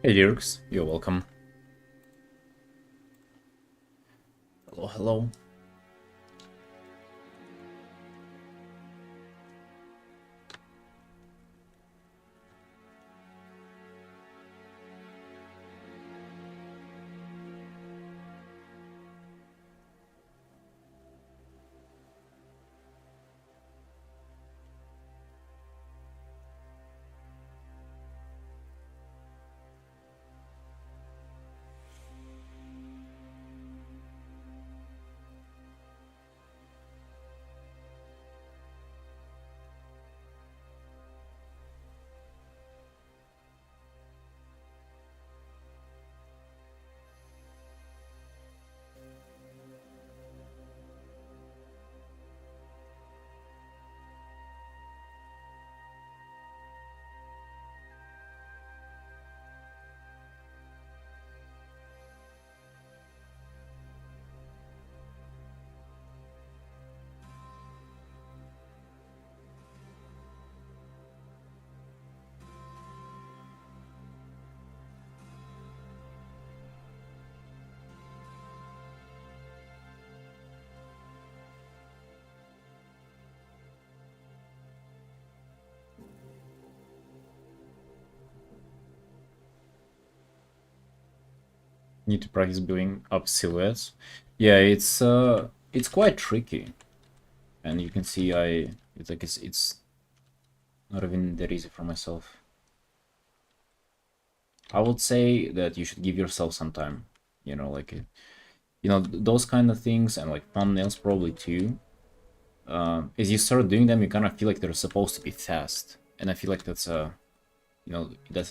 Hey Dirks, you're welcome. Hello, hello. Need to practice building up silhouettes. Yeah, it's quite tricky, and you can see it's not even that easy for myself. I would say that you should give yourself some time. You know, like those kind of things, and like thumbnails probably too. As you start doing them, you kind of feel like they're supposed to be fast, and I feel like that's a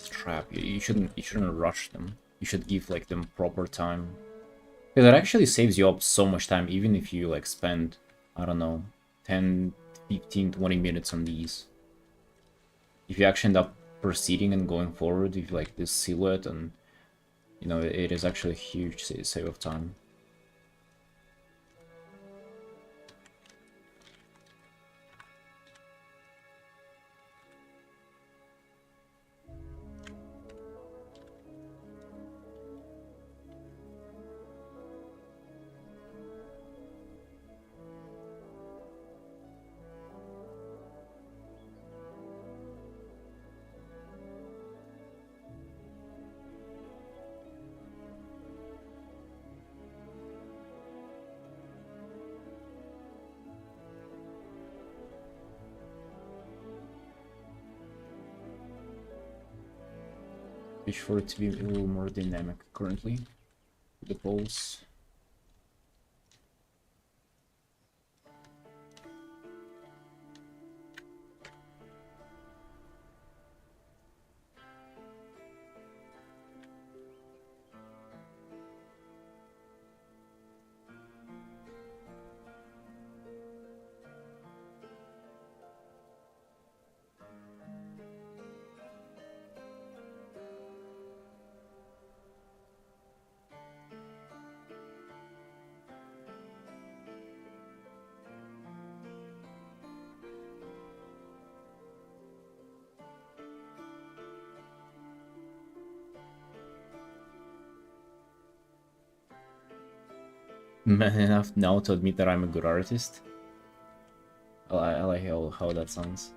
trap. You shouldn't rush them. You should give like them proper time. Because it actually saves you up so much time, even if you like spend, I don't know, 10, 15, 20 minutes on these. If you actually end up proceeding and going forward with like this silhouette, and it is actually a huge save of time. Wish for it to be a little more dynamic currently. The polls. Man enough now to admit that I'm a good artist. I like how that sounds.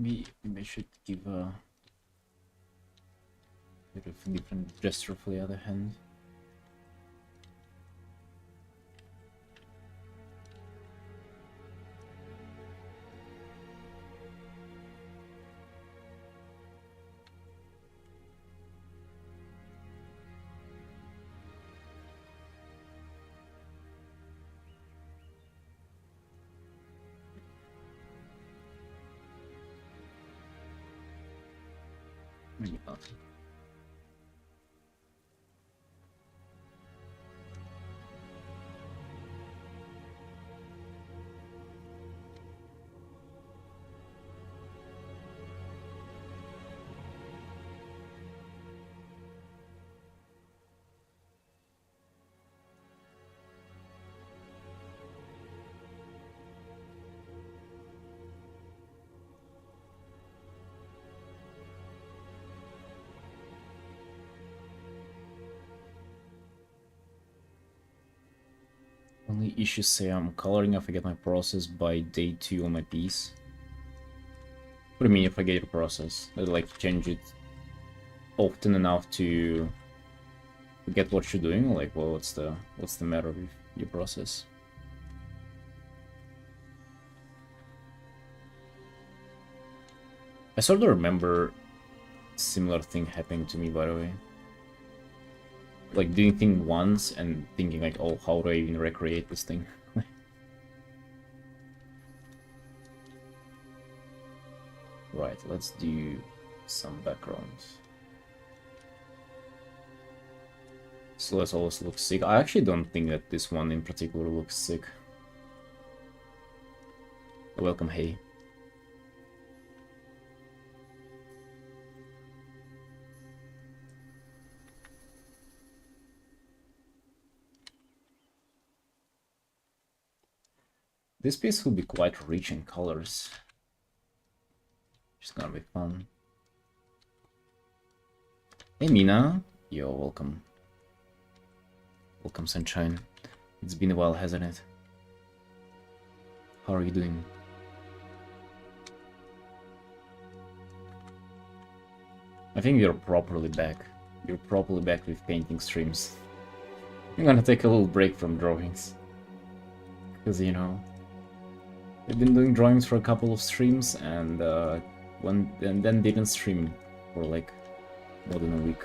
Maybe I should give a bit of a different gesture for the other hand. Maybe not. Only issues say I'm coloring if I get my process by day 2 on my piece. What do you mean if I get your process? I like change it often enough to get what you're doing? Like, well, what's the matter with your process? I sort of remember similar thing happening to me, by the way. Like doing thing once and thinking like, oh, how do I even recreate this thing? Right, let's do some backgrounds. So let's always look sick. I actually don't think that this one in particular looks sick. Welcome, hey. This piece will be quite rich in colors. It's gonna be fun. Hey Mina, yo, welcome. Welcome, sunshine. It's been a while, hasn't it? How are you doing? I think you're properly back. You're properly back with painting streams. I'm gonna take a little break from drawings. Because, you know, I've been doing drawings for a couple of streams and then didn't stream for like more than a week.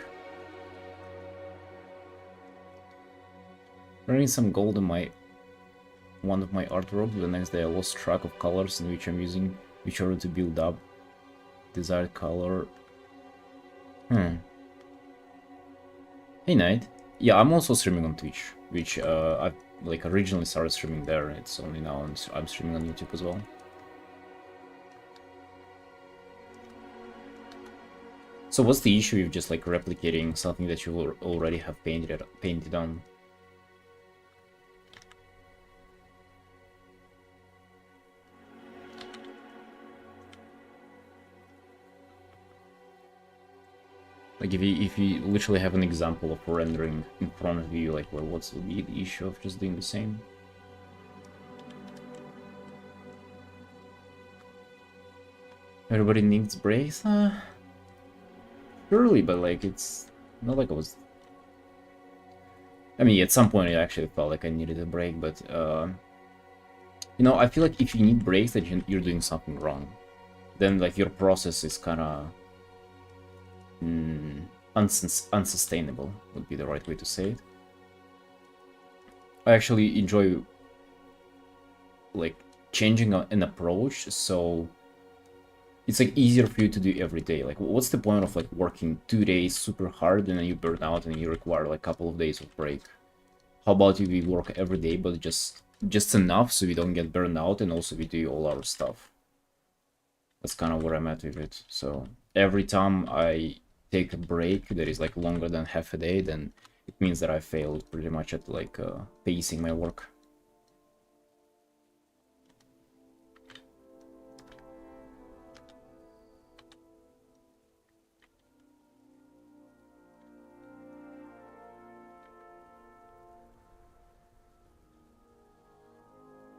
Running some gold on one of my artworks. The next day I lost track of colors in which I'm using which order to build up desired color. Hey Knight. Yeah, I'm also streaming on Twitch, which I've like originally started streaming there. It's only now I'm streaming on YouTube as well. So what's the issue with just like replicating something that you already have painted on? Like if you literally have an example of rendering in front of you, like, well, what's the issue of just doing the same? Everybody needs breaks? Surely, but like it's not like I was... I mean, at some point I actually felt like I needed a break, but you know, I feel like if you need breaks, that you're doing something wrong. Then like your process is kind of unsustainable would be the right way to say it. I actually enjoy like changing an approach, so it's like easier for you to do every day. Like, what's the point of like working 2 days super hard and then you burn out and you require like a couple of days of break? How about if we work every day, but just enough so we don't get burned out and also we do all our stuff? That's kind of where I'm at with it. So every time I take a break that is like longer than half a day, then it means that I failed pretty much at like pacing my work.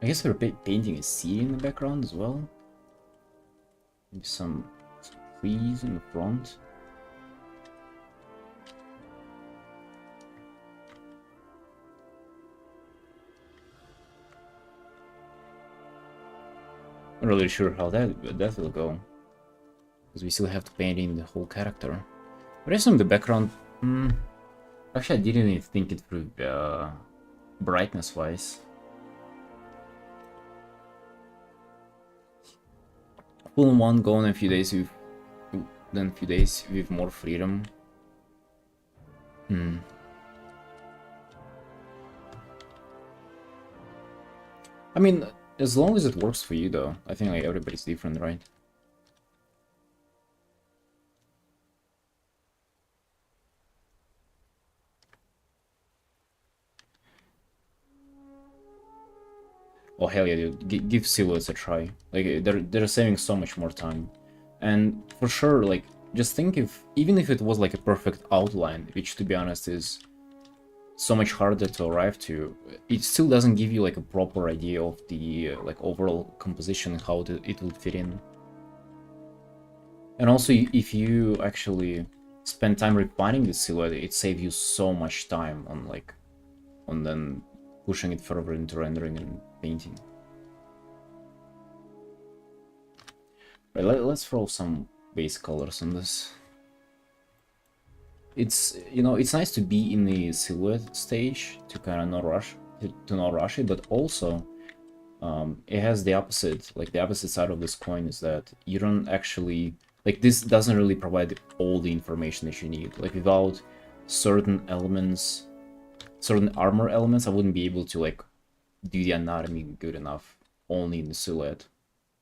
I guess we're painting a sea in the background as well. Maybe some trees in the front. Not really sure how that will go, because we still have to paint in the whole character. But as in the background, actually I didn't even think it through brightness wise. Full in one, go in a few days with more freedom. I mean, as long as it works for you, though. I think like everybody's different, right? Oh hell yeah, dude! Give silhouettes a try. Like they're saving so much more time, and for sure, like just think if even if it was like a perfect outline, which to be honest is so much harder to arrive to. It still doesn't give you like a proper idea of the like overall composition and how it will fit in. And also, if you actually spend time refining the silhouette, it saves you so much time on like on then pushing it further into rendering and painting. Right, let's throw some base colors on this. It's, you know, it's nice to be in the silhouette stage to kind of not rush to not rush it, but also it has the opposite, like the opposite side of this coin is that you don't actually, like, this doesn't really provide all the information that you need. Like, without certain elements, certain armor elements, I wouldn't be able to like do the anatomy good enough only in the silhouette,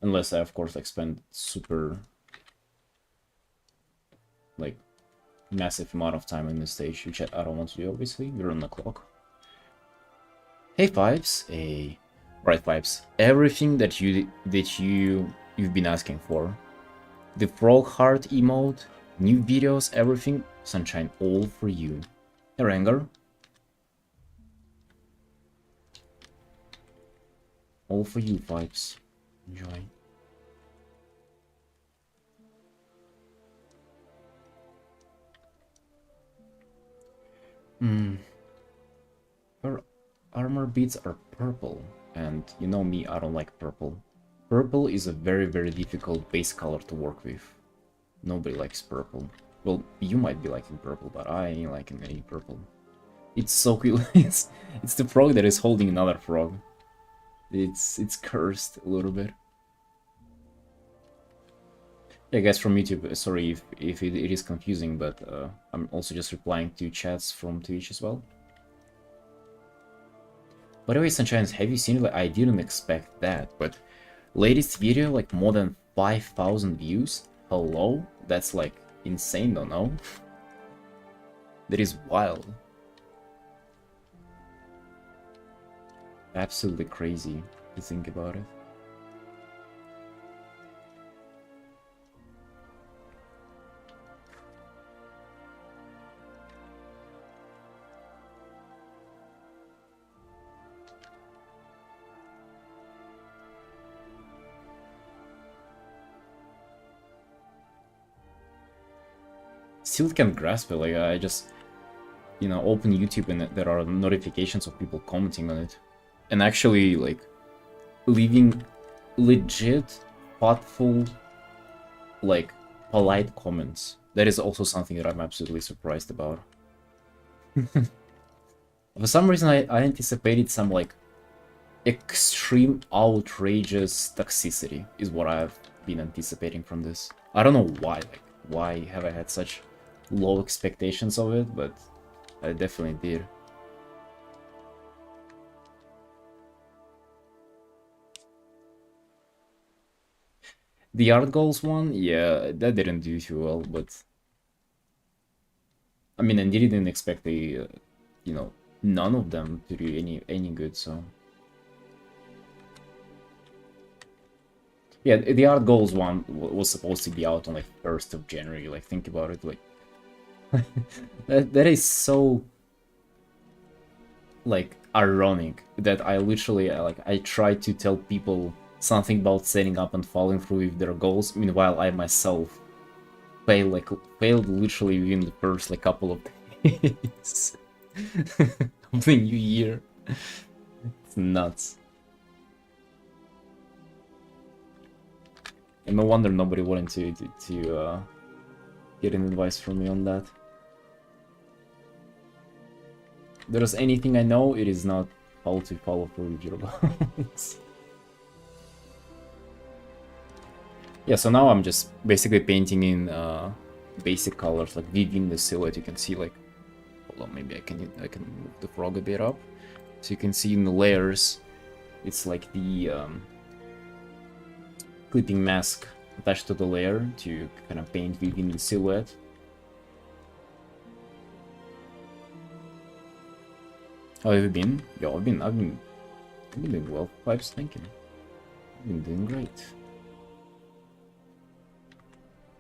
unless I of course like spend super like massive amount of time in this stage, which I don't want to do. Obviously, we're on the clock. Hey Vibes, hey, right Vibes, everything that you've been asking for, the frog heart emote, new videos, everything, Sunshine, all for you. Hey Ranger, all for you Vibes, enjoy. Her armor beads are purple, and you know me, I don't like purple. Purple is a very, very difficult base color to work with. Nobody likes purple. Well, you might be liking purple, but I ain't liking any purple. It's so cool. it's the frog that is holding another frog. It's cursed a little bit. Yeah, guys from YouTube, sorry if it is confusing, but I'm also just replying to chats from Twitch as well. By the way, Sunshine, have you seen it? Like, I didn't expect that, but latest video, like, more than 5,000 views? Hello? That's, like, insane, don't know? That is wild. Absolutely crazy to think about it. Still can't grasp it. Like, I just, you know, open YouTube and there are notifications of people commenting on it, and actually like leaving legit, thoughtful, like polite comments. That is also something that I'm absolutely surprised about. For some reason, I anticipated some like extreme, outrageous toxicity is what I've been anticipating from this. I don't know why. Like, why have I had such low expectations of it, but I definitely did. The art goals one, yeah, that didn't do too well, but I mean, I didn't expect the, you know, none of them to do any good. So yeah, the art goals one was supposed to be out on like 1st of January. Like, think about it, like that is so like ironic that I literally like I tried to tell people something about setting up and following through with their goals. Meanwhile, I myself failed literally within the first like couple of days of the new year. It's nuts. And no wonder nobody wanted to get an advice from me on that. If there's anything I know, it is not how to follow through with your goals. Yeah, so now I'm just basically painting in basic colors, like within the silhouette. You can see, like, hold on, maybe I can move the frog a bit up, so you can see in the layers, it's like the clipping mask attached to the layer to kind of paint within the silhouette. How have you been? Yo, I've been doing well. Vibes, thank you. I've been doing great.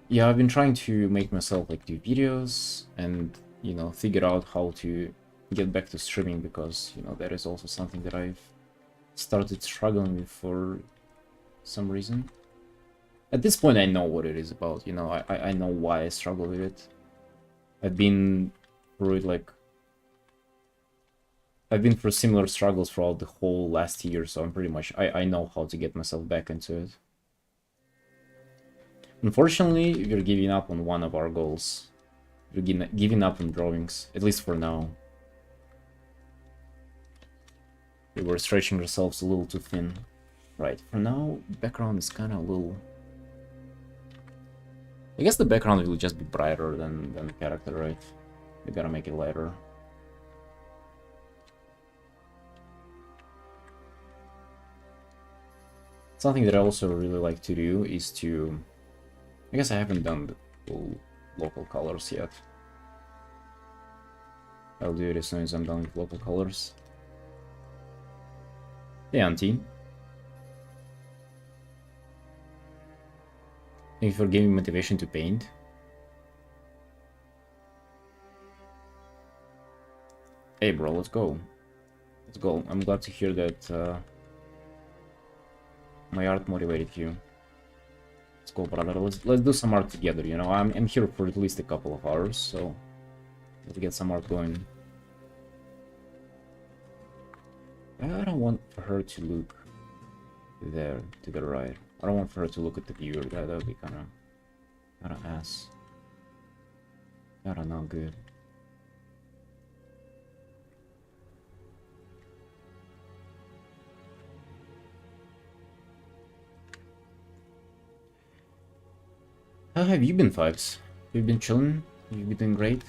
Yeah, I've been trying to make myself like do videos and, you know, figure out how to get back to streaming, because, you know, that is also something that I've started struggling with for some reason. At this point, I know what it is about, you know, I know why I struggle with it. I've been through it, like, I've been through similar struggles throughout the whole last year, so I'm pretty much, I know how to get myself back into it. Unfortunately, we're giving up on one of our goals. We're giving up on drawings, at least for now. We were stretching ourselves a little too thin. Right, for now, background is kind of a little... I guess the background will just be brighter than the character, right? We gotta make it lighter. Something that I also really like to do is to... I guess I haven't done the full local colors yet. I'll do it as soon as I'm done with local colors. Hey, Auntie. Thank you for giving me motivation to paint. Hey, bro, let's go. Let's go. I'm glad to hear that my art motivated you. Let's go, brother. Let's do some art together. You know, I'm here for at least a couple of hours, so let's get some art going. I don't want for her to look there to the right. I don't want for her to look at the viewer. That would be kind of ass. I don't know, good. How have you been, Fives? You've been chilling? You've been doing great?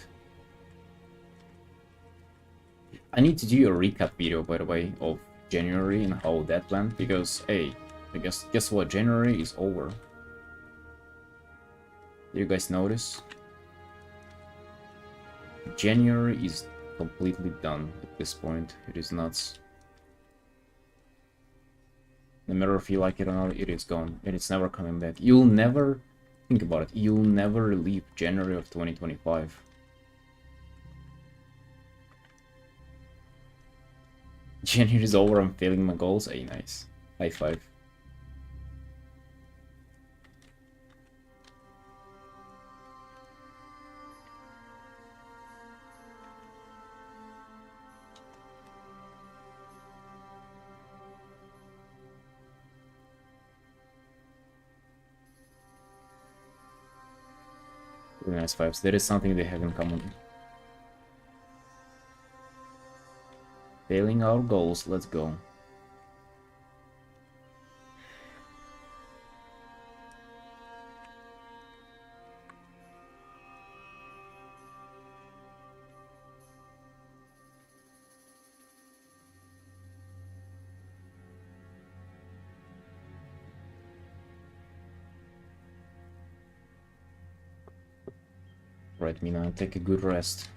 I need to do a recap video, by the way, of January and how that went, because, hey, I guess what? January is over. Do you guys notice? January is completely done at this point. It is nuts. No matter if you like it or not, it is gone. And it's never coming back. You'll never... Think about it. You'll never leave January of 2025. January is over, I'm failing my goals. Hey, nice. High five. Really nice vibes. There is something they have in common. Failing our goals, let's go. Right, Mina, take a good rest.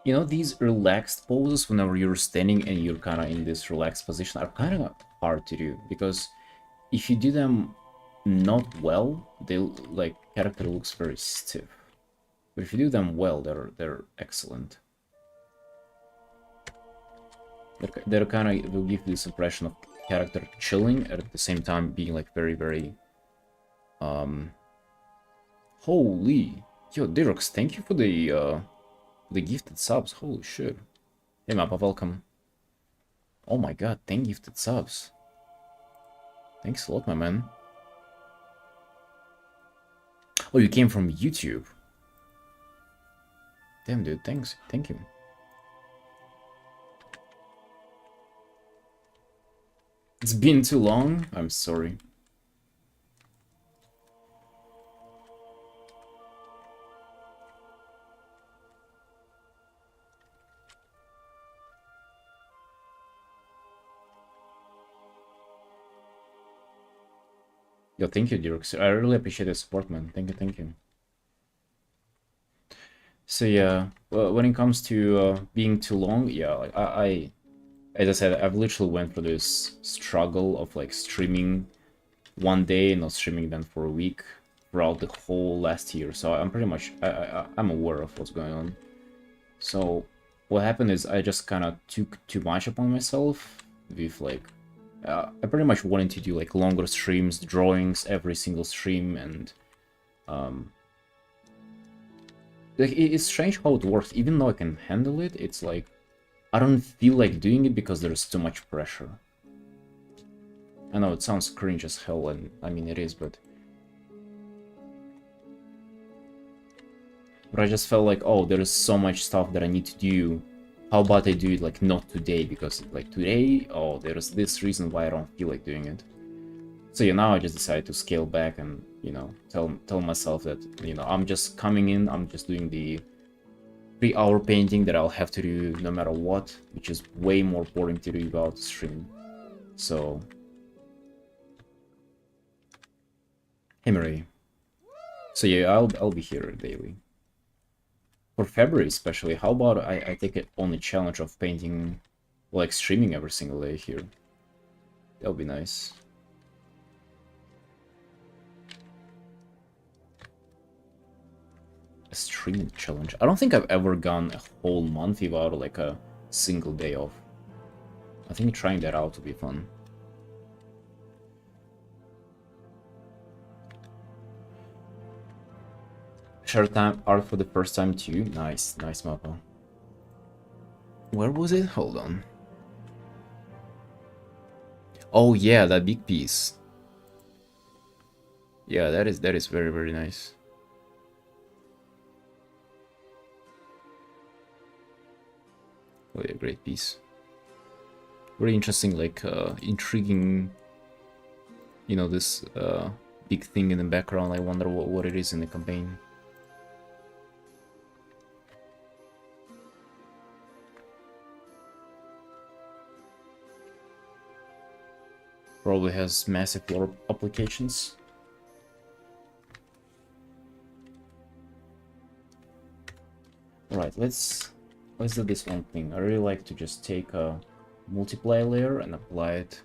You know, these relaxed poses, whenever you're standing and you're kind of in this relaxed position, are kind of hard to do, because if you do them not well, they like character looks very stiff. But if you do them well, they're excellent. They're kind of will give this impression of character chilling at the same time being like very holy, yo, Dirox, thank you for the gifted subs. Holy shit. Hey Mappa, welcome. Oh my god, 10 gifted subs. Thanks a lot, my man. Oh, you came from YouTube. Damn, dude, thanks. Thank you. It's been too long. I'm sorry. Yo, thank you, Dirk. I really appreciate the support, man. Thank you, thank you. So yeah, well, when it comes to being too long, yeah, like as I said, I've literally went through this struggle of like streaming one day and not streaming then for a week throughout the whole last year. So I'm pretty much I'm aware of what's going on. So what happened is I just kind of took too much upon myself with like I pretty much wanted to do like longer streams, drawings every single stream, and like it's strange how it works. Even though I can handle it, it's like I don't feel like doing it because there's too much pressure. I know it sounds cringe as hell, and I mean it is, but I just felt like, oh, there is so much stuff that I need to do. How about I do it like not today, because like today, oh, there's this reason why I don't feel like doing it. So yeah, now I just decided to scale back and, you know, tell myself that, you know, I'm just coming in, I'm just doing the 3-hour painting that I'll have to do no matter what, which is way more boring to do without stream. So, hey Marie. So yeah, I'll be here daily. For February especially, how about I take it on the challenge of painting, like streaming every single day here. That would be nice. A streaming challenge. I don't think I've ever gone a whole month without like a single day off. I think trying that out would be fun. Share time art for the first time too. Nice, nice mappa. Where was it? Hold on. Oh yeah, that big piece. Yeah, that is very, very nice. Oh yeah, great piece. Very interesting, like intriguing, you know, this big thing in the background. I wonder what it is in the campaign. Probably has massive floor applications. Right, let's do this one thing. I really like to just take a multiply layer and apply it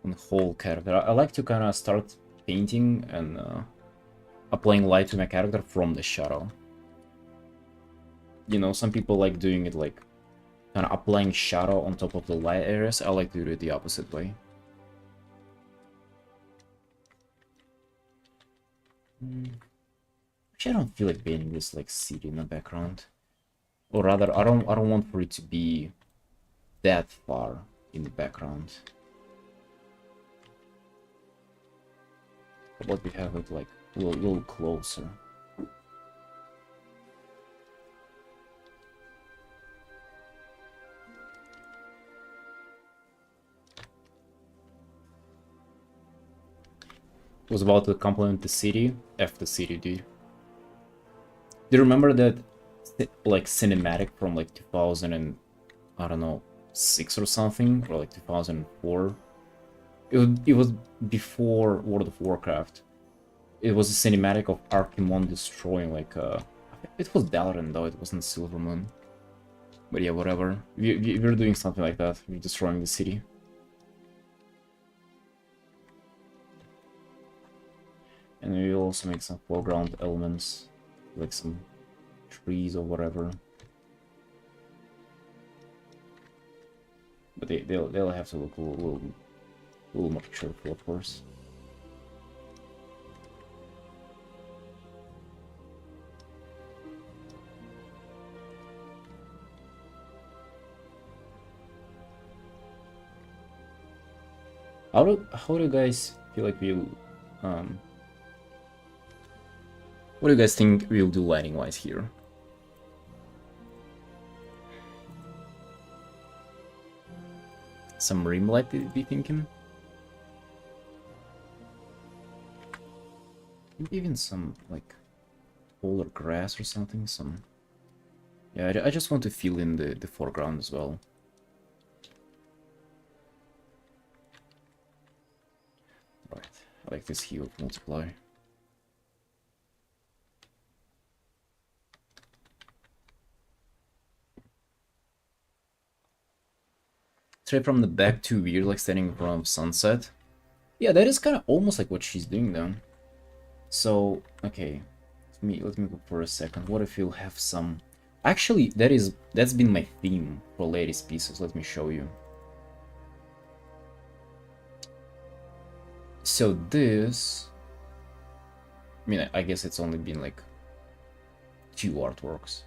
on the whole character. I like to kind of start painting and applying light to my character from the shadow. You know, some people like doing it like kind of applying shadow on top of the light areas. I like to do it the opposite way. Actually, I don't feel like painting this like city in the background, or rather, I don't want for it to be that far in the background. How about we have it like a little closer? Was about to complement the city. F the city, dude. Do you remember that like cinematic from like 2000 and I don't know 6 or something, or like 2004? It was before World of Warcraft. It was a cinematic of Archimon destroying like it was Dalaran though, it wasn't Silvermoon. But yeah, whatever. We're doing something like that. We're destroying the city. And we will also make some foreground elements, like some trees or whatever. But they'll have to look a little more cheerful, of course. How do you guys feel like we'll what do you guys think we'll do lighting wise here? Some rim light be thinking? Maybe even some like polar grass or something. Some, yeah. I just want to fill in the foreground as well. Right. I like this hue of multiply. Straight from the back, too weird, like standing in front of sunset. Yeah, that is kind of almost like what she's doing though. So, okay. Let me go for a second. What if you'll have some... Actually, that's been my theme for latest pieces. Let me show you. So this... I mean, I guess it's only been like 2 artworks.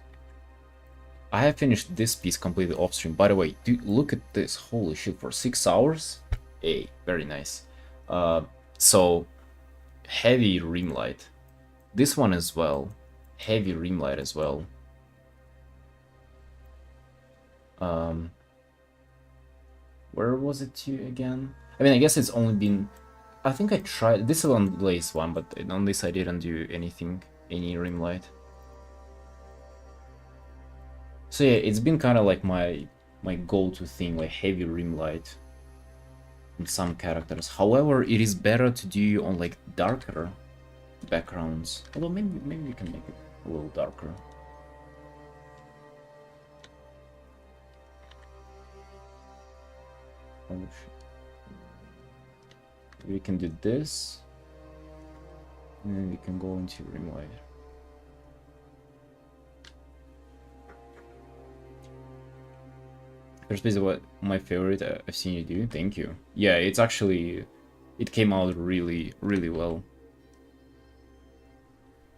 I have finished this piece completely off stream. By the way, dude, look at this. Holy shit, for 6 hours? Hey, very nice. So, heavy rim light. This one as well. Heavy rim light as well. Where was it to again? I mean, I guess it's only been... I think I tried... This is on the latest one, but on this I didn't do anything. Any rim light. So yeah, it's been kind of like my go-to thing, like heavy rim light in some characters. However, it is better to do on like darker backgrounds. Although maybe we can make it a little darker. We can do this, and then we can go into rim light. That's basically what my favorite I've seen you do. Thank you. Yeah, it's actually... It came out really, really well.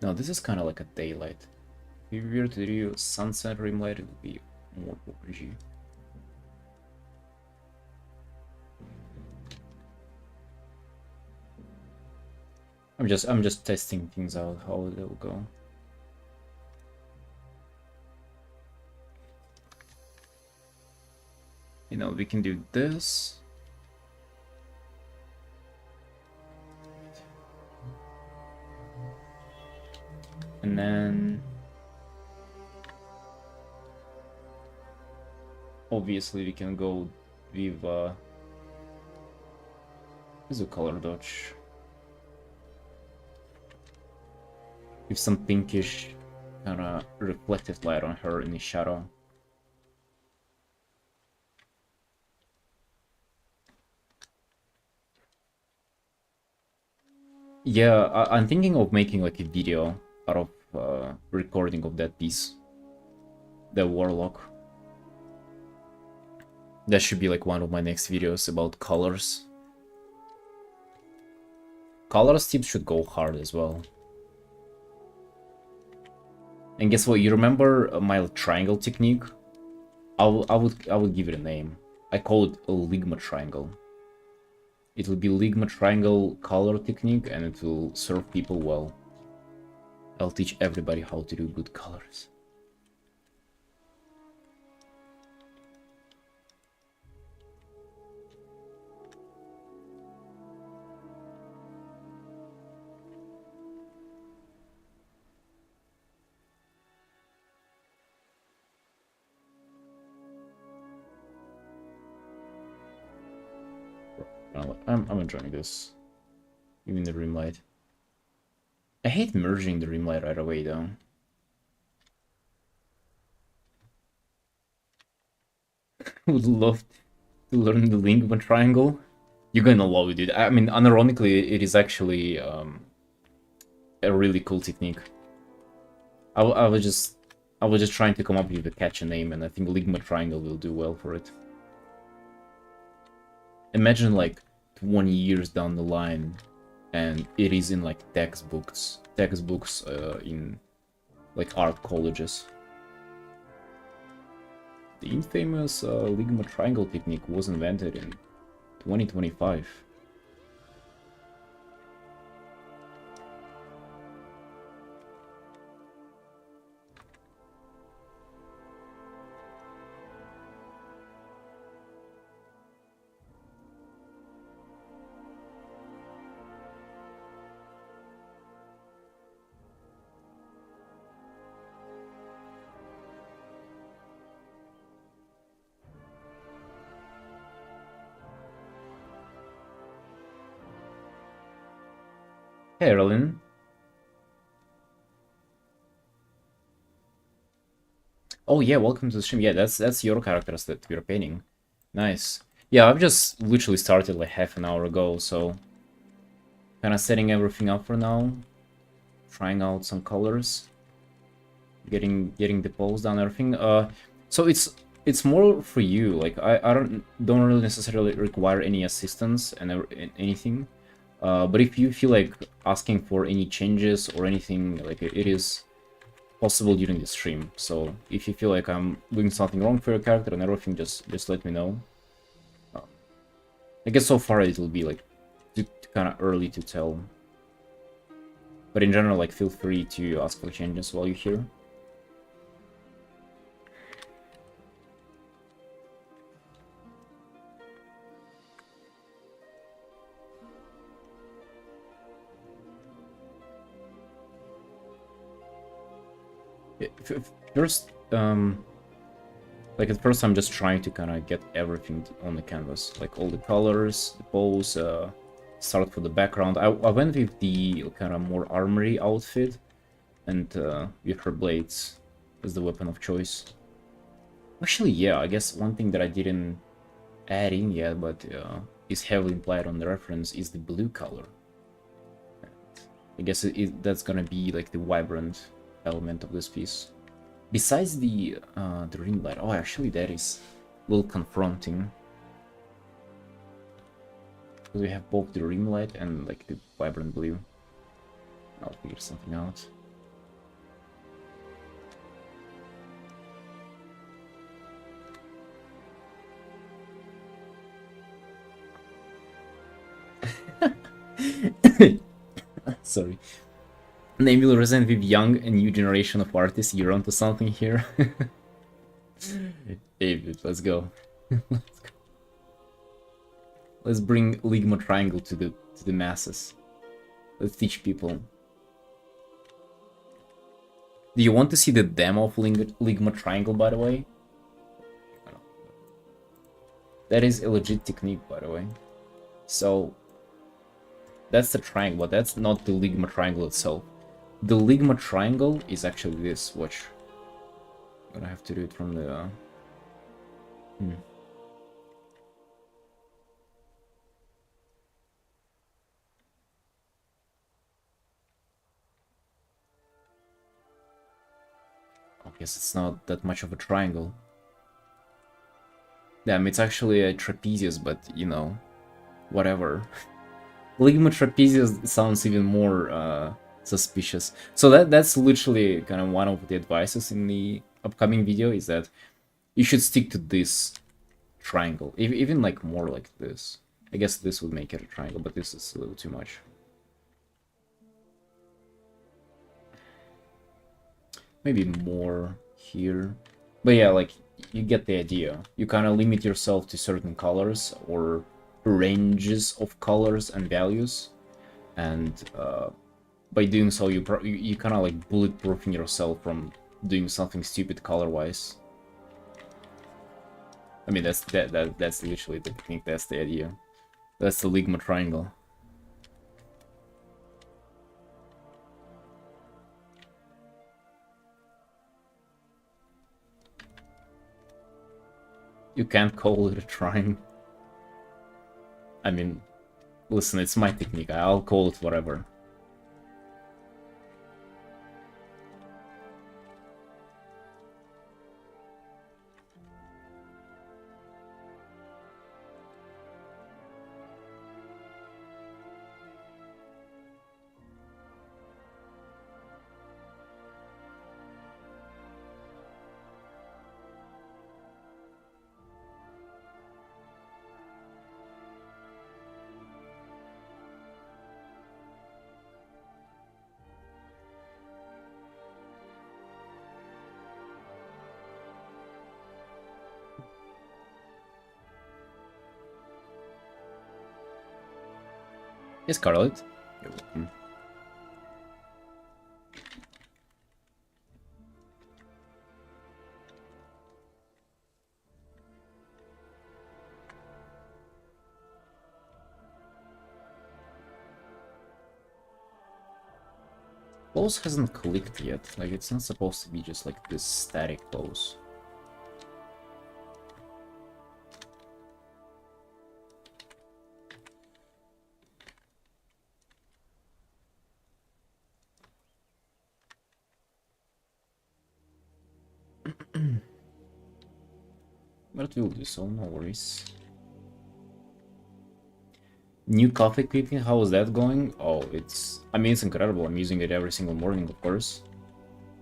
Now, this is kind of like a daylight. If we were to do sunset rim light, it would be more orangey. I'm just testing things out, how they'll go. You know, we can do this. And then... Obviously we can go with... This is a color dodge. With some pinkish kind of reflective light on her in the shadow. Yeah, I'm thinking of making like a video out of recording of that piece. The Warlock. That should be like one of my next videos about colors. Colors tips should go hard as well. And guess what? You remember my triangle technique? I would give it a name. I call it a ligma triangle. It will be ligma triangle color technique, and it will serve people well. I'll teach everybody how to do good colors. I'm enjoying this. Even the rim light. I hate merging the rim light right away though. Would love to learn the ligma triangle. You're gonna love it, dude. I mean, unironically, it is actually a really cool technique. I was just trying to come up with a catchy name, and I think ligma triangle will do well for it. Imagine like 20 years down the line, and it is in like textbooks in like art colleges. The infamous ligma triangle technique was invented in 2025. Hey, Erlyn. Oh yeah, welcome to the stream. Yeah, that's your characters that we're painting. Nice. Yeah, I've just literally started like half an hour ago, so kind of setting everything up for now, trying out some colors, getting the pose down, everything. So it's more for you. Like I don't really necessarily require any assistance and anything. But if you feel like asking for any changes or anything, like it is possible during the stream. So if you feel like I'm doing something wrong for your character and everything, just let me know. I guess so far it will be like kind of early to tell. But in general, like feel free to ask for changes while you're here. First, like at first I'm just trying to kind of get everything on the canvas, like all the colors, the pose, start for the background. I went with the kind of more armory outfit and with her blades as the weapon of choice. Actually, yeah, I guess one thing that I didn't add in yet, but is heavily implied on the reference, is the blue color. I guess that's gonna be like the vibrant element of this piece. Besides the ring light, oh, actually that is a little confronting. Because we have both the ring light and like the vibrant blue. I'll figure something out. Sorry. Name will resonate with young and new generation of artists. You're onto something here. David, let's go. Let's go. Let's bring Ligma Triangle to the masses. Let's teach people. Do you want to see the demo of Ligma Triangle, by the way? That is a legit technique, by the way. So, that's the triangle, but that's not the Ligma Triangle itself. The Ligma Triangle is actually this. Watch. I'm gonna have to do it from the... I guess it's not that much of a triangle. Damn, it's actually a trapezius, but, you know, whatever. Ligma trapezius sounds even more suspicious. So that's literally kind of one of the advices in the upcoming video, is that you should stick to this triangle. Even like more like this. I guess this would make it a triangle, but this is a little too much. Maybe more here. But yeah, like, you get the idea. You kind of limit yourself to certain colors or ranges of colors and values. And by doing so, you kind of like bulletproofing yourself from doing something stupid color-wise. I mean, that's literally the technique. That's the idea. That's the Ligma Triangle. You can't call it a triangle. I mean, listen, it's my technique. I'll call it whatever. Yes, Scarlet. You're welcome. Pose hasn't clicked yet. Like, it's not supposed to be just like this static pose. But we'll do so, no worries. New coffee cooking, how is that going? Oh, I mean, it's incredible. I'm using it every single morning, of course.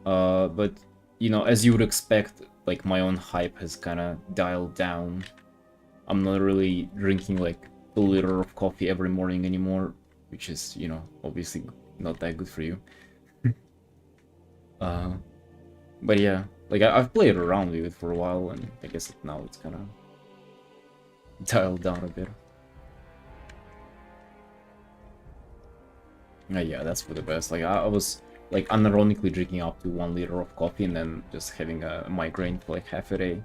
But, you know, as you would expect, like, my own hype has kind of dialed down. I'm not really drinking, like, a liter of coffee every morning anymore, which is, you know, obviously not that good for you. uh, but yeah, like, I've played around with it for a while, and I guess now it's kind of dialed down a bit. Yeah, that's for the best. Like, I was, like, unironically drinking up to 1 liter of coffee and then just having a migraine for, like, half a day.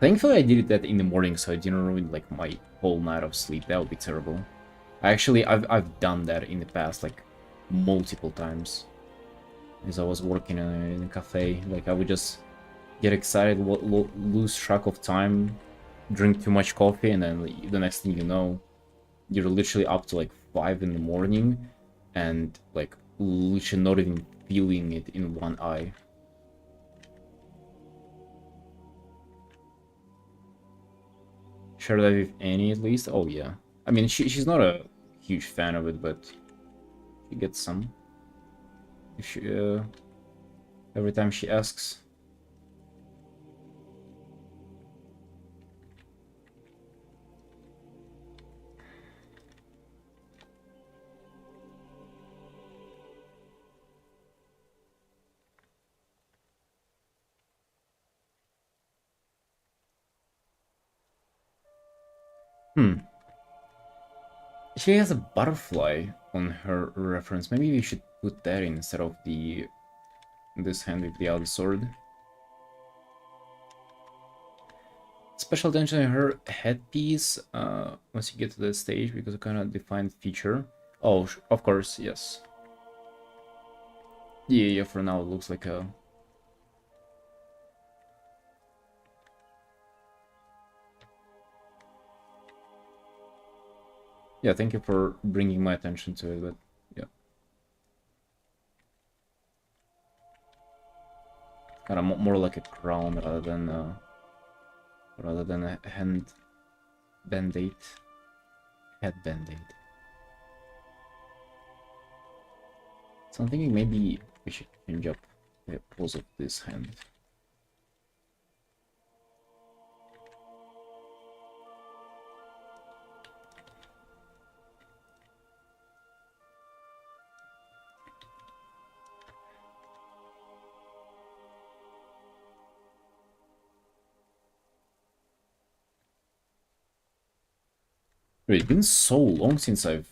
Thankfully, I did that in the morning, so I didn't ruin, like, my whole night of sleep. That would be terrible. I've done that in the past, like, multiple times. As I was working in a cafe, like, I would just get excited, lose track of time, drink too much coffee, and then the next thing you know, you're literally up to like 5 in the morning and like literally not even feeling it in one eye. Share that with Annie at least? Oh yeah. I mean, she's not a huge fan of it, but she gets some. If she, every time she asks. She has a butterfly on her reference. Maybe we should put that in instead of this hand with the other sword. Special attention to her headpiece once you get to that stage because it kind of defined feature. Oh, of course, yes. Yeah, for now it looks like a... Yeah, thank you for bringing my attention to it, but yeah. Kind of more like a crown rather than a hand band-aid. Head band-aid. So I'm thinking maybe we should change up the pose of this hand. It's been so long since I've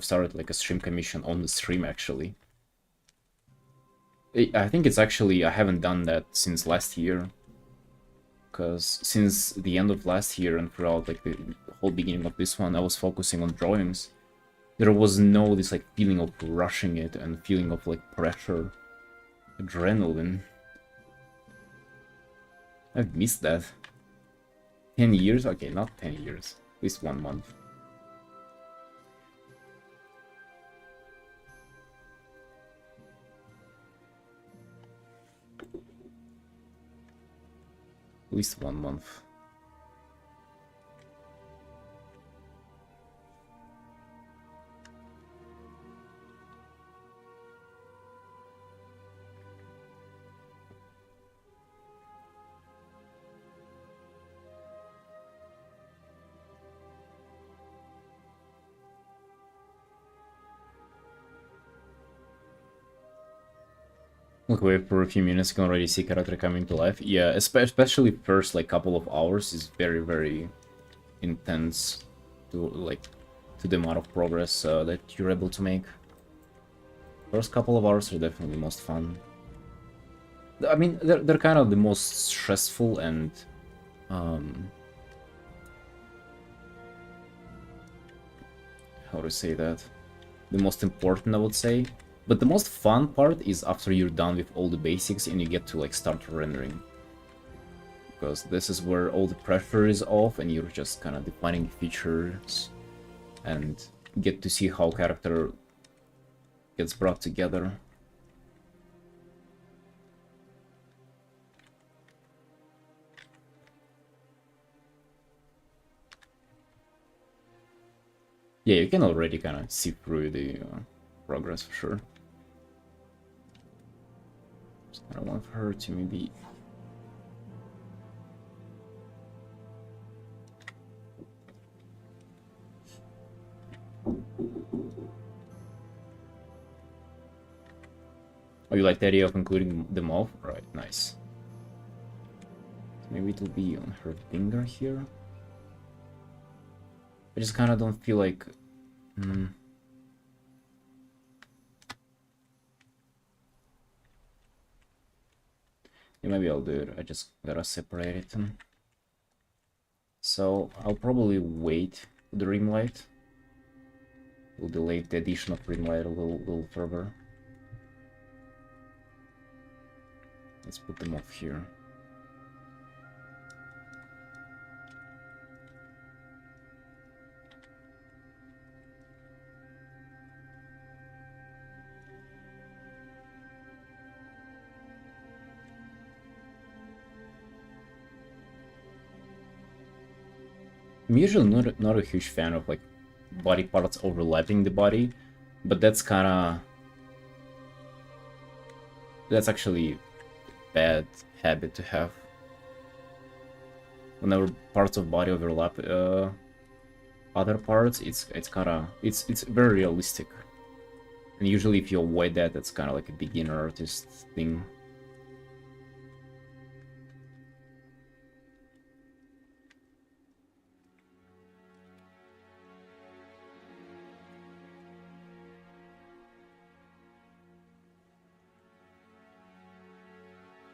started like a stream commission on the stream actually. I think it's actually I haven't done that since last year. Because since the end of last year and throughout like the whole beginning of this one, I was focusing on drawings. There was no this like feeling of rushing it and feeling of like pressure, adrenaline. I've missed that. 10 years? Okay, not 10 years. At least 1 month. At least 1 month. Look, wait for a few minutes, you can already see character coming to life. Yeah, especially first like couple of hours is very, very intense to the amount of progress that you're able to make. First couple of hours are definitely the most fun. I mean, they're kind of the most stressful and how to say that? the most important, I would say. But the most fun part is after you're done with all the basics and you get to like start rendering. Because this is where all the pressure is off and you're just kind of defining features and get to see how character gets brought together. Yeah, you can already kind of see through the progress for sure. Just kind of want her to maybe... Oh, you like the idea of including them all? Right, nice. So maybe it'll be on her finger here. I just kind of don't feel like... Yeah, maybe I'll do it. I just gotta separate it. So I'll probably wait for the rim light. We'll delay the addition of rim light a little further. Let's put them off here. I'm usually not a huge fan of like body parts overlapping the body, but that's actually a bad habit to have. Whenever parts of body overlap other parts, it's very realistic. And usually if you avoid that, that's kind of like a beginner artist thing.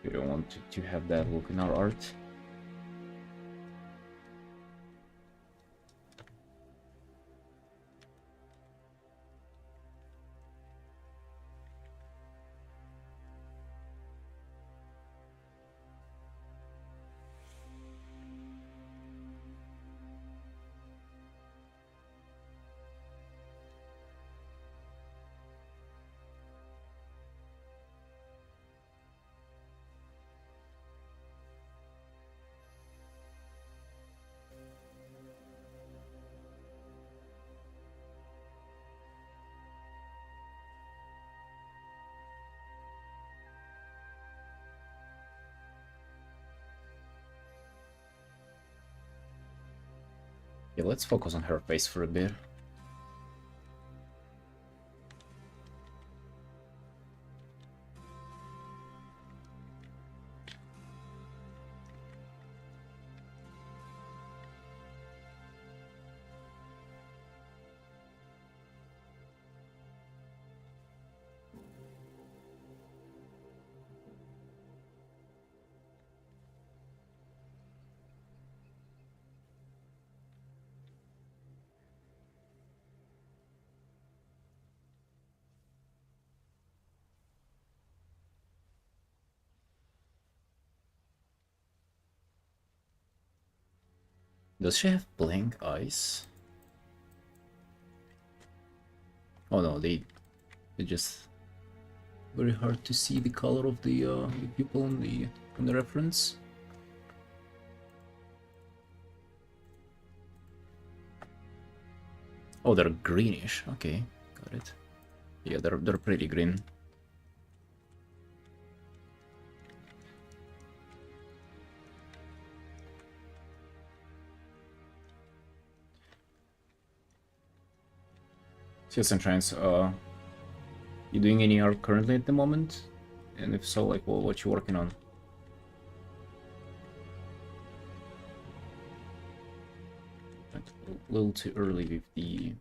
We don't want to have that look in our art. Yeah, let's focus on her face for a bit. Does she have blank eyes? Oh no, they just very hard to see the color of the pupil on the reference. Oh, they're greenish. Okay, got it. Yeah, they're pretty green. Citizen Trans, you doing any art currently at the moment? And if so, like, well, what you working on? A little too early with the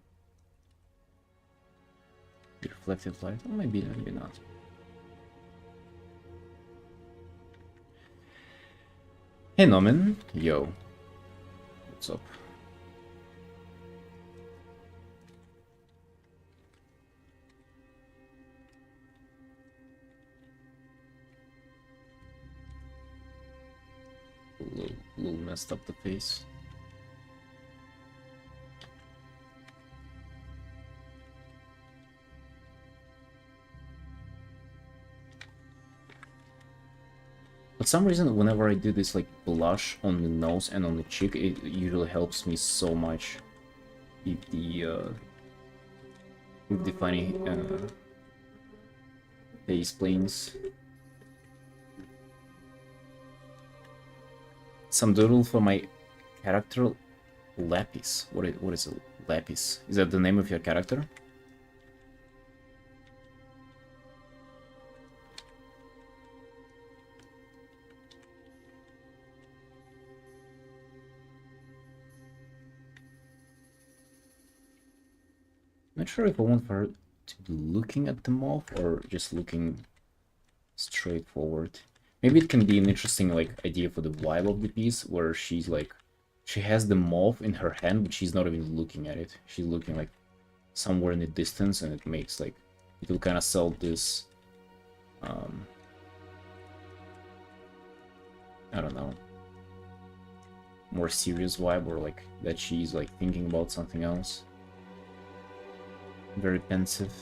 reflected light. Oh, maybe not. Hey, Nomin. Yo. What's up? little messed up the face. For some reason, whenever I do this like blush on the nose and on the cheek, it usually helps me so much with the funny face planes. Some doodle for my character, Lapis. What is a Lapis? Is that the name of your character? Not sure if I want her to be looking at the mouth or just looking straight forward. Maybe it can be an interesting like idea for the vibe of the piece, where she's like, she has the mouth in her hand, but she's not even looking at it. She's looking like somewhere in the distance, and it makes like, it will kind of sell this, I don't know, more serious vibe, or like that she's like thinking about something else. Very pensive.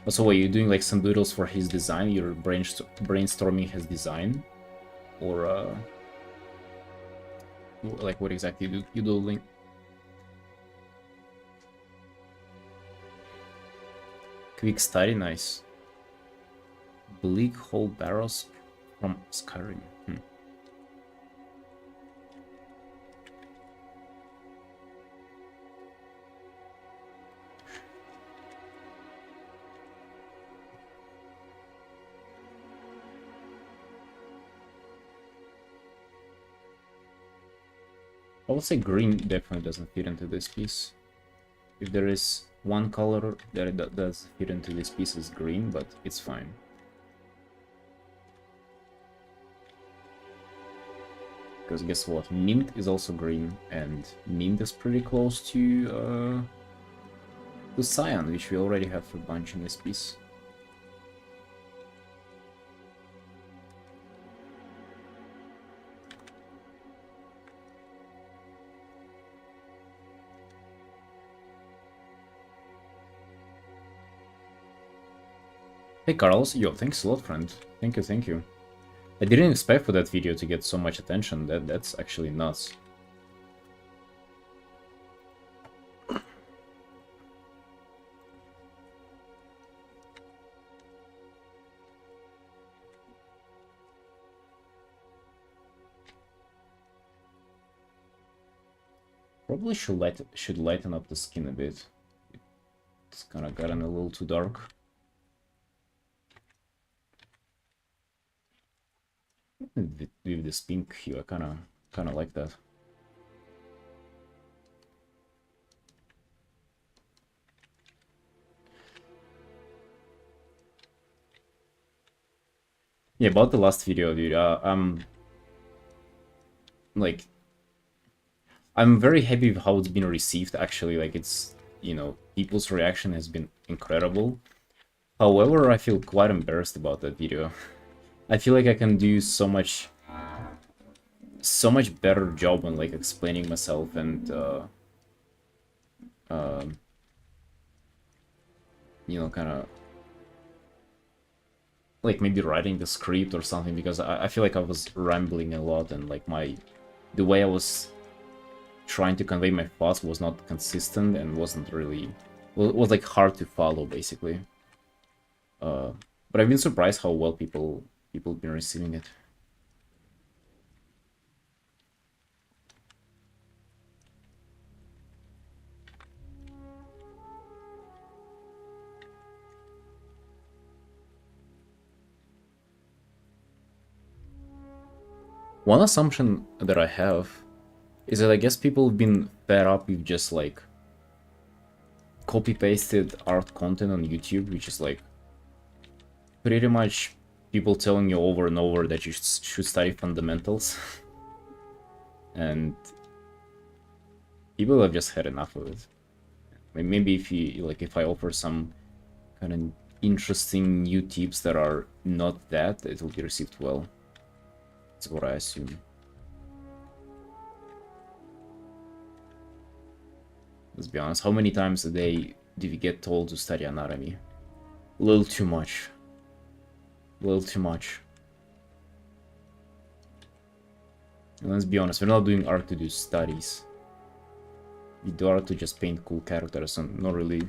Also, what, you're doing like some doodles for his design? You're brainstorming his design? Or, like what exactly you doodling? Quick study, nice. Bleak hole barrels from Skyrim. I would say green definitely doesn't fit into this piece. If there is one color that does fit into this piece, is green, but it's fine. Because guess what? Mint is also green, and mint is pretty close to cyan, which we already have a bunch in this piece. Hey Carlos, yo, thanks a lot, friend. Thank you, thank you. I didn't expect for that video to get so much attention. That's actually nuts. Probably should lighten up the skin a bit. It's kind of gotten a little too dark. With this pink hue, I kind of like that. Yeah, about the last video, dude. Like, I'm very happy with how it's been received. Actually, like, it's, you know, people's reaction has been incredible. However, I feel quite embarrassed about that video. I feel like I can do so much better job on like explaining myself and you know, kind of like maybe writing the script or something, because I feel like I was rambling a lot, and like the way I was trying to convey my thoughts was not consistent and wasn't really, was like hard to follow basically. But I've been surprised how well people have been receiving it. One assumption that I have is that I guess people have been fed up with just like copy-pasted art content on YouTube, which is like pretty much people telling you over and over that you should study fundamentals. And people have just had enough of it. Maybe if I offer some kind of interesting new tips that are not that, it will be received well. That's what I assume. Let's be honest, how many times a day do we get told to study anatomy? A little too much. A little too much. And let's be honest, we're not doing art to do studies. We do art to just paint cool characters and not really...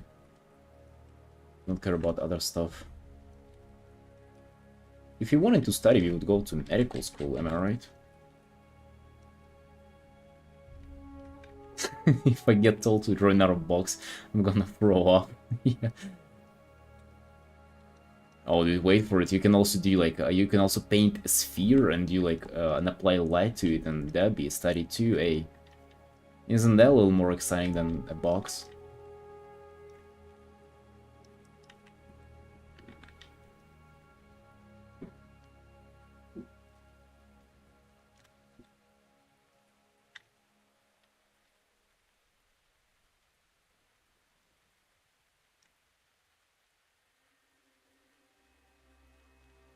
don't care about other stuff. If you wanted to study, we would go to medical school, am I right? If I get told to draw another box, I'm gonna throw up. Yeah. Oh, dude, wait for it. You can also do like you can also paint a sphere and do like and apply light to it, and that'd be a study too. Eh? Isn't that a little more exciting than a box?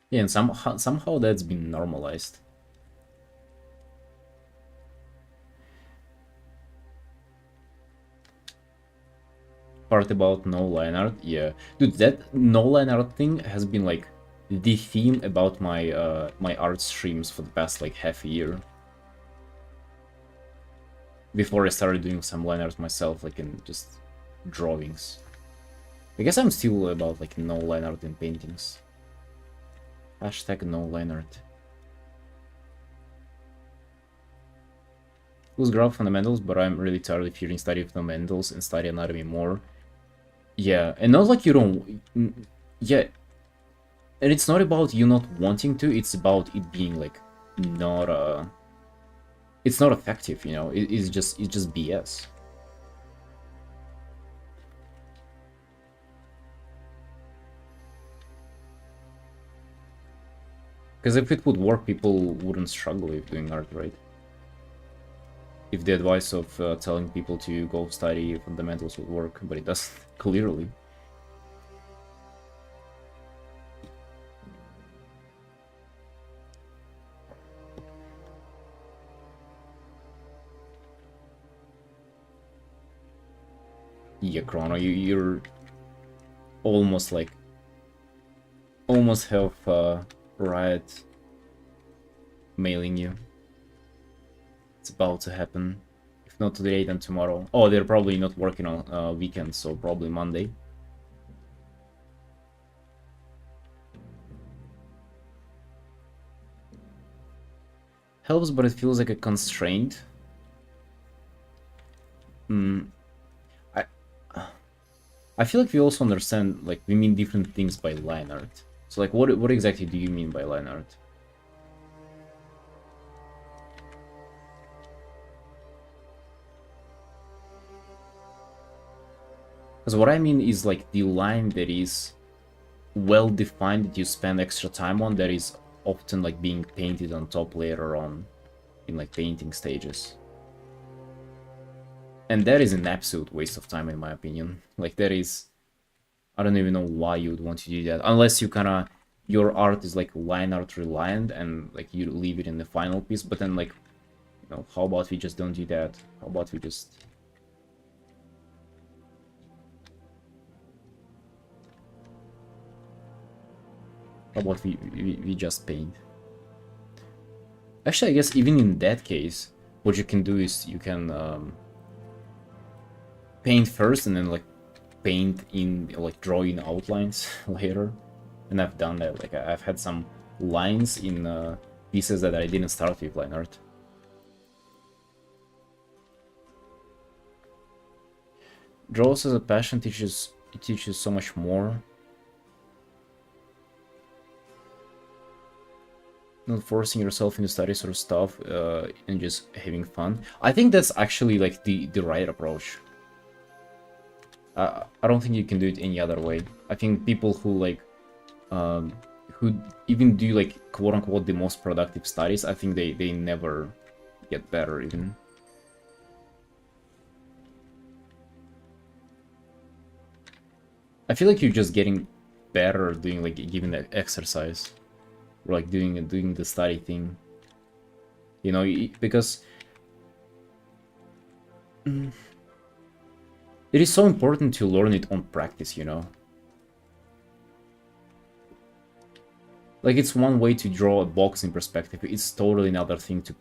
Yeah, and somehow that's been normalized. Part about no line art, yeah, dude, that no line art thing has been like the theme about my my art streams for the past like half a year. Before I started doing some line art myself, like in just drawings. I guess I'm still about like no line art in paintings. Hashtag no line art. Who's graph fundamentals, but I'm really tired of hearing study fundamentals and study anatomy more. Yeah, and not like you don't... Yeah, and it's not about you not wanting to, it's about it being like not it's not effective, you know. It's just BS. Because if it would work, people wouldn't struggle with doing art, right? If the advice of telling people to go study fundamentals would work, but it doesn't, clearly. Yeah, Chrono, you're almost like... almost have Riot mailing you. It's about to happen. If not today, then tomorrow. Oh, they're probably not working on weekends, so probably Monday. Helps, but it feels like a constraint. I feel like we also understand, like, we mean different things by line art. So, like, what exactly do you mean by line art? Because what I mean is, like, the line that is well defined, that you spend extra time on, that is often, like, being painted on top later on in, like, painting stages. And that is an absolute waste of time, in my opinion. Like, that is... I don't even know why you would want to do that. Unless you kind of... your art is, like, line art reliant, and, like, you leave it in the final piece. But then, like, you know, how about we just don't do that? How about we just... how about we just paint? Actually, I guess even in that case, what you can do is you can... paint first and then like paint in, like draw in outlines later. And I've done that. Like I've had some lines in pieces that I didn't start with line art. Draws as a passion teaches so much more. Not forcing yourself into studies or stuff and just having fun. I think that's actually like the right approach. I don't think you can do it any other way. I think people who like, who even do like quote-unquote the most productive studies, I think they never get better even. I feel like you're just getting better doing like giving that exercise, or like doing the study thing. You know, because it is so important to learn it on practice, you know. Like, it's one way to draw a box in perspective. It's totally another thing to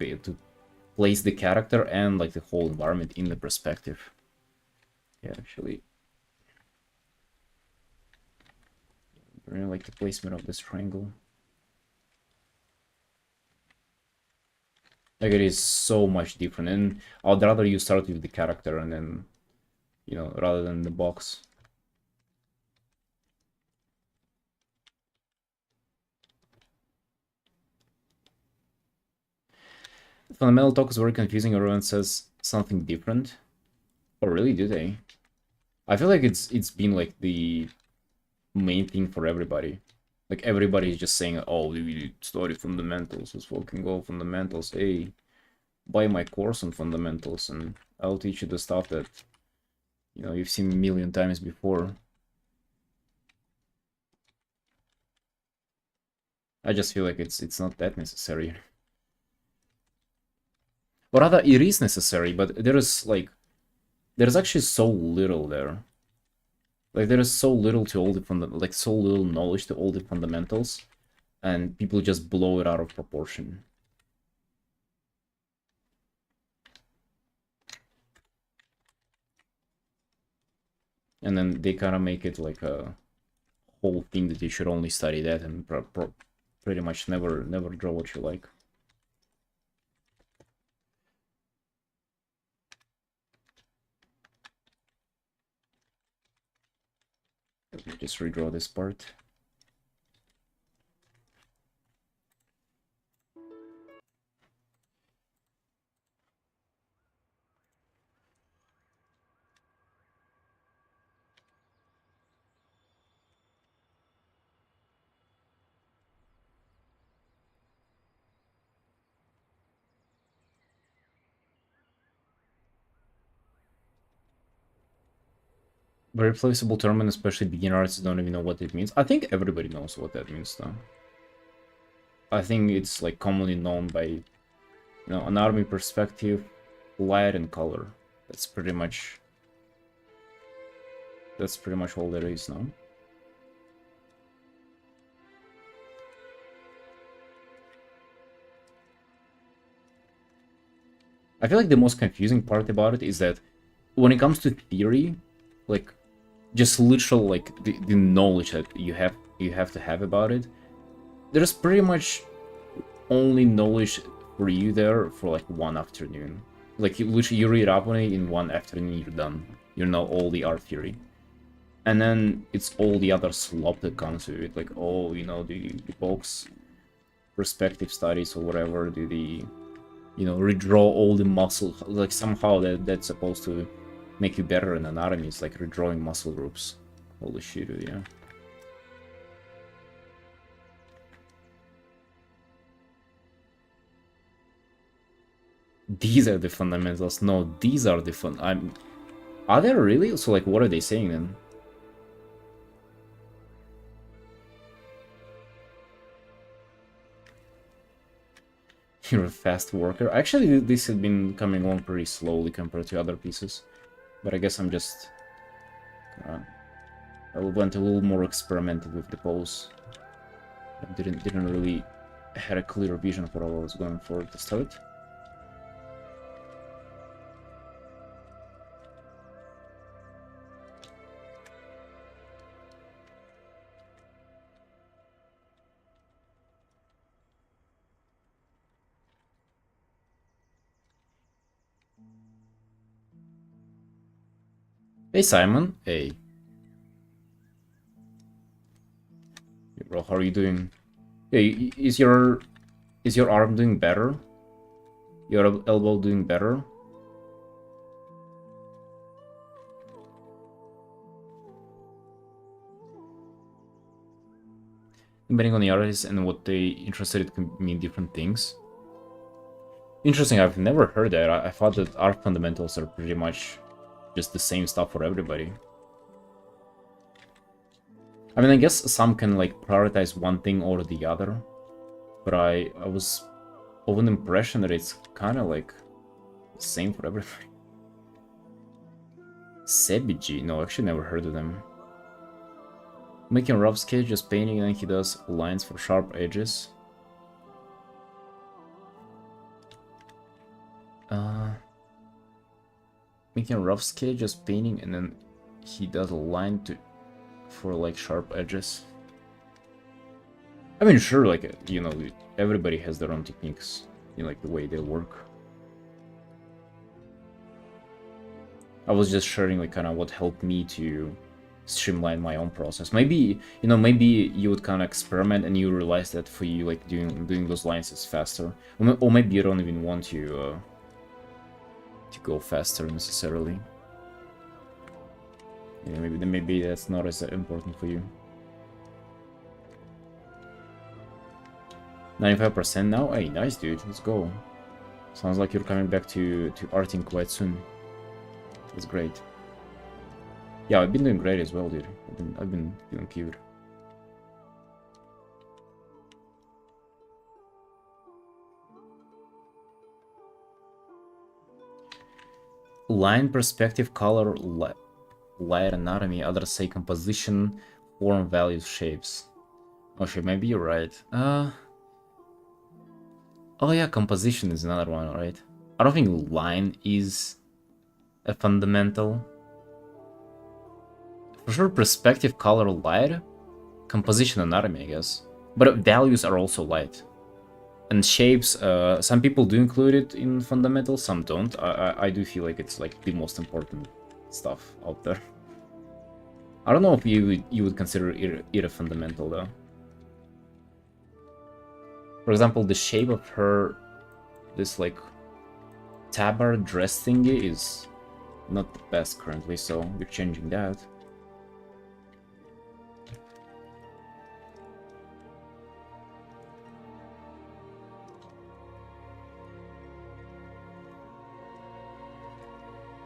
place the character and like the whole environment in the perspective. Yeah, actually, I really like the placement of this triangle. Like, it is so much different, and I'd rather you start with the character and then, you know, rather than the box. Fundamental talk is very confusing. Everyone says something different. Oh, really? Do they? I feel like it's been like the main thing for everybody. Like, everybody is just saying, oh, we study fundamentals. Let's fucking go fundamentals. Hey, buy my course on fundamentals, and I'll teach you the stuff that, you know, you've seen a million times before. I just feel like it's not that necessary. Or rather, it is necessary, but there's actually so little there. Like, there is so little to all the so little knowledge to all the fundamentals, and people just blow it out of proportion. And then they kind of make it like a whole thing that you should only study that and pretty much never draw what you like. Let me just redraw this part. Very flexible term, and especially beginner artists don't even know what it means. I think everybody knows what that means, though. I think it's like commonly known by, you know, anatomy, perspective, light, and color. That's pretty much all there is now. I feel like the most confusing part about it is that when it comes to theory, like, just literal, like, the knowledge that you have to have about it, there's pretty much only knowledge for you there for like one afternoon. Like, you read up on it in one afternoon, you're done. You know all the art theory. And then it's all the other slop that comes with it, like, oh, you know, the box perspective studies or whatever, you know, redraw all the muscle, like, somehow that's supposed to make you better in anatomy. It's like redrawing muscle groups. Holy shit, dude, yeah. These are the fundamentals. No, these are the Are they really? So, like, what are they saying then? You're a fast worker. Actually, this has been coming along pretty slowly compared to other pieces. But I guess I'm just... I went a little more experimental with the pose. I didn't really had a clear vision for what I was going for to start. Hey Simon, hey. Hey, bro, how are you doing? Hey, is your arm doing better? Your elbow doing better? Depending on the artist and what they interested, it can mean different things. Interesting, I've never heard that. I thought that art fundamentals are pretty much just the same stuff for everybody. I mean, I guess some can like prioritize one thing or the other, but I was of an impression that it's kind of like the same for everything. Sebiji? No, actually never heard of them. Making rough sketch, just painting, and then he does lines for sharp edges. Making a rough sketch, just painting, and then he does a line for like sharp edges. I mean, sure, like, you know, everybody has their own techniques, you know, like the way they work. I was just sharing like kind of what helped me to streamline my own process. Maybe, you know, maybe you would kind of experiment and you realize that for you, like doing those lines is faster, or maybe you don't even want to go faster necessarily. Yeah, maybe that's not as important for you. 95% now? Hey, nice, dude. Let's go. Sounds like you're coming back to arting quite soon. That's great. Yeah, I've been doing great as well, dude. I've been feeling cute. Line, perspective, color, light, anatomy. Others say composition, form, values, shapes. Okay, maybe you're right. Oh yeah, composition is another one, right? I don't think line is a fundamental. For sure, perspective, color, light, composition, anatomy, I guess. But values are also light. And shapes, some people do include it in fundamental, some don't. I do feel like it's like the most important stuff out there. I don't know if you would consider it a fundamental though. For example, the shape of her, this like tabard dress thingy is not the best currently, so we're changing that.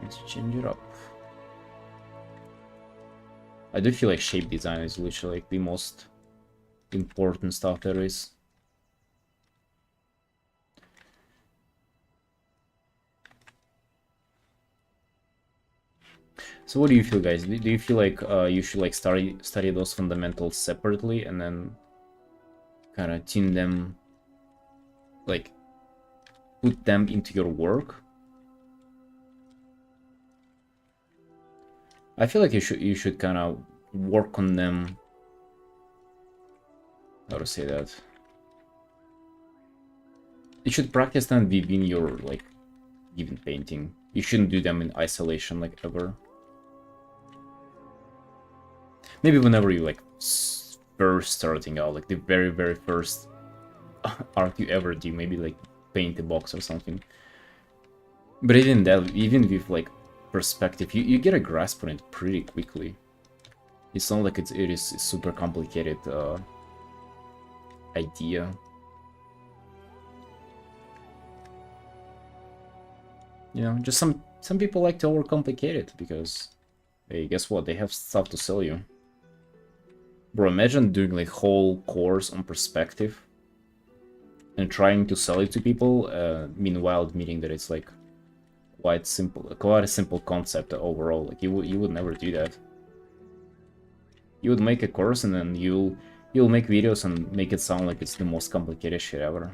Let's change it up. I do feel like shape design is literally like the most important stuff there is. So what do you feel, guys? Do you feel like you should like study those fundamentals separately and then kind of tune them, like put them into your work? I feel like you should kind of work on them. How to say that? You should practice them within your like given painting. You shouldn't do them in isolation like ever. Maybe whenever you like first starting out, like the very first art you ever do, maybe like paint a box or something. But even that, even with like perspective, you get a grasp on it pretty quickly. It's not like it is a super complicated idea. You know, just some people like to overcomplicate it because, hey, guess what? They have stuff to sell you. Bro, imagine doing like whole course on perspective and trying to sell it to people, meanwhile admitting that it's like quite a simple concept overall. Like you would never do that. You would make a course and then you'll make videos and make it sound like it's the most complicated shit ever.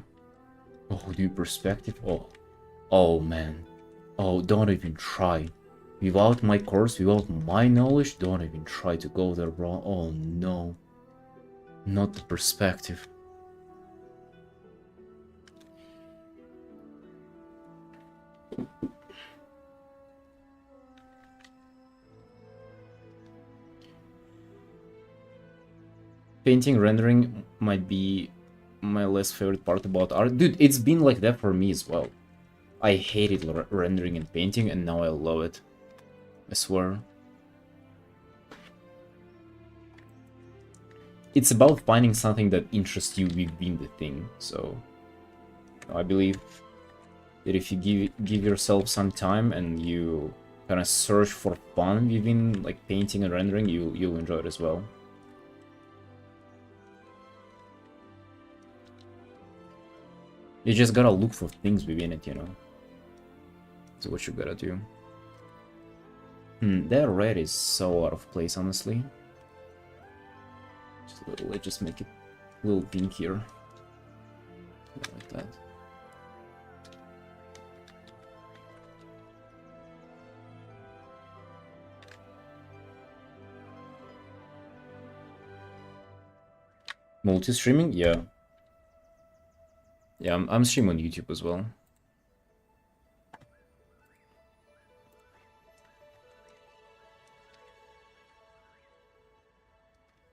Oh, do perspective? Oh man. Oh, don't even try. Without my course, without my knowledge, don't even try to go there, bro. Oh no. Not the perspective. Painting, rendering might be my least favorite part about art. Dude, it's been like that for me as well. I hated rendering and painting, and now I love it. I swear. It's about finding something that interests you within the thing, so I believe that if you give yourself some time and you kind of search for fun within like painting and rendering, you'll enjoy it as well. You just gotta look for things within it, you know. That's what you gotta do. That red is so out of place, honestly. Just a little, let's just make it a little pinkier. Like that. Multi-streaming? Yeah. Yeah, I'm streaming on YouTube as well.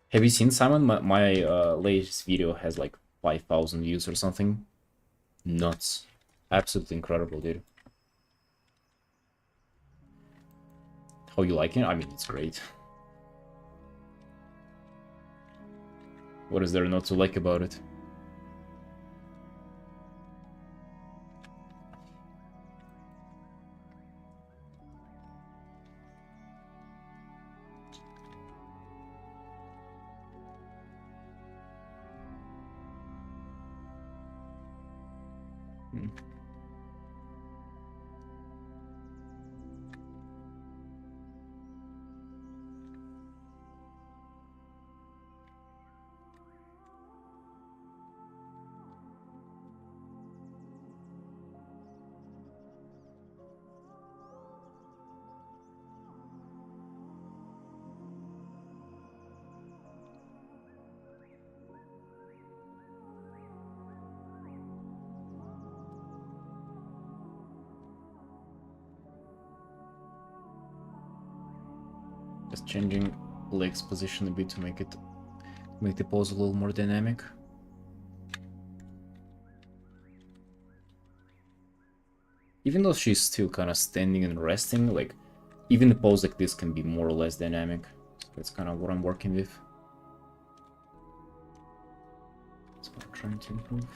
Have you seen, Simon? My latest video has like 5,000 views or something. Nuts. Absolutely incredible, dude. How you like it? I mean, it's great. What is there not to like about it? Just changing leg's position a bit to make the pose a little more dynamic. Even though she's still kind of standing and resting, like even a pose like this can be more or less dynamic. So that's kind of what I'm working with. That's what I'm trying to improve.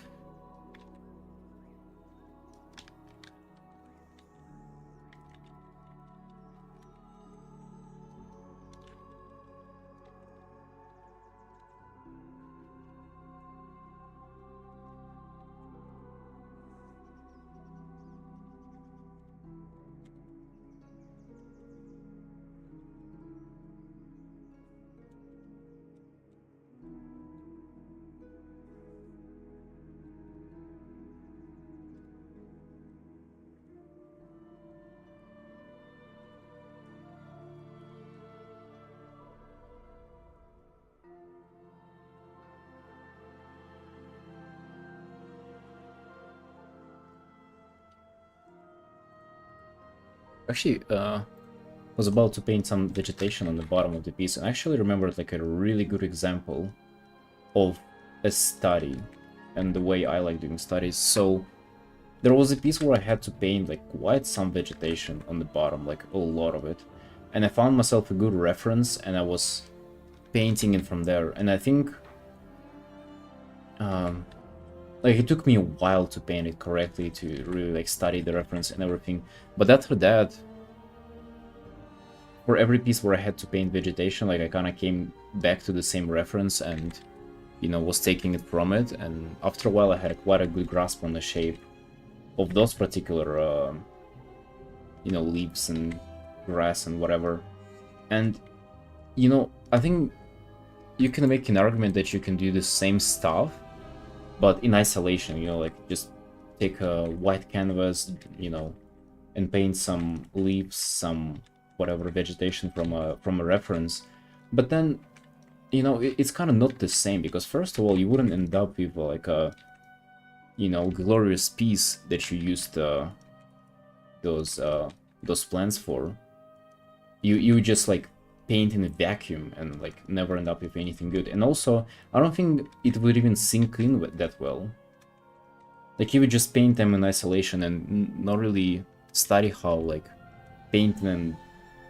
Actually, was about to paint some vegetation on the bottom of the piece, and I actually remembered like a really good example of a study and the way I like doing studies. So there was a piece where I had to paint like quite some vegetation on the bottom, like a lot of it, and I found myself a good reference, and I was painting it from there. And I think like it took me a while to paint it correctly, to really like study the reference and everything. But after that, for every piece where I had to paint vegetation, like I kind of came back to the same reference and, you know, was taking it from it. And after a while, I had quite a good grasp on the shape of those particular, you know, leaves and grass and whatever. And, you know, I think you can make an argument that you can do the same stuff, but in isolation, you know, like just take a white canvas, you know, and paint some leaves, some whatever vegetation from a reference. But then, you know, it's kind of not the same, because first of all, you wouldn't end up with like a, you know, glorious piece that you used those plants for. You just like paint in a vacuum and like never end up with anything good. And also, I don't think it would even sink in that well. Like you would just paint them in isolation and not really study how like paint them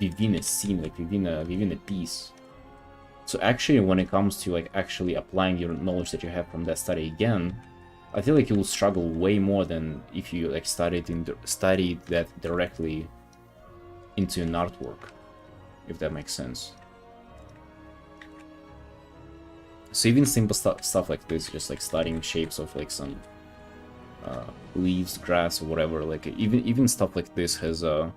within a scene, like within a piece. So actually, when it comes to like actually applying your knowledge that you have from that study again, I feel like you will struggle way more than if you like studied that directly into an artwork, if that makes sense. So even simple stuff like this, just like studying shapes of like some leaves, grass, or whatever. Like even stuff like this has a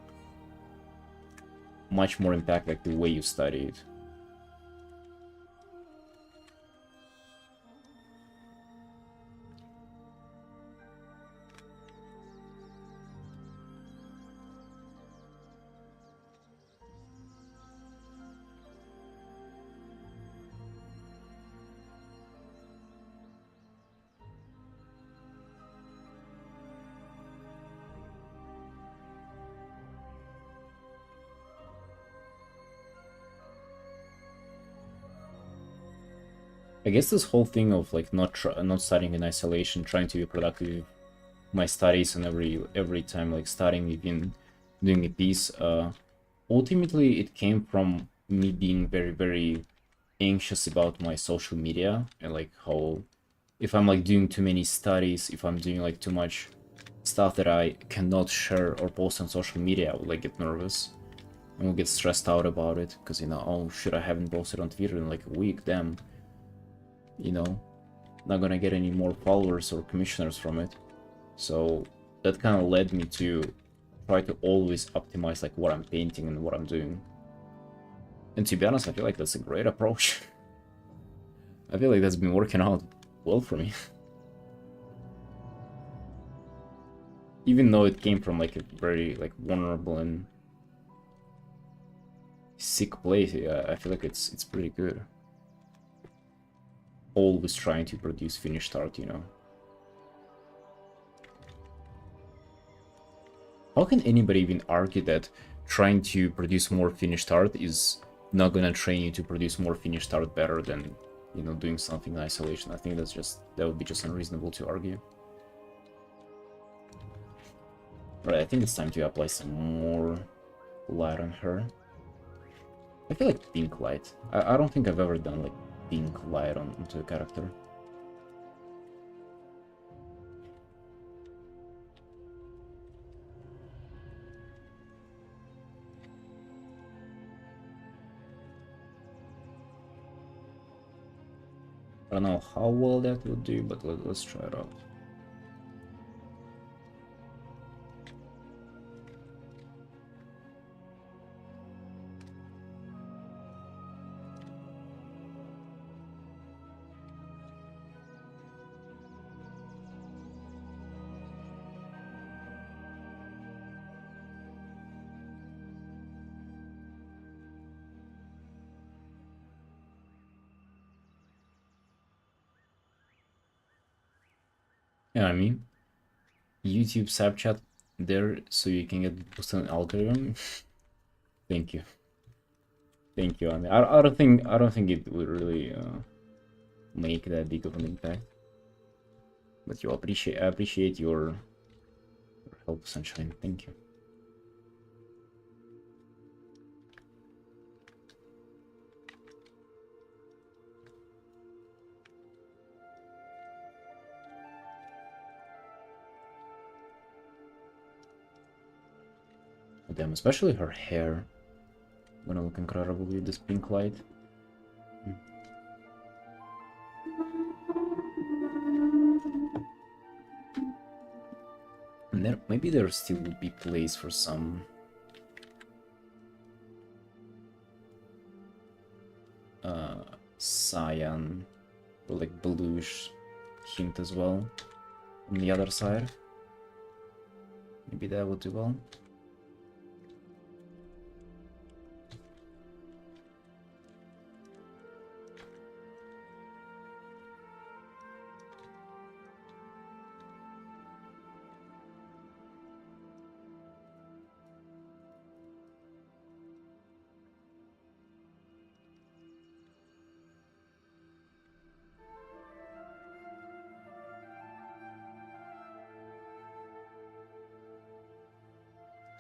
much more impact, like the way you study it. I guess this whole thing of like not studying in isolation, trying to be productive, my studies, and every time like studying, even doing a piece, ultimately it came from me being very anxious about my social media, and like how if I'm like doing too many studies, if I'm doing like too much stuff that I cannot share or post on social media, I would like get nervous and will get stressed out about it, because, you know, oh shit, I haven't posted on Twitter in like a week, damn, you know, not gonna get any more followers or commissioners from it. So that kind of led me to try to always optimize like what I'm painting and what I'm doing. And to be honest, I feel like that's a great approach. I feel like that's been working out well for me. Even though it came from like a very like vulnerable and sick place, yeah, I feel like it's pretty good. Always trying to produce finished art, you know. How can anybody even argue that trying to produce more finished art is not gonna train you to produce more finished art better than, you know, doing something in isolation? I think that would be just unreasonable to argue. Right, I think it's time to apply some more light on her. I feel like pink light. I don't think I've ever done like pink light onto a character. I don't know how well that will do, but let's try it out. Yeah, I mean, YouTube Snapchat there so you can get boosted algorithm. Thank you, thank you. I mean, I don't think it would really make that big of an impact. But I appreciate your help, Sunshine. Thank you. Damn, especially her hair. Gonna look incredible with this pink light. And maybe there still would be place for some cyan or like bluish hint as well on the other side. Maybe that would do well.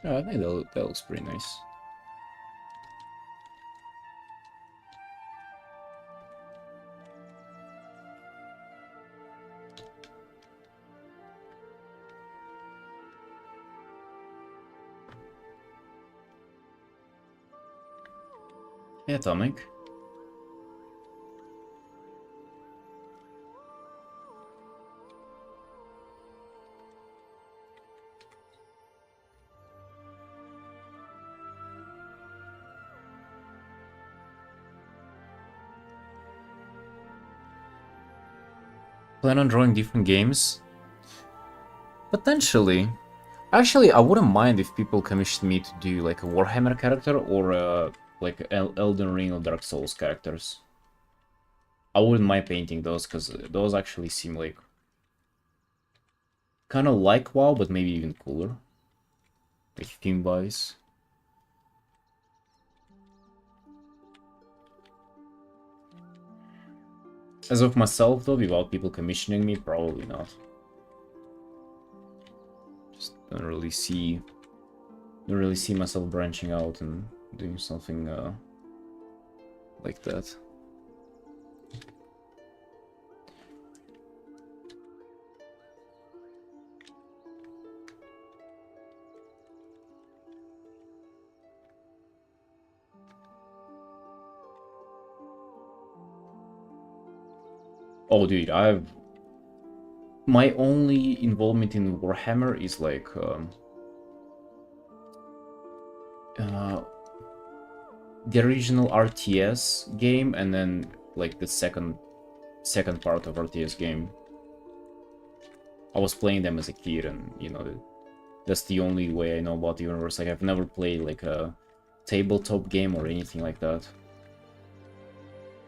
Yeah, I think that looks pretty nice. Hey, Atomic. Plan on drawing different games? Potentially. Actually, I wouldn't mind if people commissioned me to do like a Warhammer character or like Elden Ring or Dark Souls characters. I wouldn't mind painting those because those actually seem like kind of like WoW, but maybe even cooler, like theme-wise. As of myself, though, without people commissioning me, probably not. Just don't really see myself branching out and doing something like that. Oh, dude, my only involvement in Warhammer is like the original RTS game, and then like the second part of RTS game. I was playing them as a kid, and you know that's the only way I know about the universe. Like I've never played like a tabletop game or anything like that.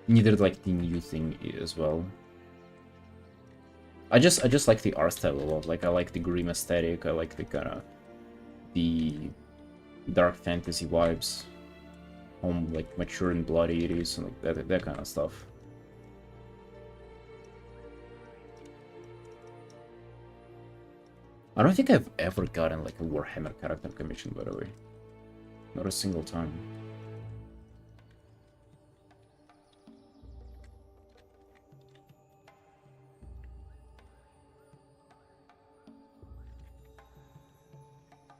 Neither like the new thing as well. I just like the art style a lot. Like I like the grim aesthetic. I like the kind of the dark fantasy vibes. How like mature and bloody it is, and like that kind of stuff. I don't think I've ever gotten like a Warhammer character commission, by the way. Not a single time.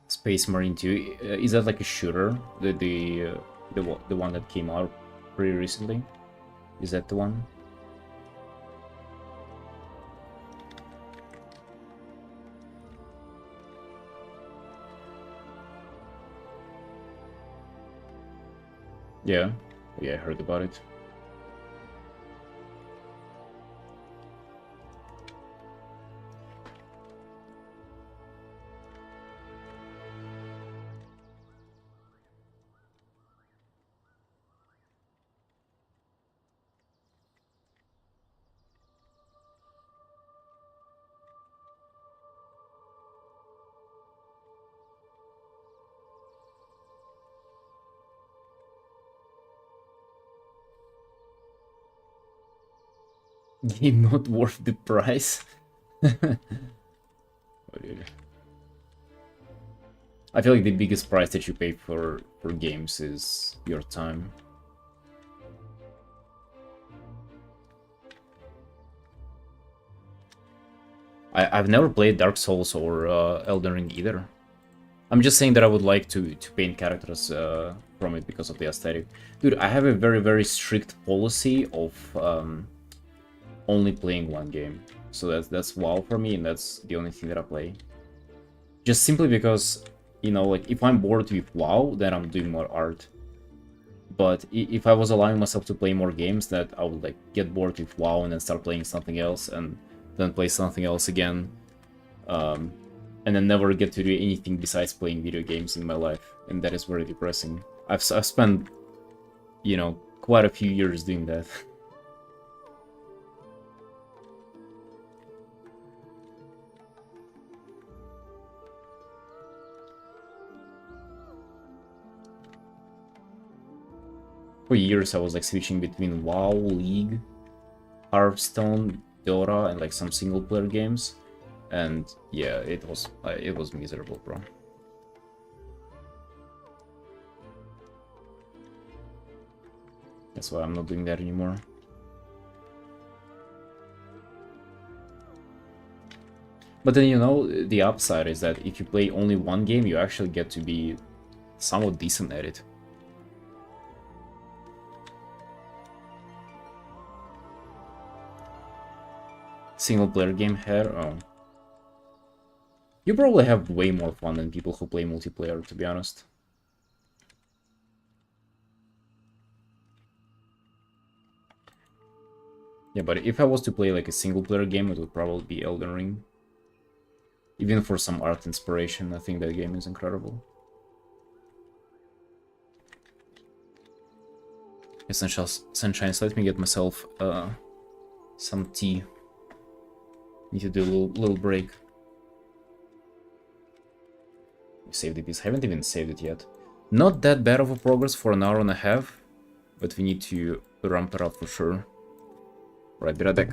Space Marine 2, is that like a shooter? The one that came out pretty recently? Is that the one? Yeah, I heard about it. Game not worth the price. Oh, dude. I feel like the biggest price that you pay for games is your time. I've never played Dark Souls or Elden Ring either. I'm just saying that I would like to paint characters from it because of the aesthetic. Dude, I have a very strict policy of only playing one game. So that's WoW for me, and that's the only thing that I play. Just simply because, you know, like if I'm bored with WoW, then I'm doing more art. But if I was allowing myself to play more games, that I would like get bored with WoW and then start playing something else, and then play something else again. And then never get to do anything besides playing video games in my life, and that is very depressing. I've spent, you know, quite a few years doing that. For years I was like switching between WoW, League, Hearthstone, Dota, and like some single player games. And yeah, it was miserable, bro. That's why I'm not doing that anymore. But then, you know, the upside is that if you play only one game, you actually get to be somewhat decent at it. Single player game here? Oh. You probably have way more fun than people who play multiplayer, to be honest. Yeah, but if I was to play like a single player game, it would probably be Elden Ring. Even for some art inspiration, I think that game is incredible. Sunshine, let me get myself some tea. Need to do a little break. Save the piece. Haven't even saved it yet. Not that bad of a progress for an hour and a half, but we need to ramp it up for sure. Right, be right back.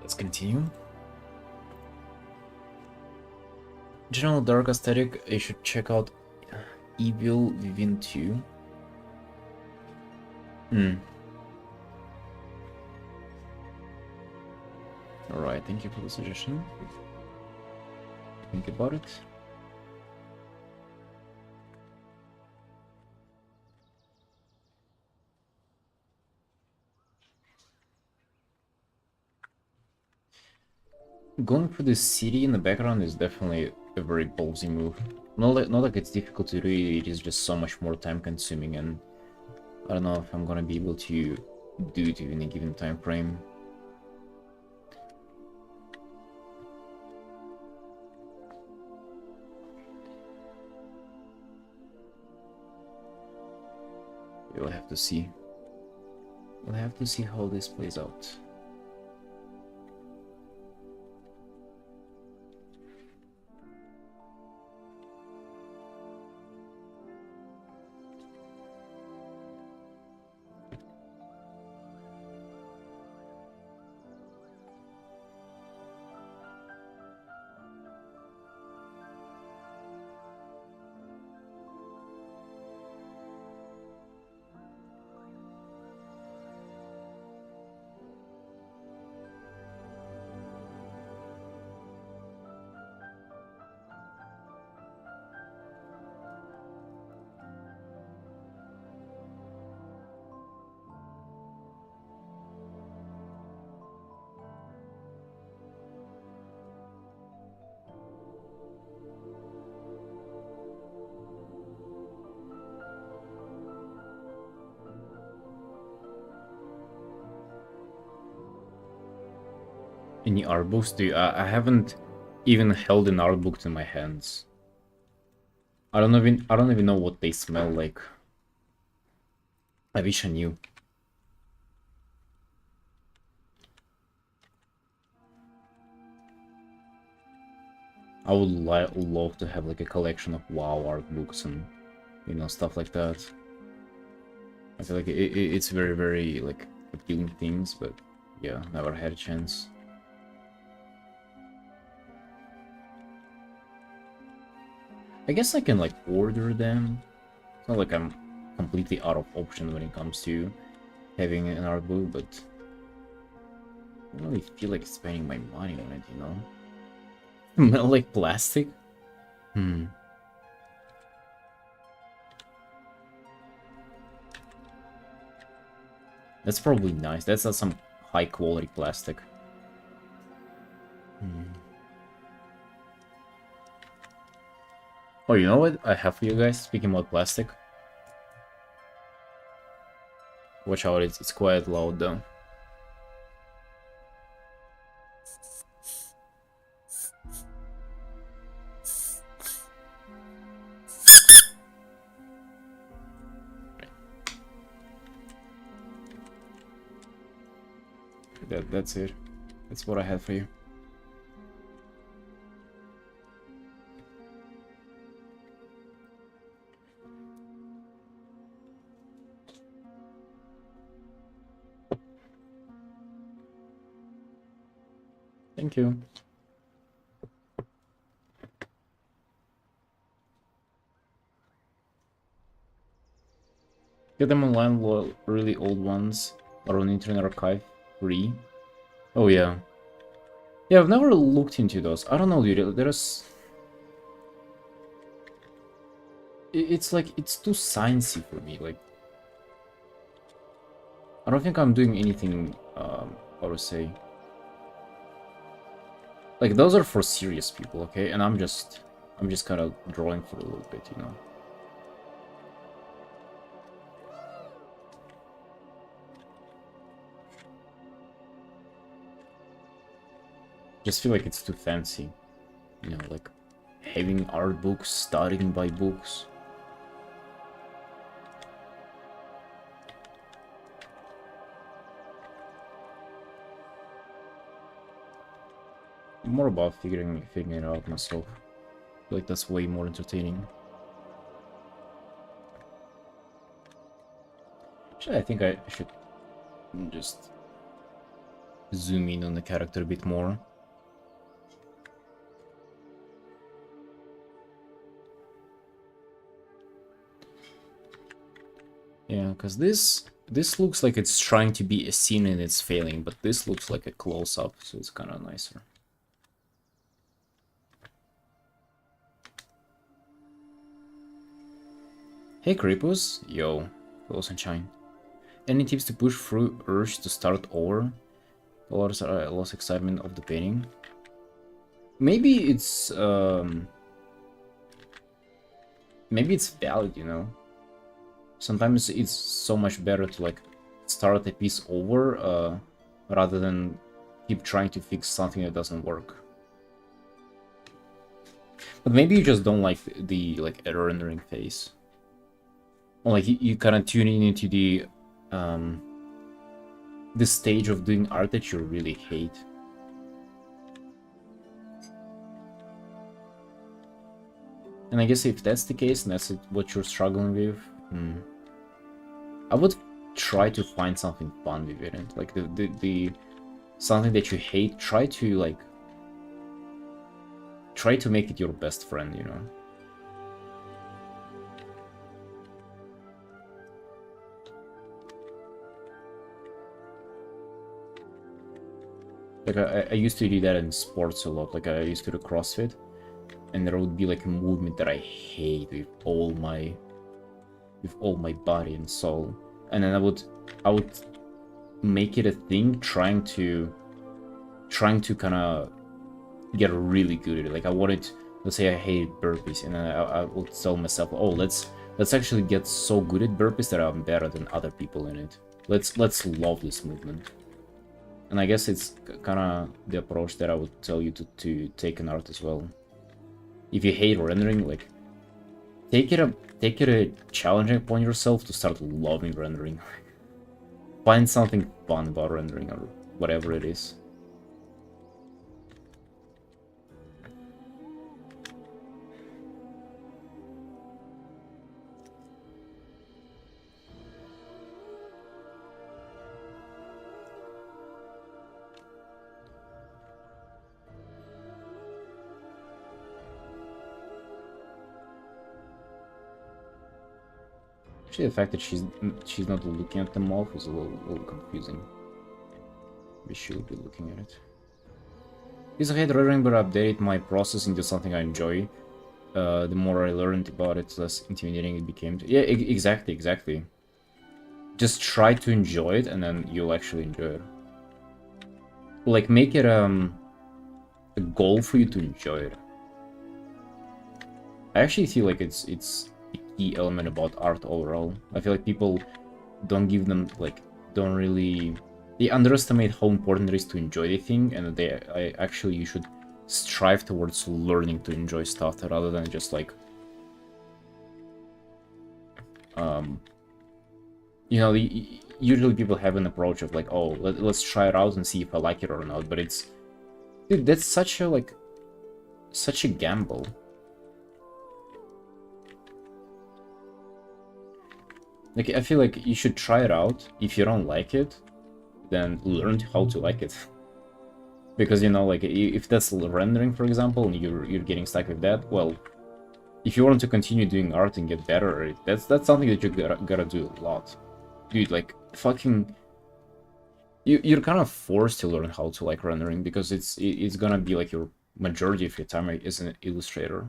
Let's continue. General dark aesthetic, you should check out Evil Within 2. Alright, thank you for the suggestion. Think about it. Going through the city in the background is definitely a very ballsy move. Not like it's difficult to do, it is just so much more time consuming, and I don't know if I'm gonna be able to do it in a given time frame. We'll have to see. We'll have to see how this plays out. Any art books? I haven't even held an art book in my hands. I don't even know what they smell like. I wish I knew. I would love to have like a collection of WoW art books and, you know, stuff like that. I feel like it's very like appealing things, but yeah, never had a chance. I guess I can like order them. It's not like I'm completely out of option when it comes to having an art book, but I don't really feel like spending my money on it, you know? Smell like plastic? That's probably nice. That's not some high quality plastic. Oh, you know what I have for you guys? Speaking about plastic. Watch out, it's quite loud though. That's it. That's what I had for you. Thank you. Get them online, really old ones are on Internet Archive free. Oh yeah. Yeah, I've never looked into those. I don't know, dude. There's... It's like, it's too sciencey for me. Like, I don't think I'm doing anything, how to say... Like, those are for serious people, okay? And I'm just kind of drawing for a little bit, you know? Just feel like it's too fancy. You know, like, having art books, studying by books. More about figuring it out myself. I feel like that's way more entertaining. Actually, I think I should just zoom in on the character a bit more. Yeah, because this looks like it's trying to be a scene and it's failing, but this looks like a close-up, so it's kind of nicer. Hey Creepos, yo, hello sunshine. Any tips to push through urge to start over? Colors are lost excitement of the painting. Maybe it's valid, you know. Sometimes it's so much better to like start a piece over rather than keep trying to fix something that doesn't work. But maybe you just don't like the like error rendering phase. Or like you kind of tune in into the stage of doing art that you really hate. And I guess if that's the case and that's what you're struggling with, I would try to find something fun with it. Like the something that you hate, try to make it your best friend, you know. Like I used to do that in sports a lot. Like I used to do CrossFit, and there would be like a movement that I hate with all my body and soul, and then I would make it a thing, trying to kind of get really good at it. Like I wanted, let's say I hated burpees, and then I would tell myself, oh, let's actually get so good at burpees that I'm better than other people in it. Let's love this movement. And I guess it's kind of the approach that I would tell you to take in art as well. If you hate rendering, like take it a challenge upon yourself to start loving rendering. Find something fun about rendering or whatever it is. Actually, the fact that she's not looking at the mouth is a little confusing. We should be looking at it. Because I hate rendering, but update my process into something I enjoy. The more I learned about it, less intimidating it became. Yeah, exactly. Just try to enjoy it, and then you'll actually enjoy it. Like, make it a goal for you to enjoy it. I actually feel like it's a key element about art overall. I feel like people don't really... They underestimate how important it is to enjoy the thing, and you should strive towards learning to enjoy stuff rather than just like... You know, usually people have an approach of like, oh, let's try it out and see if I like it or not, but it's... Dude, that's such a gamble. Like, I feel like you should try it out. If you don't like it, then learn how to like it. Because, you know, like, if that's rendering, for example, and you're getting stuck with that, well, if you want to continue doing art and get better at it, that's something that you gotta do a lot. Dude, like, fucking... You're kind of forced to learn how to like rendering, because it's gonna be like your majority of your time as an illustrator.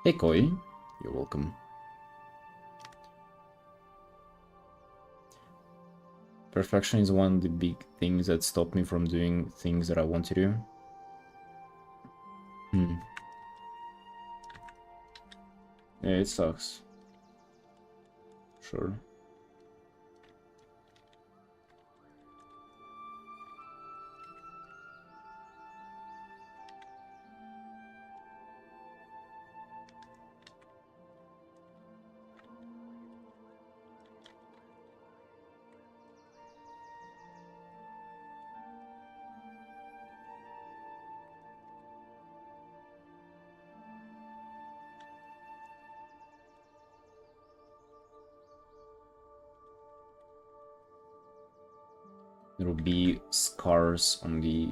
Hey Koi, you're welcome. Perfection is one of the big things that stop me from doing things that I want to do. Yeah, it sucks. Sure. There will be scars on the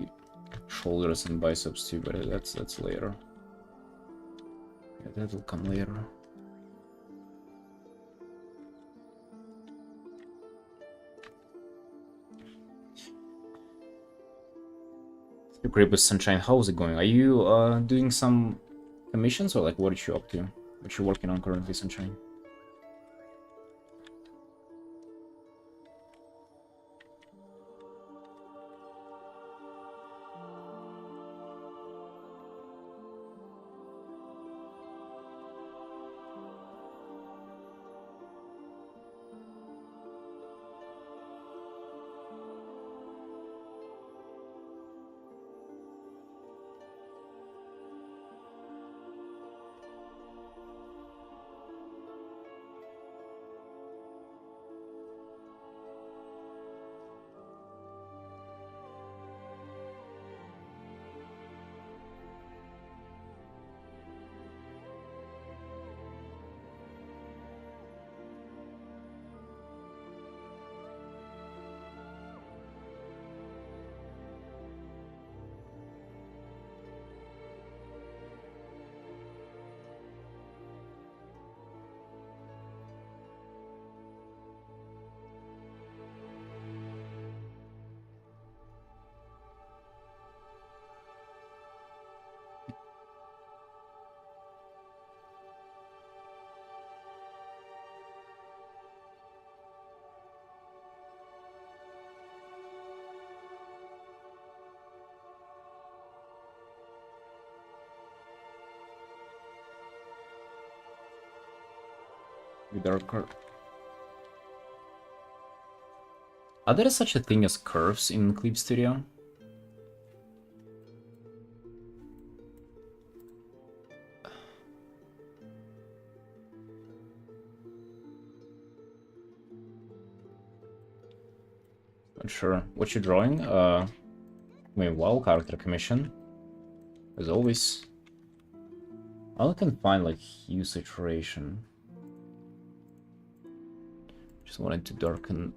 shoulders and biceps too, but that's later. Yeah, that will come later. The Creepers Sunshine, how's it going? Are you doing some commissions, or like what are you up to? What you working on currently, Sunshine? Darker. Are there such a thing as curves in Clip Studio? Not sure. What you drawing? Wow, character commission. As always. I can find like hue saturation. Just wanted to darken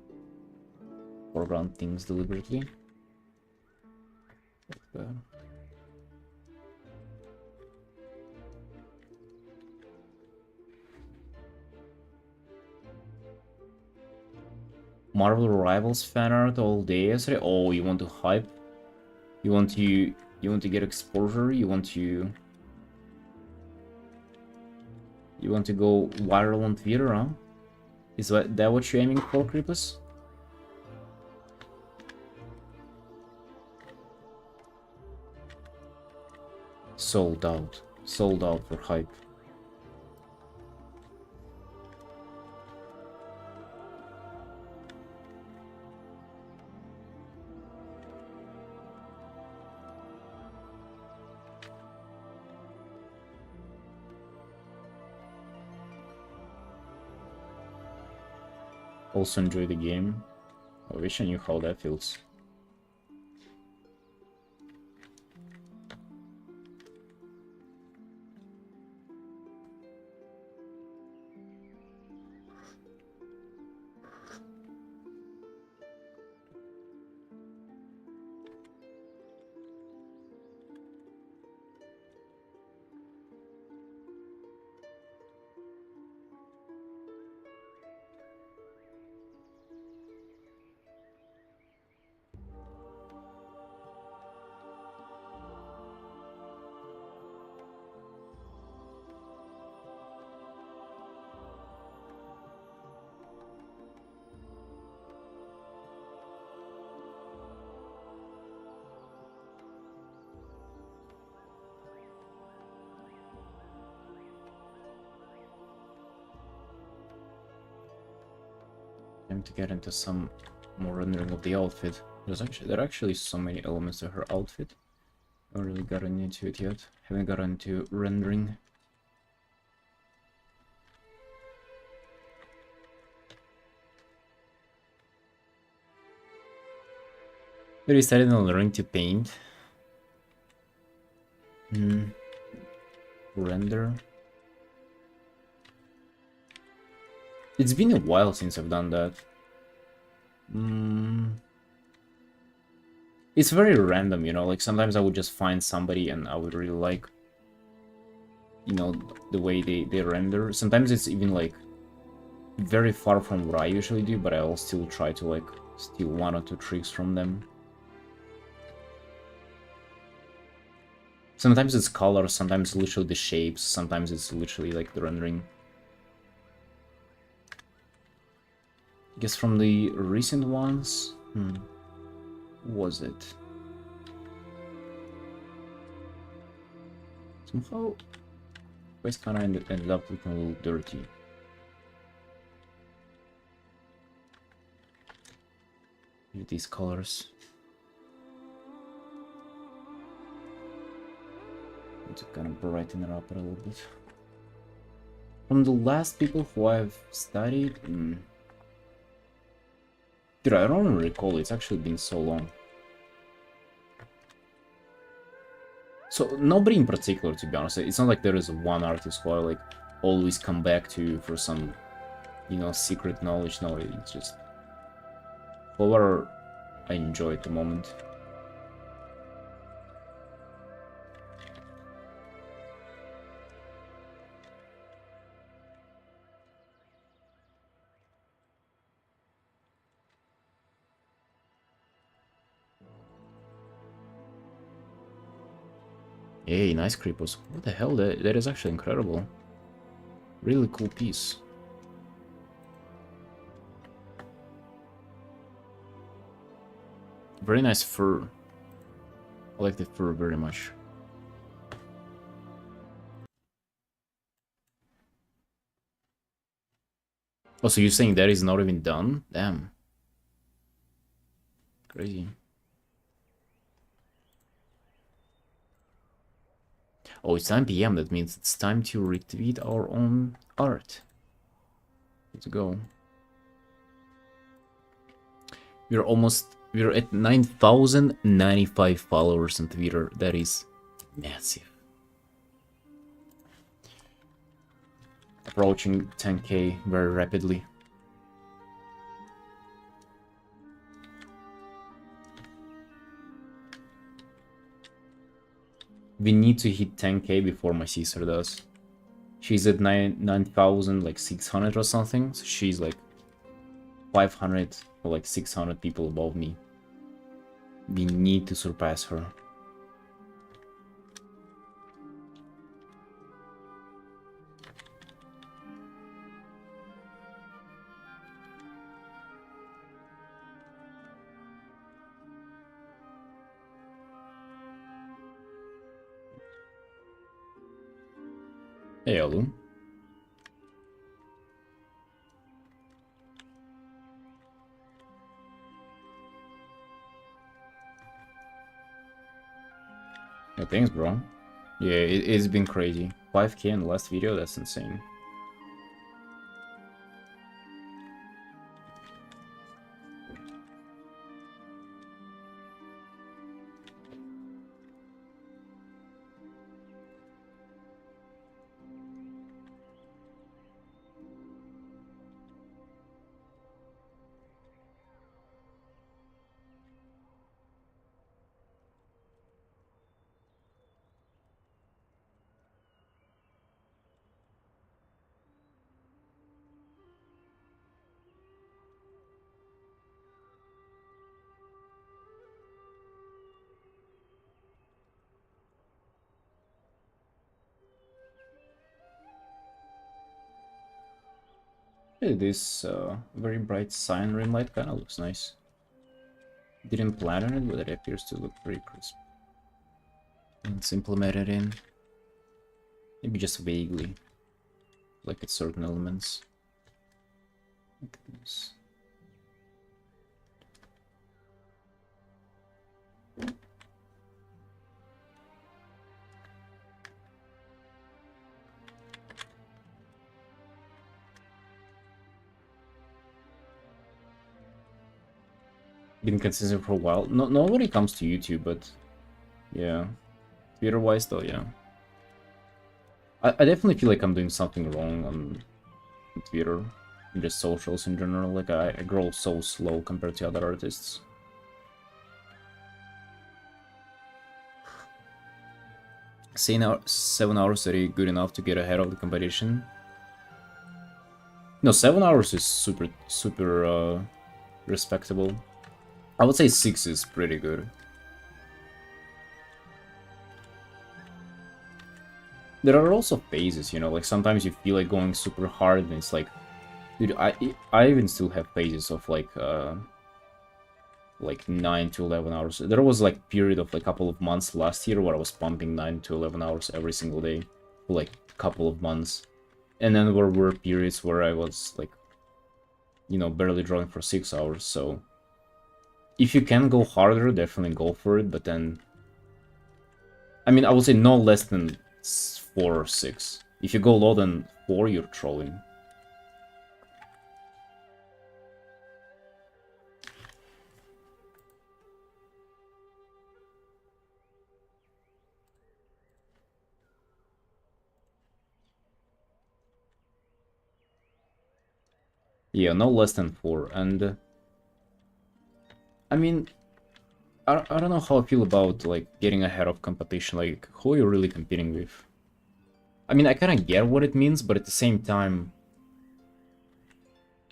foreground things deliberately. Like that. Marvel Rivals fan art all day yesterday. Oh, you want to hype? You want to get exposure? You want to go viral on Twitter, huh? Is that what you're aiming for, Creepus? Sold out. Sold out for hype. Also enjoy the game. I wish I knew how that feels. Time to get into some more rendering of the outfit. There are actually so many elements to her outfit. I haven't really gotten into it yet. Haven't gotten into rendering. I decided on learning to paint. Render. It's been a while since I've done that. it's very random, you know, like sometimes I would just find somebody and I would really like, you know, the way they render. Sometimes it's even like very far from what I usually do, but I'll still try to like steal one or two tricks from them. Sometimes it's colors, sometimes literally the shapes, sometimes it's literally like the rendering. I guess from the recent ones, what was it? Somehow, Quest kind of ended up looking a little dirty. With these colors. Need to kind of brighten it up a little bit. From the last people who I've studied, dude, I don't recall. It's actually been so long. So nobody in particular, to be honest. It's not like there is one artist who I like always come back to for some, you know, secret knowledge. No, it's just whoever I enjoy at the moment. Hey, nice creepos. What the hell? That is actually incredible. Really cool piece. Very nice fur. I like the fur very much. Oh, so you're saying that is not even done? Damn. Crazy. Oh, it's 9 PM. That means it's time to retweet our own art. Let's go. We're at 9,095 followers on Twitter. That is massive. Approaching 10K very rapidly. We need to hit 10K before my sister does. She's at 9,000 like 600 or something. So she's like 500 or like 600 people above me. We need to surpass her. Hey, Alu. Yeah, thanks, bro. Yeah, it's been crazy. 5K in the last video, that's insane. Hey, this very bright cyan rim light kind of looks nice. Didn't plan on it, but it appears to look pretty crisp. Let's implement it in. Maybe just vaguely. Like at certain elements. Like this. Been consistent for a while. Not when it comes to YouTube, but yeah. Twitter-wise though, yeah. I definitely feel like I'm doing something wrong on Twitter. And just socials in general. Like I grow so slow compared to other artists. Say now 7 hours are good enough to get ahead of the competition. No, 7 hours is super respectable. I would say 6 is pretty good. There are also phases, you know, like sometimes you feel like going super hard and it's like, dude, I even still have phases of like 9 to 11 hours. There was like period of like a couple of months last year where I was pumping 9 to 11 hours every single day for like a couple of months. And then there were periods where I was like, you know, barely drawing for 6 hours. So if you can go harder, definitely go for it. But then, I mean, I would say no less than 4 or 6. If you go lower than 4, you're trolling. Yeah, no less than 4. And I mean, I don't know how I feel about like getting ahead of competition. Like, who are you really competing with? I mean, I kind of get what it means, but at the same time,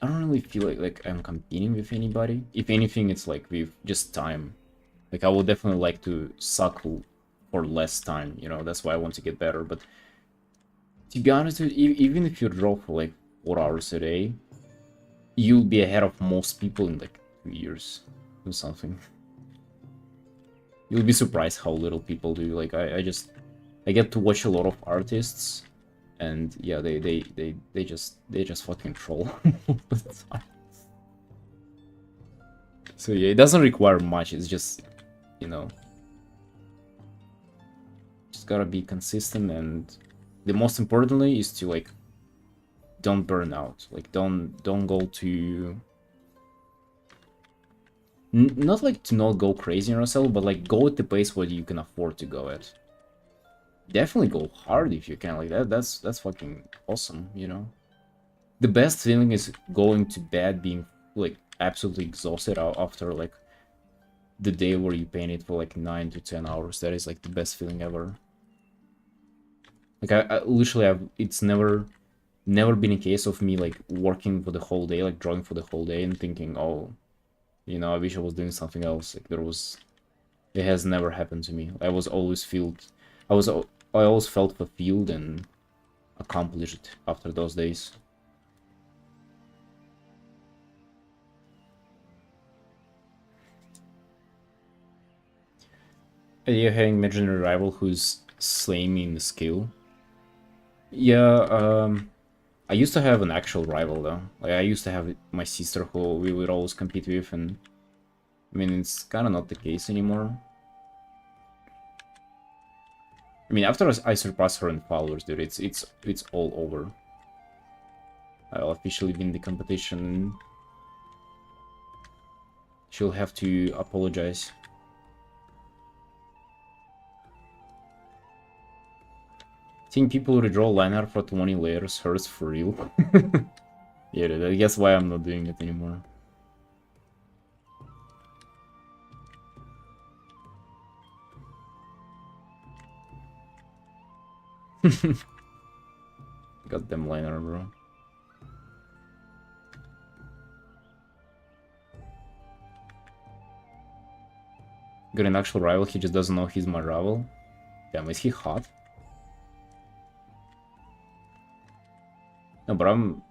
I don't really feel like I'm competing with anybody. If anything, it's like with just time. Like, I would definitely like to suck for less time, you know, that's why I want to get better. But to be honest, even if you draw for like 4 hours a day, you'll be ahead of most people in like 2 years or something. You'll be surprised how little people do. Like, I get to watch a lot of artists, and yeah, they just fucking troll all the time. So yeah, it doesn't require much. It's just, you know, just gotta be consistent, and the most importantly is to like don't burn out. Like don't go to not like to not go crazy on yourself, but like go at the pace where you can afford to go at. Definitely go hard if you can. Like that's fucking awesome, you know. The best feeling is going to bed being like absolutely exhausted after like the day where you painted for like 9 to 10 hours. That is like the best feeling ever. Like I literally have, it's never been a case of me like working for the whole day, like drawing for the whole day and thinking, oh, you know, I wish I was doing something else. Like it has never happened to me. I was always filled, I always felt fulfilled and accomplished after those days. Are you having imaginary rival who's slaying me in the skill? Yeah, I used to have an actual rival though. Like I used to have my sister who we would always compete with, and I mean it's kind of not the case anymore. I mean after I surpass her in followers, dude, it's all over. I'll officially win the competition. She'll have to apologize. Seeing people redraw liner for 20 layers hurts for real. Yeah, dude, I guess why I'm not doing it anymore. Goddamn liner, bro. Got an actual rival, he just doesn't know he's my rival. Damn, is he hot? No, but I'm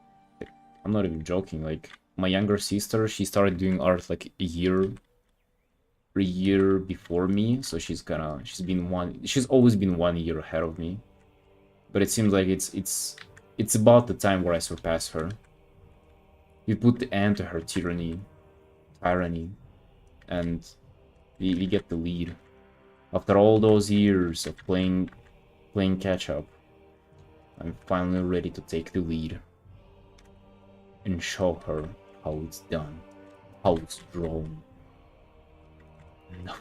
not even joking. Like my younger sister, she started doing art like a year before me, so she's always been 1 year ahead of me. But it seems like it's about the time where I surpass her. We put the end to her tyranny, and we get the lead. After all those years of playing catch up, I'm finally ready to take the lead and show her how it's done, how it's drawn. No.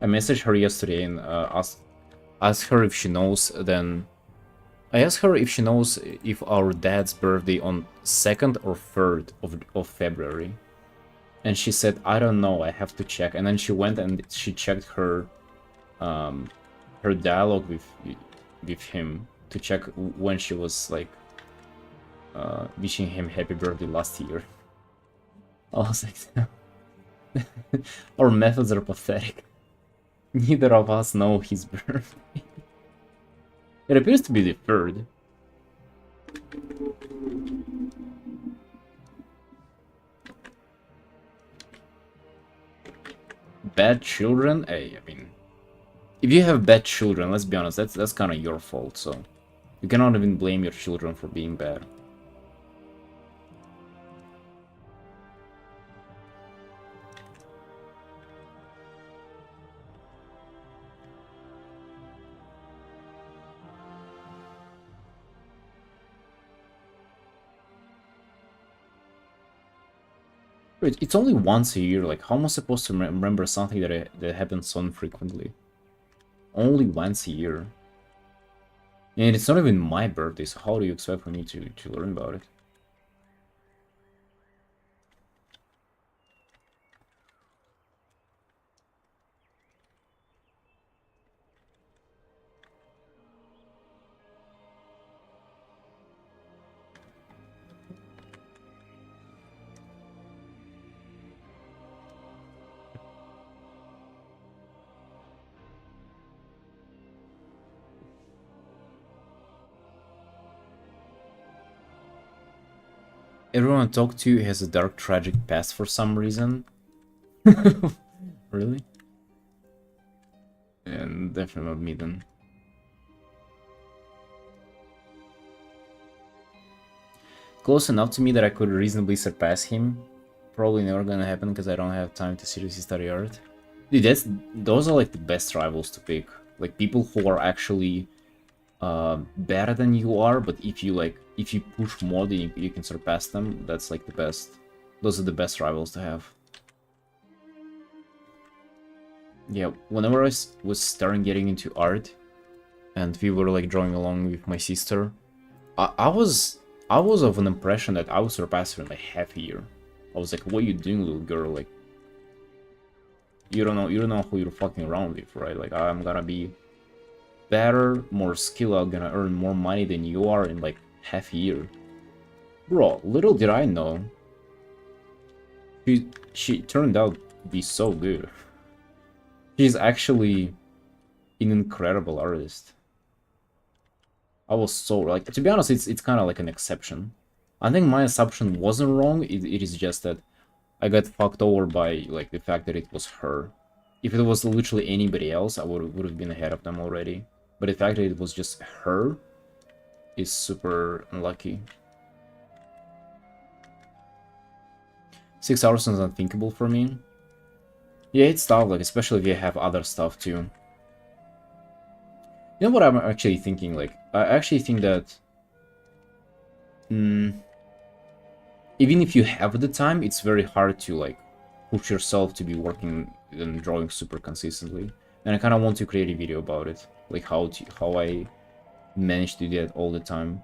I messaged her yesterday and asked her if she knows then I asked her if she knows if our dad's birthday on 2nd or 3rd of February. And she said, I don't know, I have to check. And then she went and she checked her her dialogue with him to check when she was like wishing him happy birthday last year. I was like, our methods are pathetic. Neither of us know his birthday. It appears to be the 3rd. Bad children? Hey, I mean, if you have bad children, let's be honest, that's kind of your fault, so you cannot even blame your children for being bad. It's only once a year, like how am I supposed to remember something that happens so infrequently? Only once a year. And it's not even my birthday, so how do you expect for me to learn about it? Everyone I talk to has a dark, tragic past for some reason. Really? And definitely not me then. Close enough to me that I could reasonably surpass him. Probably never gonna happen because I don't have time to seriously study art. Dude, those are like the best rivals to pick. Like people who are actually better than you are, but if you push more then you can surpass them, that's like the best. Those are the best rivals to have. Yeah, whenever I was starting getting into art and we were like drawing along with my sister, I was of an impression that I would surpass her in like half a year. I was like, what are you doing, little girl? Like, you don't know who you're fucking around with, right? Like, I'm gonna be better, more skilled, I'm gonna earn more money than you are in like half a year. Bro, little did I know, she turned out to be so good. She's actually an incredible artist. I was so, like, to be honest, it's kind of like an exception. I think my assumption wasn't wrong, it is just that I got fucked over by, like, the fact that it was her. If it was literally anybody else, I would have been ahead of them already. But the fact that it was just her is super unlucky. 6 hours is unthinkable for me. Yeah, it's tough, like, especially if you have other stuff too. You know what I'm actually thinking? Like, I actually think that even if you have the time, it's very hard to like push yourself to be working and drawing super consistently. And I kind of want to create a video about it, like how I manage to do that all the time.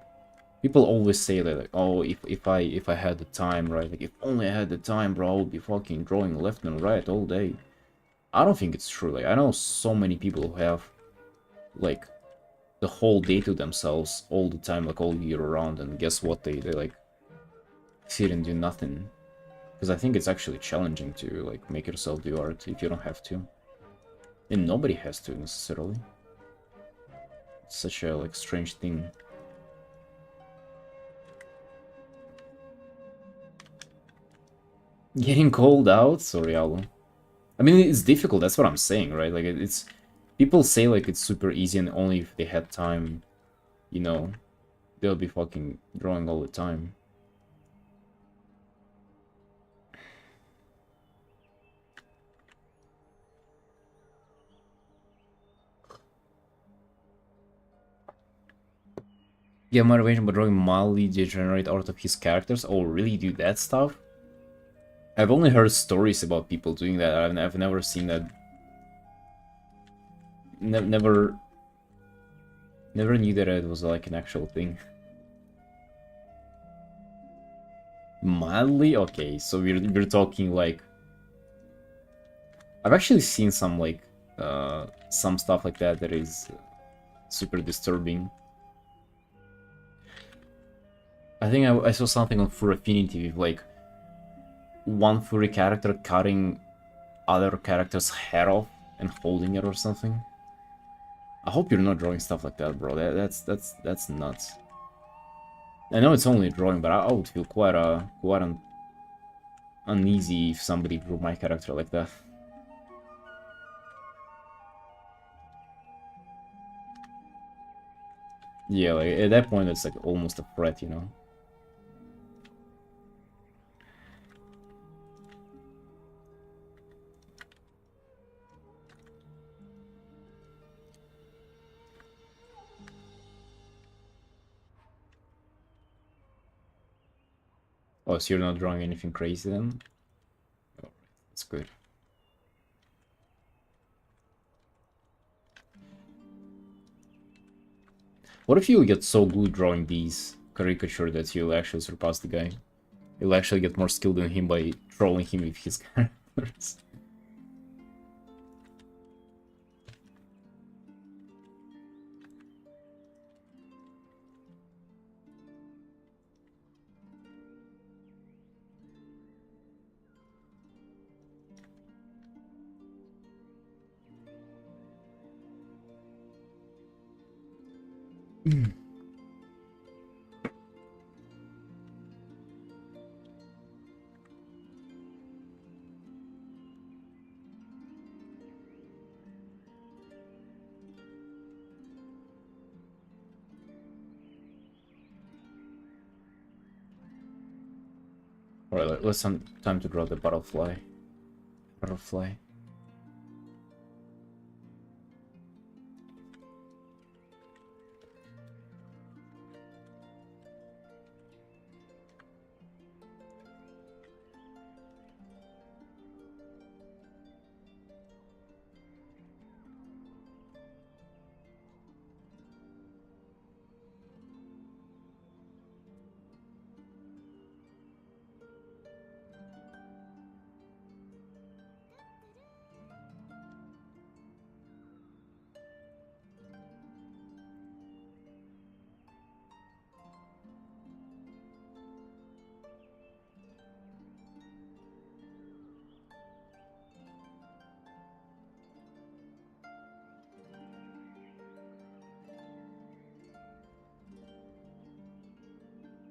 People always say that, like, oh, if I had the time, right? Like, if only I had the time, bro, I would be fucking drawing left and right all day. I don't think it's true. Like, I know so many people who have like the whole day to themselves all the time, like all year around, and guess what, they like sit and do nothing. Because I think it's actually challenging to like make yourself do art if you don't have to, and nobody has to necessarily. It's such a like strange thing. Getting called out? Sorry, Alu. I mean, it's difficult, that's what I'm saying, right? Like, it's... People say, like, it's super easy and only if they had time, you know, they'll be fucking drawing all the time. Yeah, motivation by drawing mildly degenerate art of his characters. Oh, really do that stuff? I've only heard stories about people doing that. I've never seen that. Never Never knew that it was like an actual thing. Mildly? Okay, so we're talking like... I've actually seen some stuff like that that is super disturbing. I think I saw something on Fur Affinity with like one furry character cutting other character's hair off and holding it or something. I hope you're not drawing stuff like that, bro. That's nuts. I know it's only a drawing, but I would feel quite uneasy if somebody drew my character like that. Yeah, like at that point it's like almost a threat, you know. Oh, so you're not drawing anything crazy then? Alright, that's good. What if you get so good drawing these caricature that you'll actually surpass the guy? You'll actually get more skill than him by trolling him with his characters. Alright, let's some time to draw the butterfly. Butterfly.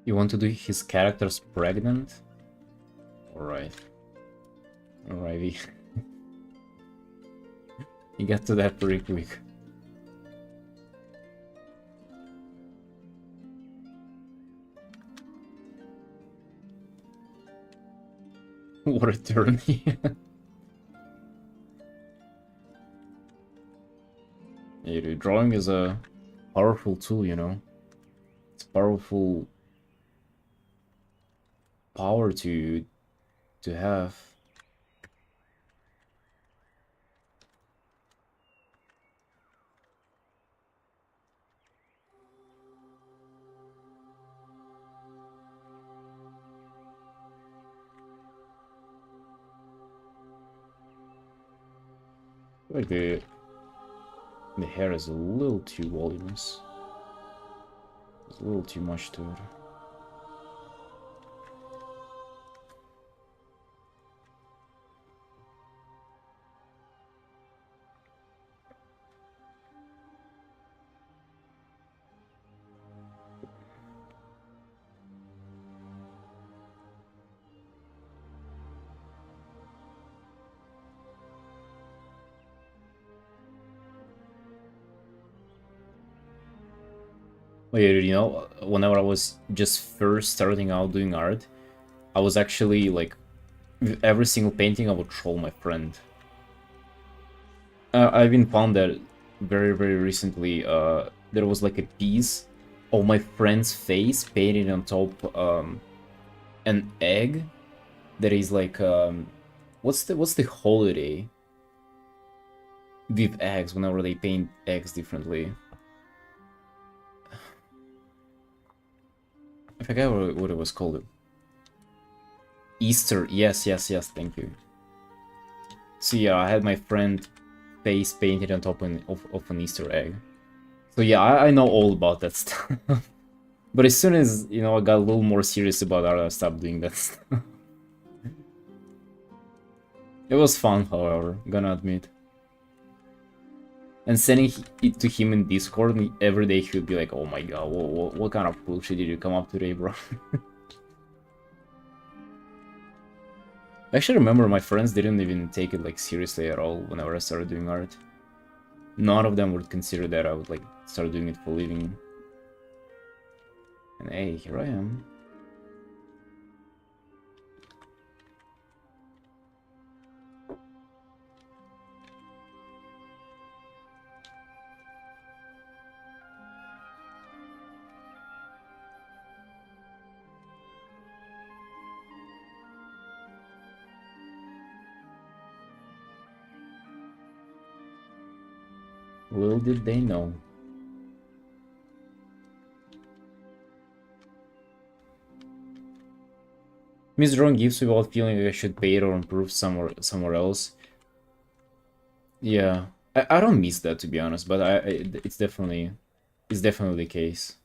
You want to do his characters pregnant? Alright. Alrighty. You got to that pretty quick. What a turn. Yeah, dude, drawing is a powerful tool, you know? It's powerful power to have. Like the hair is a little too voluminous. There's a little too much to it. Well, yeah, you know, whenever I was just first starting out doing art, I was actually like, with every single painting I would troll my friend. I've been found that very, very recently, there was like a piece of my friend's face painted on top an egg that is like, what's the holiday with eggs whenever they paint eggs differently? I forget what it was called. Easter. Yes, yes, yes. Thank you. So yeah, I had my friend face painted on top of an Easter egg. So yeah, I know all about that stuff. But as soon as, you know, I got a little more serious about art, I stopped doing that stuff. It was fun, however, gonna admit. And sending it to him in Discord every day, he would be like, oh my god, what kind of bullshit did you come up today, bro? I actually remember my friends didn't even take it like seriously at all whenever I started doing art. None of them would consider that I would like start doing it for a living. And hey, here I am. Little did they know. Misdrawing gifts without feeling like I should pay it or improve somewhere else. Yeah, I don't miss that, to be honest, but it's definitely the case.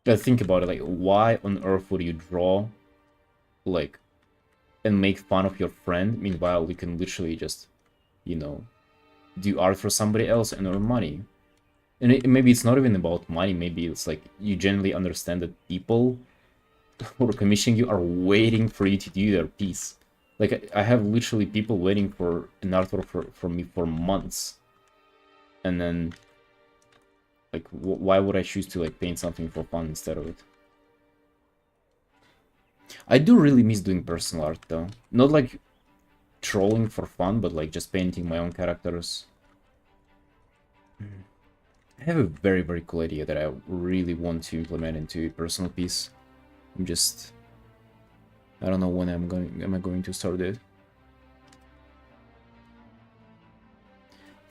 I think about it, like, why on earth would you draw, like, and make fun of your friend? Meanwhile, you can literally just, you know, do art for somebody else and earn money. And maybe it's not even about money. Maybe it's like you generally understand that people who are commissioning you are waiting for you to do their piece. Like, I have literally people waiting for an artwork for me for months. And then, like, why would I choose to, like, paint something for fun instead of it? I do really miss doing personal art, though. Not, like, trolling for fun, but, like, just painting my own characters. I have a very, very cool idea that I really want to implement into a personal piece. I'm just... I don't know when am I going to start it.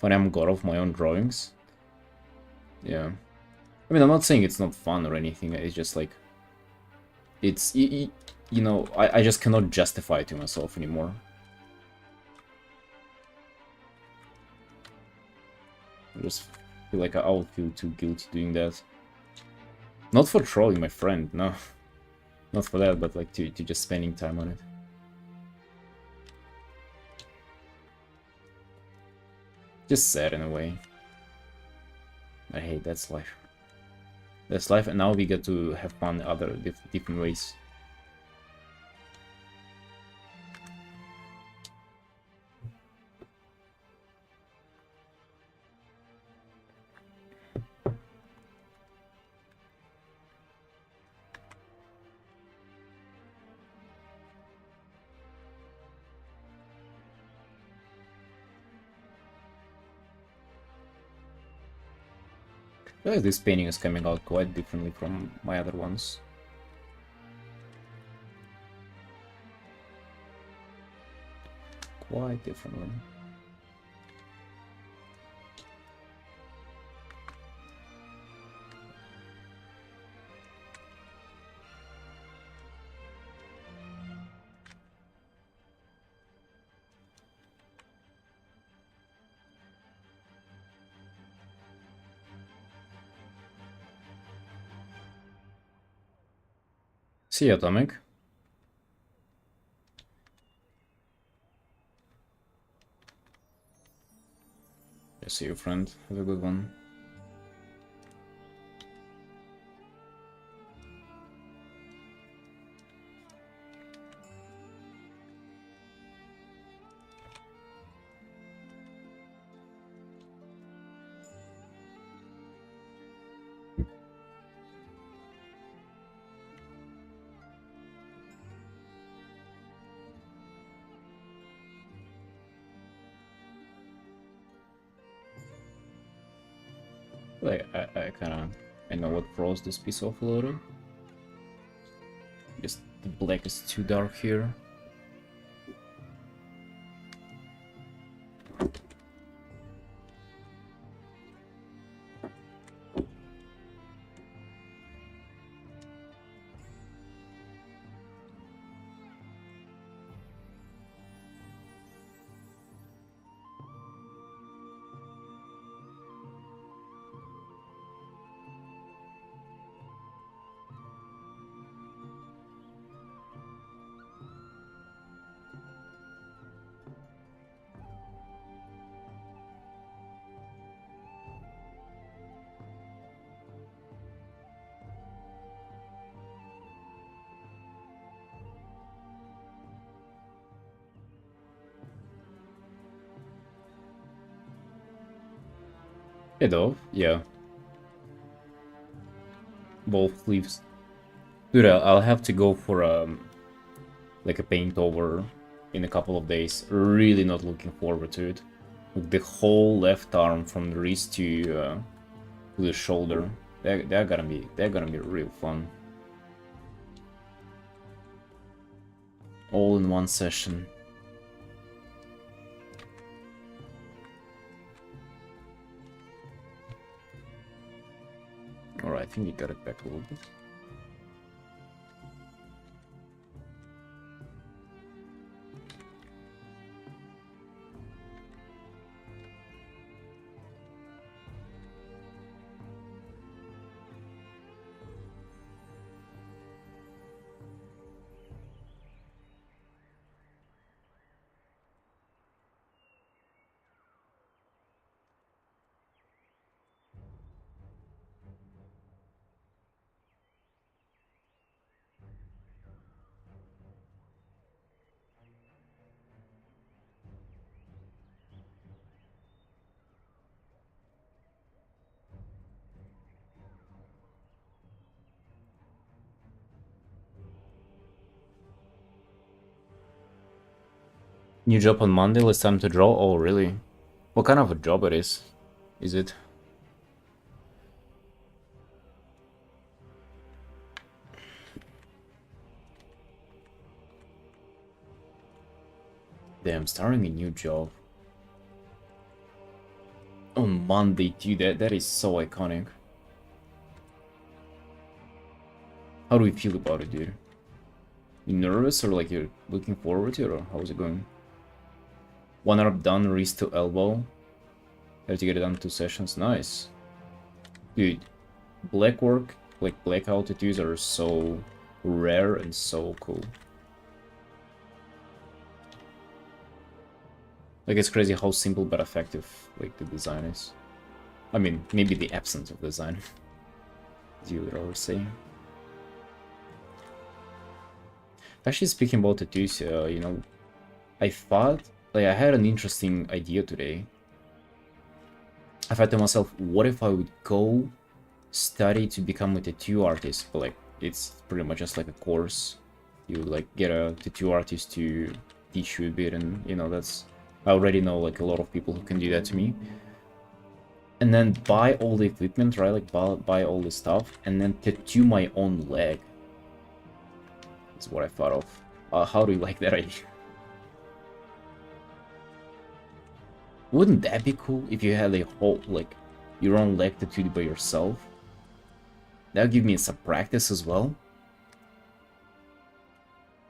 When I'm god of my own drawings. Yeah. I mean, I'm not saying it's not fun or anything, it's just like... It's... You know, I just cannot justify it to myself anymore. I just feel like I would feel too guilty doing that. Not for trolling my friend, no. Not for that, but like to just spending time on it. Just sad in a way. I hate that's life. That's life, and now we get to have fun other different ways. I feel like this painting is coming out quite differently from my other ones. Quite differently. See you, Atomic. I see you, friend. Have a good one. Like, I kinda... I know what throws this piece off a little. Just the black is too dark here. Head off, yeah. Both sleeves. Dude, I'll have to go for like a paint over in a couple of days. Really not looking forward to it. Like the whole left arm from the wrist to the shoulder. They're gonna be real fun. All in one session. Alright, I think you got it back a little bit. New job on Monday, less time to draw? Oh, really? What kind of a job it is? Is it? Damn, starting a new job. On Monday, dude, that is so iconic. How do we feel about it, dude? You nervous or like you're looking forward to it, or how's it going? One arm done, wrist to elbow. Have to get it done 2 sessions. Nice. Dude, black work, like blackout tattoos are so rare and so cool. Like, it's crazy how simple but effective, like, the design is. I mean, maybe the absence of design, as you would always say. Actually, speaking about tattoos, you know, I thought, like, I had an interesting idea today. I thought to myself, what if I would go study to become a tattoo artist? But, like, it's pretty much just like a course. You, like, get a tattoo artist to teach you a bit, and, you know, that's... I already know, like, a lot of people who can do that to me. And then buy all the equipment, right? Like, buy all the stuff, and then tattoo my own leg. That's what I thought of. How do you like that idea? Wouldn't that be cool if you had a whole, like, your own leg tattooed by yourself? That would give me some practice as well.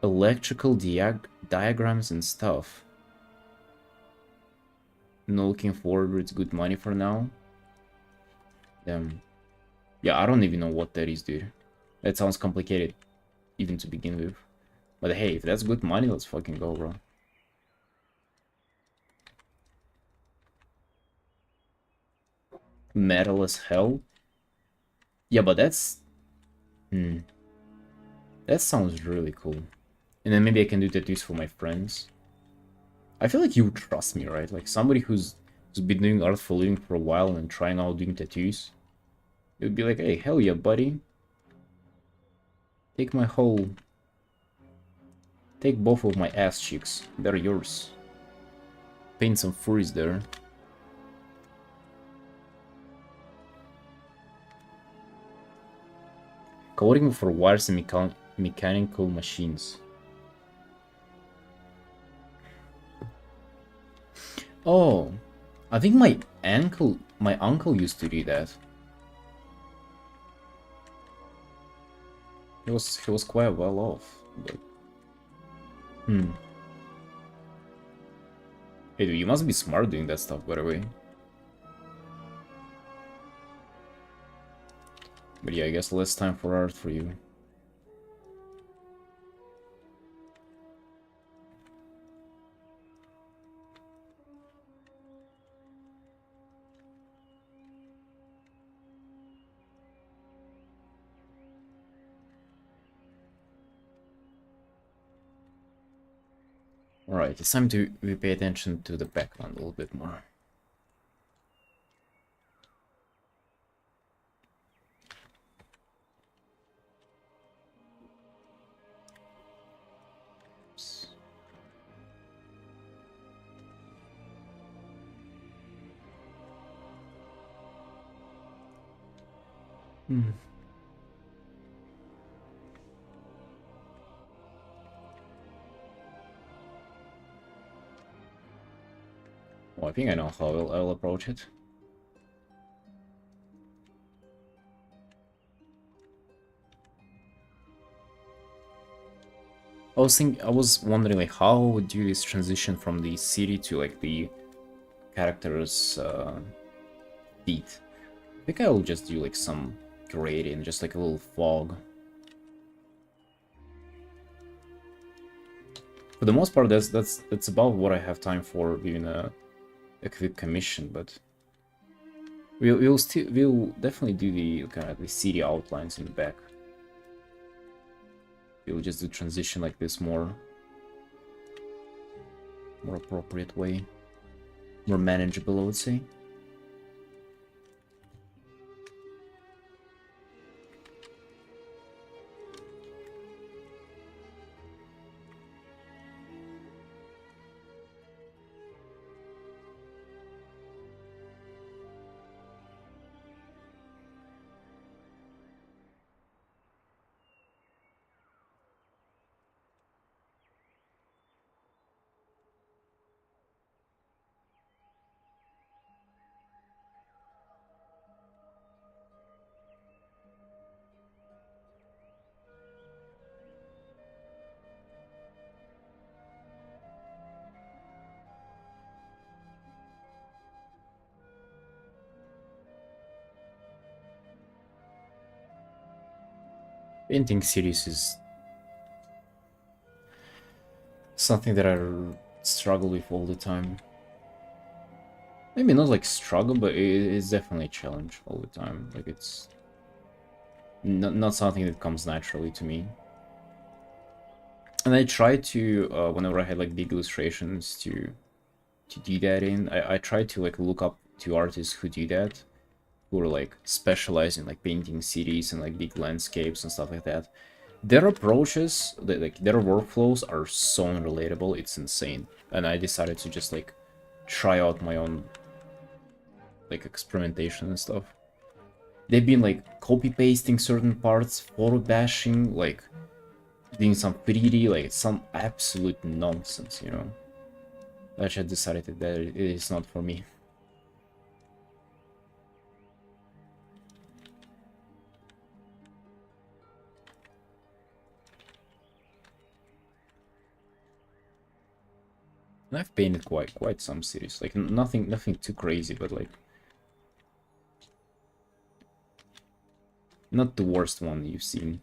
Electrical diagrams and stuff. Not looking forward, it's good money for now. Yeah, I don't even know what that is, dude. That sounds complicated, even to begin with. But hey, if that's good money, let's fucking go, bro. Metal as hell? Yeah, but that's... That sounds really cool. And then maybe I can do tattoos for my friends. I feel like you would trust me, right? Like somebody who's been doing art for a living for a while and trying out doing tattoos. It would be like, hey, hell yeah, buddy. Take my whole... Take both of my ass cheeks. They're yours. Paint some furries there. Coding for wires and mechanical machines. Oh, I think my uncle used to do that. He was quite well off, but... Hey, dude, you must be smart doing that stuff, by the way. But yeah, I guess less time for art for you. Alright, it's time to pay attention to the background a little bit more. Hmm. Well, I think I know how I'll approach it. I was wondering like how would you this transition from the city to like the character's feet. I think I'll just do like some gradient, just like a little fog. For the most part, that's about what I have time for doing a quick commission, but we'll definitely do the kind of the city outlines in the back. We'll just do transition like this more appropriate way, more manageable, I would say. Painting cities is something that I struggle with all the time. Maybe not like struggle, but it's definitely a challenge all the time. Like it's not something that comes naturally to me. And I try to, whenever I had like big illustrations to do that in, I try to like look up to artists who do that, who are like specialized in like painting cities and like big landscapes and stuff like that. Their approaches, like their workflows are so unrelatable, it's insane. And I decided to just like try out my own like experimentation and stuff. They've been like copy pasting certain parts, photo bashing, like doing some 3D, like some absolute nonsense, you know. I just decided that it is not for me. And I've painted quite some cities, like nothing too crazy, but like not the worst one you've seen.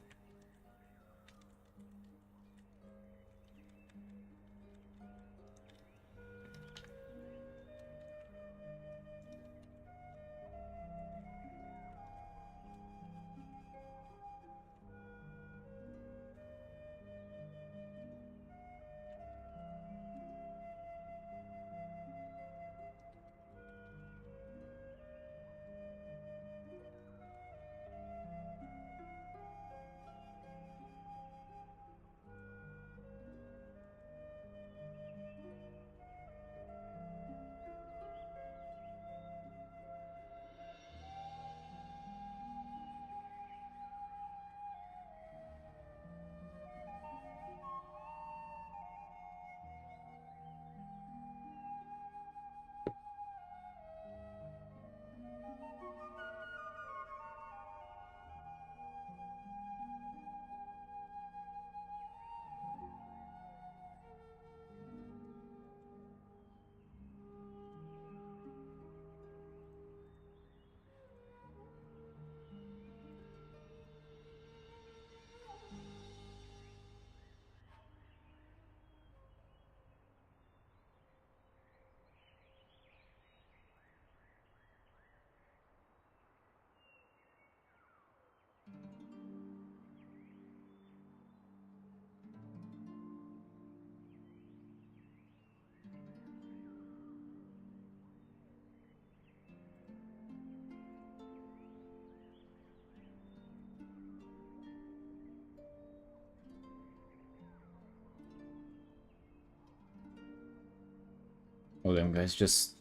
Oh damn guys, just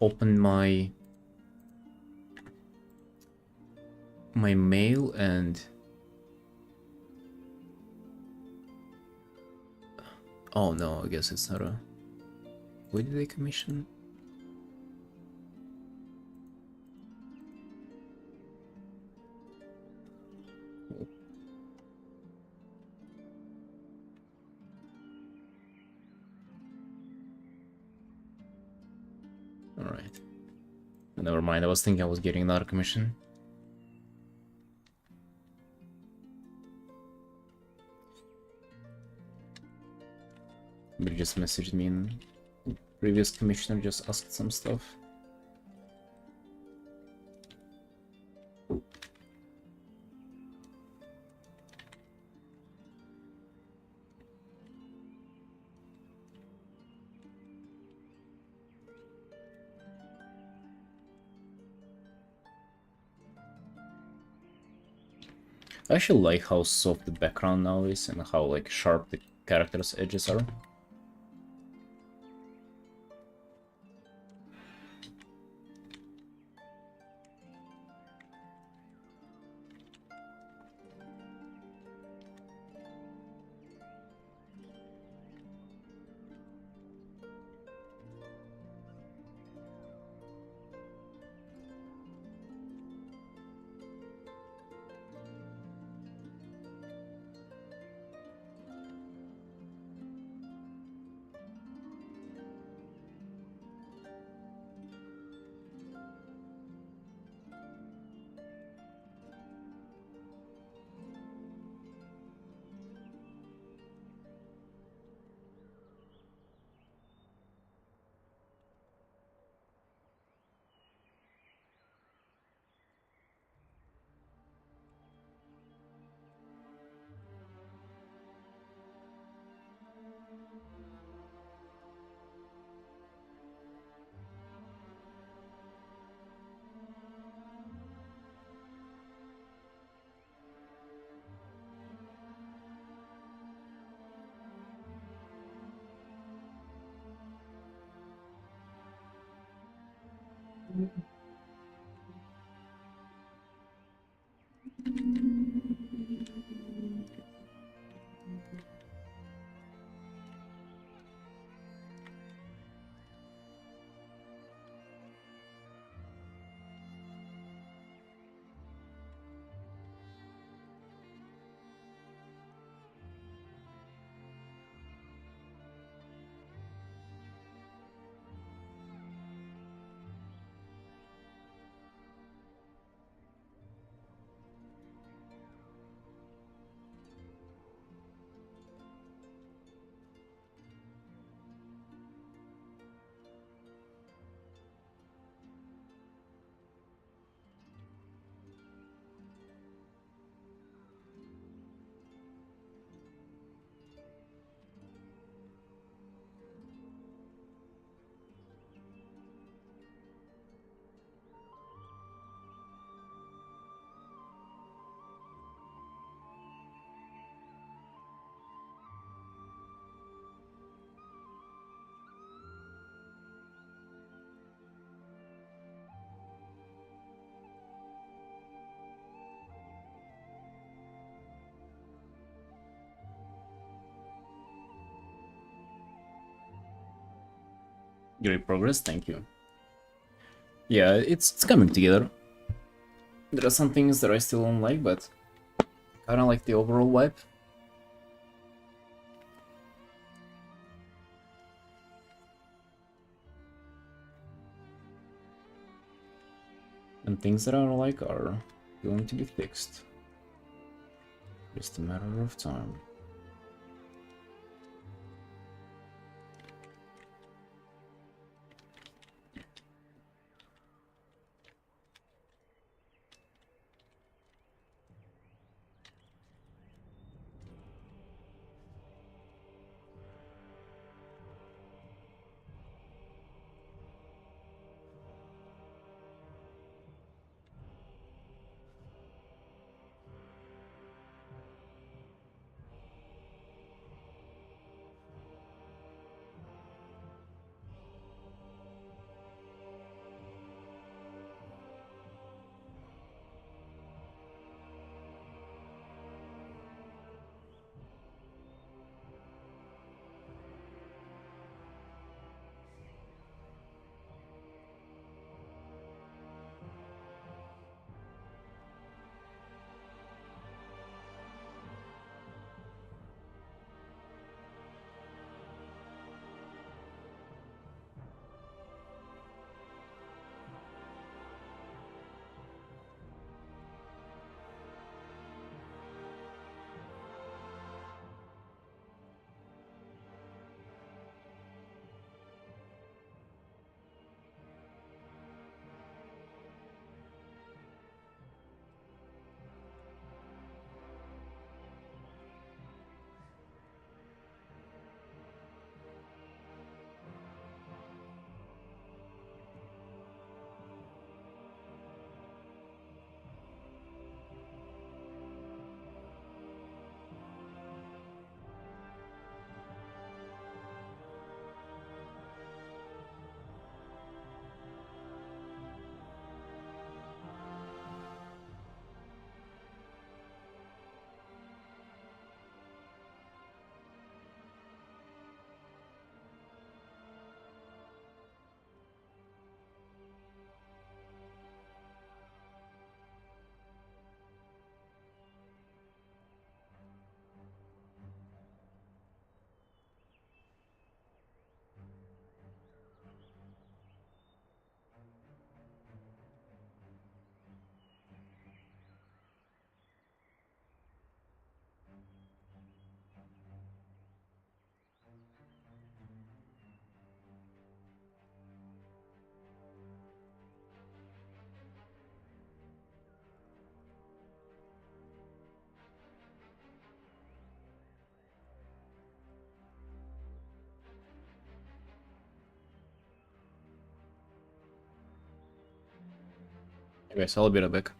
open my my mail and... Oh no, I guess it's not a... What did they commission? Alright. Never mind, I was thinking I was getting another commission. But he just messaged me and previous commissioner just asked some stuff. I actually like how soft the background now is and how like sharp the characters' edges are. Great progress, thank you. Yeah, it's coming together. There are some things that I still don't like, but kinda like the overall vibe. And things that I don't like are going to be fixed. Just a matter of time. Anyways, I'll be right back.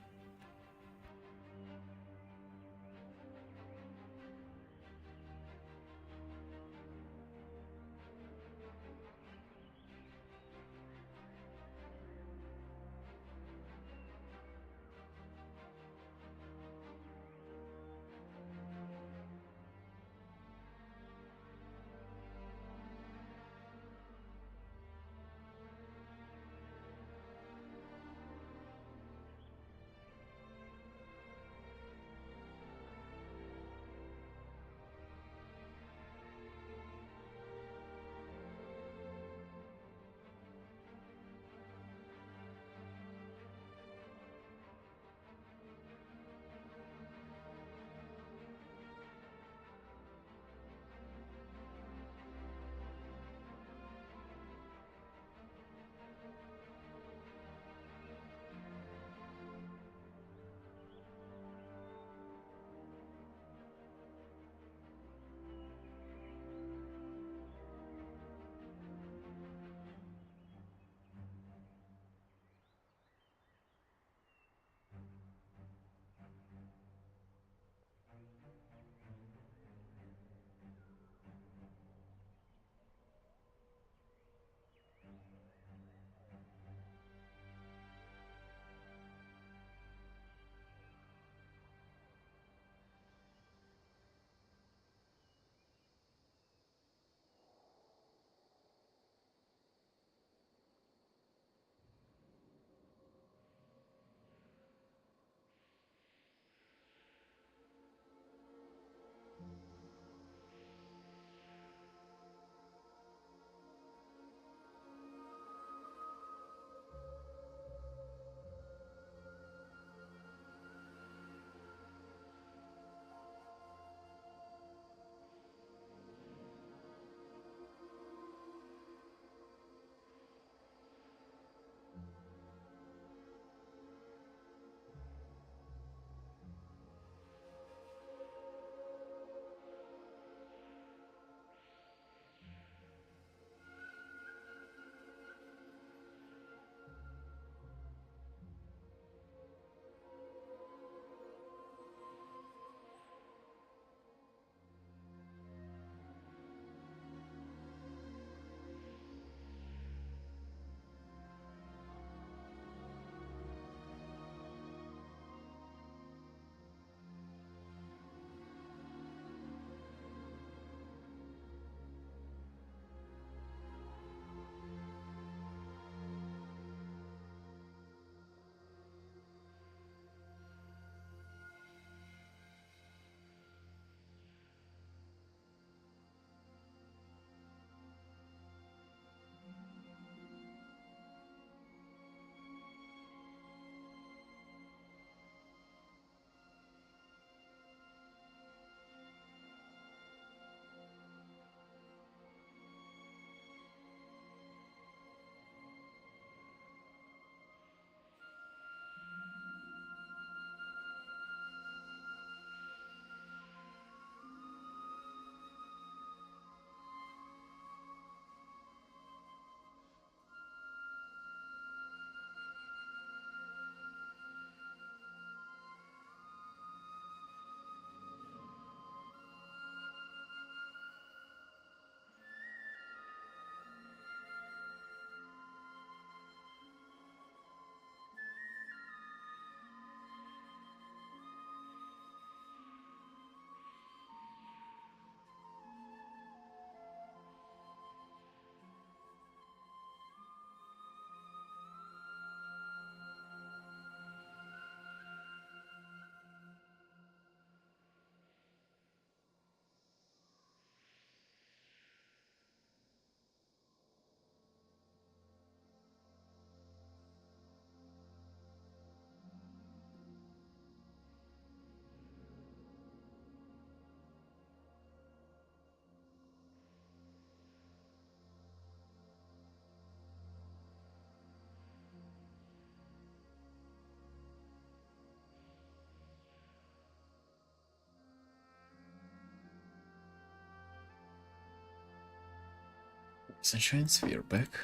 Sunshines, we are back.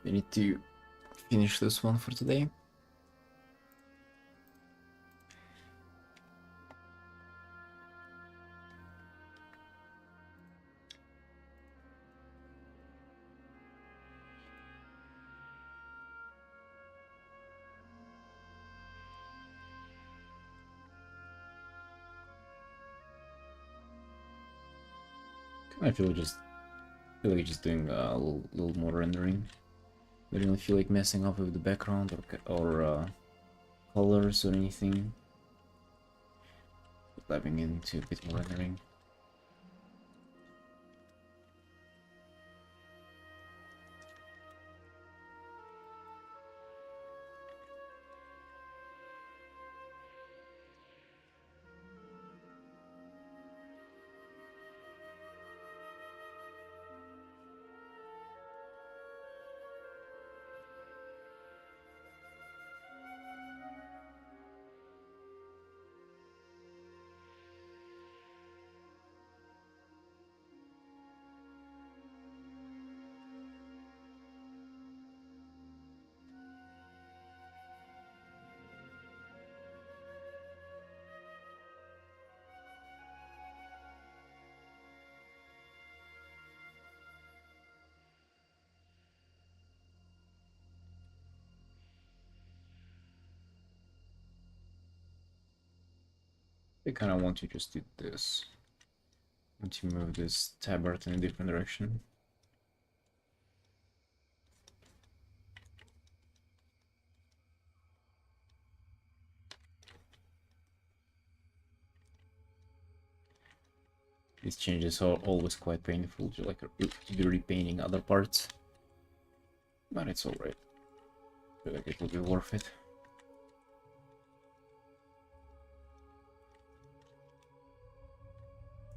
We need to finish this one for today. I feel like just doing a little more rendering. I don't really feel like messing up with the background or colors or anything. Diving into a bit more rendering. I kind of want to just do this. And to move this tab art in a different direction. These changes are always quite painful, to like to be repainting other parts. But it's alright. I feel like it will be worth it.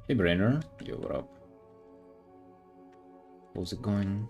Hey Brainer, yo, what up? How's it going?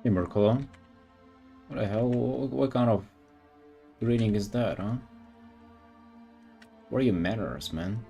Hey, Merkolo. What the hell? What kind of reading is that, huh? What are your manners, man?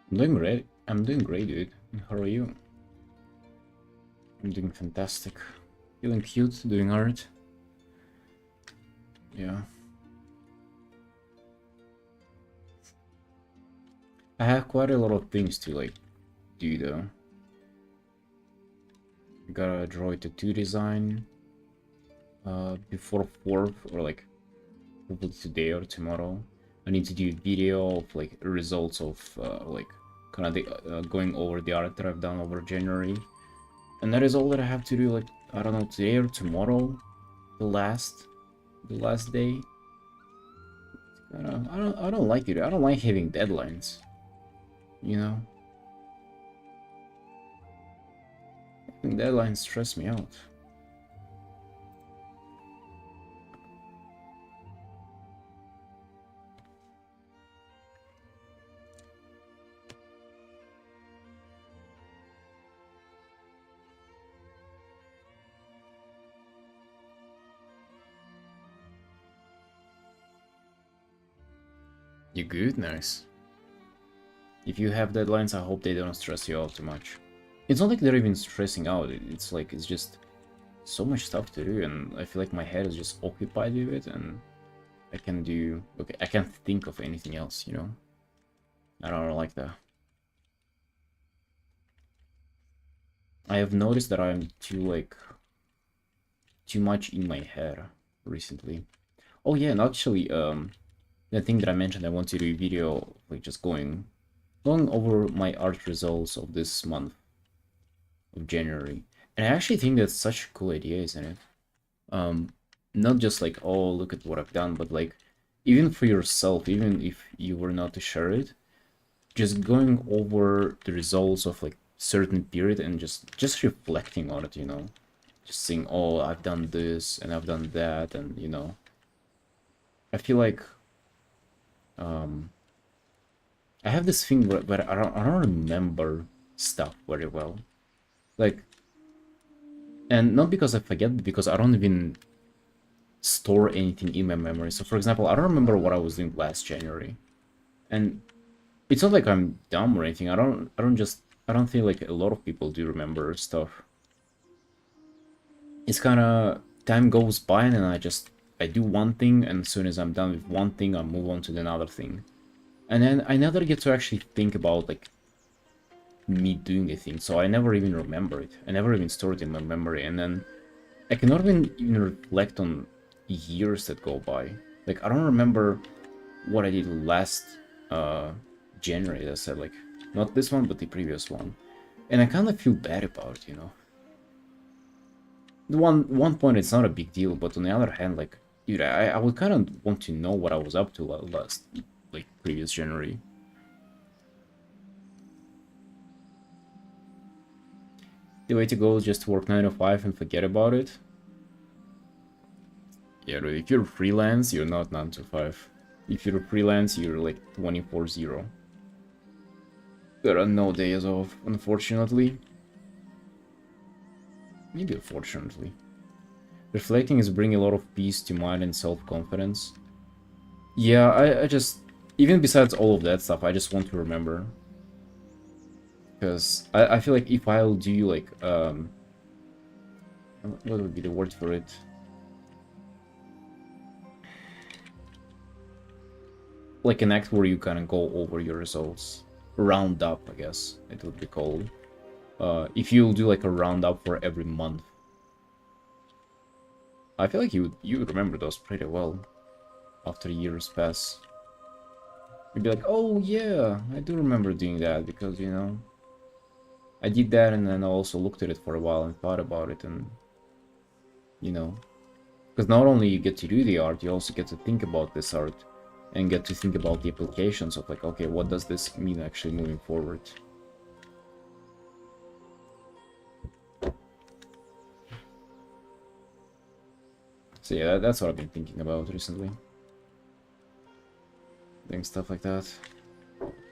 I'm doing great. I'm doing great, dude. How are you? I'm doing fantastic. Feeling cute, doing art. Yeah. I have quite a lot of things to like do though. I gotta draw a tattoo design before 4th or like probably today or tomorrow. I need to do a video of like results of like kind of the going over the art that I've done over January. And that is all that I have to do, like, I don't know, today or tomorrow, the last day. I don't like it. I don't like having deadlines, you know? Having deadlines stress me out. You good? Nice. If you have deadlines, I hope they don't stress you out too much. It's not like they're even stressing out. It's like, it's just so much stuff to do, and I feel like my head is just occupied with it, and I can do... Okay, I can't think of anything else, you know? I don't like that. I have noticed that I'm too much in my head recently. Oh yeah, and actually, the thing that I mentioned, I want to do a video, like just going over my art results of this month of January. And I actually think that's such a cool idea, isn't it? Not just like, oh, look at what I've done, but like, even for yourself, even if you were not to share it, just going over the results of like certain period and just reflecting on it, you know? Just saying, oh, I've done this and I've done that, and you know, I feel like I have this thing where I don't remember stuff very well. Like, and not because I forget, but because I don't even store anything in my memory. So for example, I don't remember what I was doing last January. And it's not like I'm dumb or anything. I don't think like a lot of people do remember stuff. It's kind of, time goes by and then I do one thing, and as soon as I'm done with one thing, I move on to another thing. And then I never get to actually think about like me doing the thing, so I never even remember it. I never even store it in my memory, and then I cannot even reflect on years that go by. Like, I don't remember what I did last January, as I said, like, not this one, but the previous one. And I kind of feel bad about it, you know? One point, it's not a big deal, but on the other hand, like, dude, I would kind of want to know what I was up to last, like, previous January. The way to go is just to work 9 to 5 and forget about it. Yeah, dude, if you're freelance, you're not 9 to 5. If you're freelance, you're like 24/0. There are no days off, unfortunately. Maybe unfortunately. Reflecting is bringing a lot of peace to mind and self-confidence. Yeah, I just... Even besides all of that stuff, I just want to remember. Because I feel like if I'll do like... what would be the word for it? Like an act where you kind of go over your results. Round up, I guess it would be called. If you'll do like a roundup for every month, I feel like you would remember those pretty well after years pass. You'd be like, oh yeah, I do remember doing that because, you know, I did that and then I also looked at it for a while and thought about it and, you know, because not only you get to do the art, you also get to think about this art and get to think about the applications of like, okay, what does this mean actually moving forward? So yeah, that's what I've been thinking about recently. Doing stuff like that.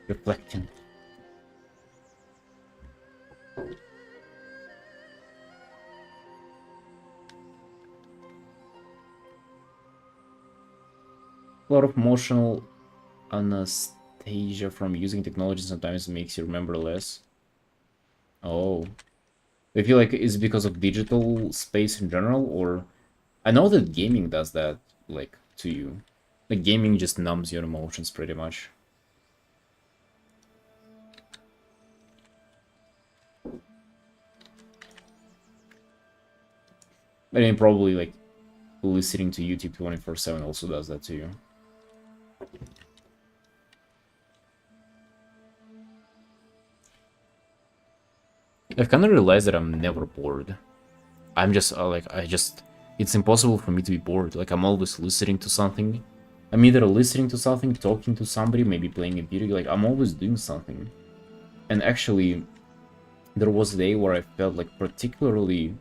Reflecting. A lot of emotional anesthesia from using technology sometimes makes you remember less. Oh. I feel like it's because of digital space in general, or I know that gaming does that, like, to you. Like, gaming just numbs your emotions pretty much. I mean, probably, like, listening to YouTube 24/7 also does that to you. I've kind of realized that I'm never bored. I'm just, it's impossible for me to be bored. Like, I'm always listening to something. I'm either listening to something, talking to somebody, maybe playing a video. Like, I'm always doing something. And actually, there was a day where I felt, like, particularly,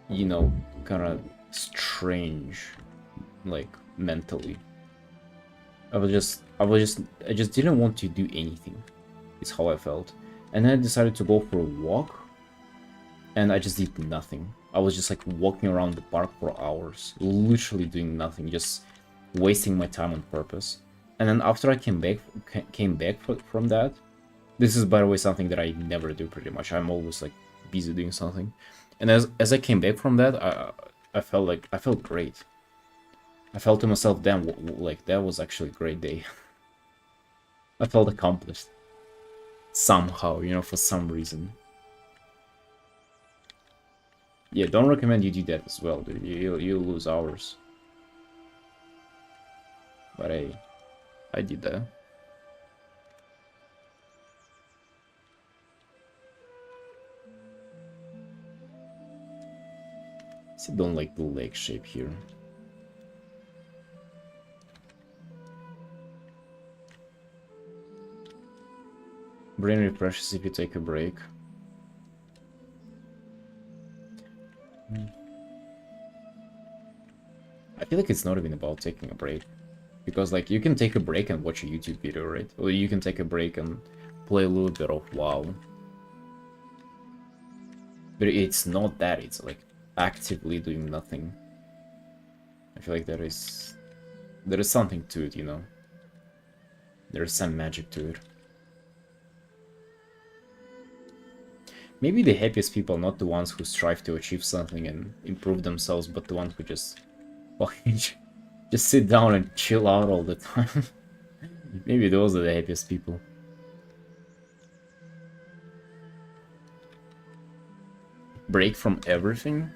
you know, kind of strange, like, mentally. I just didn't want to do anything. It's how I felt. And then I decided to go for a walk, and I just did nothing. I was just like walking around the park for hours, literally doing nothing, just wasting my time on purpose. And then after I came back from that, this is by the way something that I never do pretty much. I'm always like busy doing something. And as I came back from that, I felt great. I felt to myself, damn, like that was actually a great day. I felt accomplished somehow, you know, for some reason. Yeah, don't recommend you do that as well, dude. You'll lose hours. But I did that. I don't like the leg shape here. Brain refreshes if you take a break. I feel like it's not even about taking a break. Because like you can take a break and watch a YouTube video, right? Or you can take a break and play a little bit of WoW. But it's not that, it's like actively doing nothing. I feel like there is something to it, you know? There is some magic to it. Maybe the happiest people are not the ones who strive to achieve something and improve themselves, but the ones who just fucking just sit down and chill out all the time. Maybe those are the happiest people. Break from everything?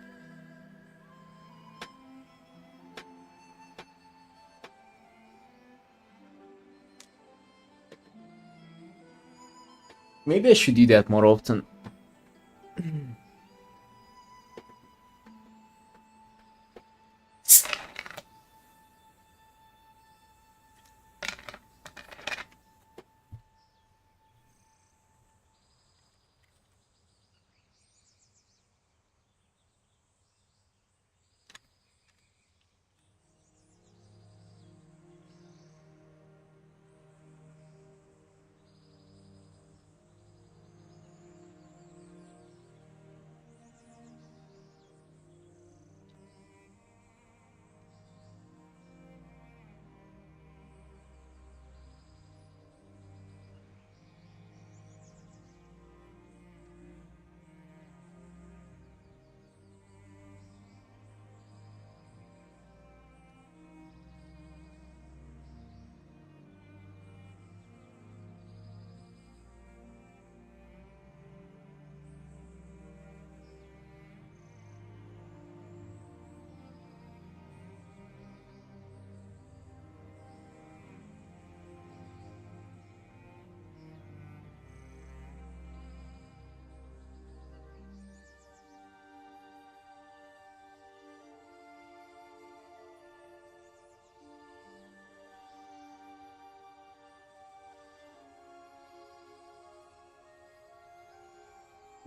Maybe I should do that more often.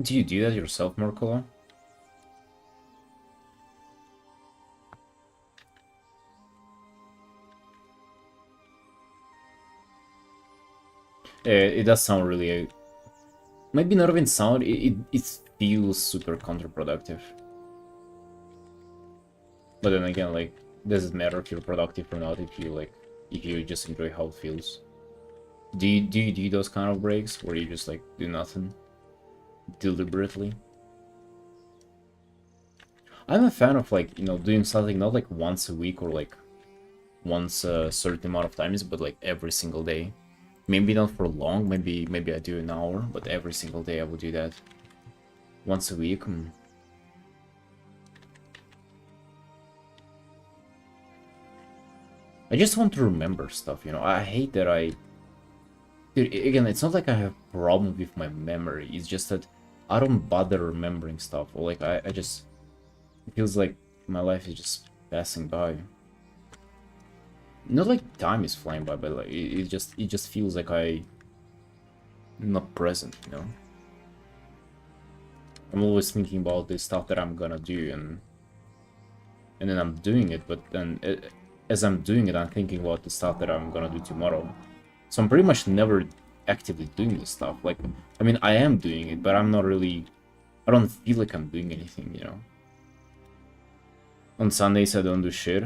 Do you do that yourself, Mercola? It does sound really... maybe not even sound, it feels super counterproductive. But then again, like, does it matter if you're productive or not if you, like, if you just enjoy how it feels? Do you do those kind of breaks where you just, like, do nothing? Deliberately? I'm a fan of, like, doing something not like once a week or like once a certain amount of times, but like every single day. Maybe not for long, maybe I do an hour, but every single day I will do that. Once a week. I just want to remember stuff. I hate that Dude, again, it's not like I have problem with my memory, it's just that I don't bother remembering stuff, or like I just... it feels like my life is just passing by. Not like time is flying by, but like it just feels like I'm not present. I'm always thinking about the stuff that I'm gonna do, and then I'm doing it, but then as I'm doing it, I'm thinking about the stuff that I'm gonna do tomorrow. So I'm pretty much never actively doing this stuff. Like, I mean, I am doing it, but I'm not really... I don't feel like I'm doing anything. On Sundays, I don't do shit.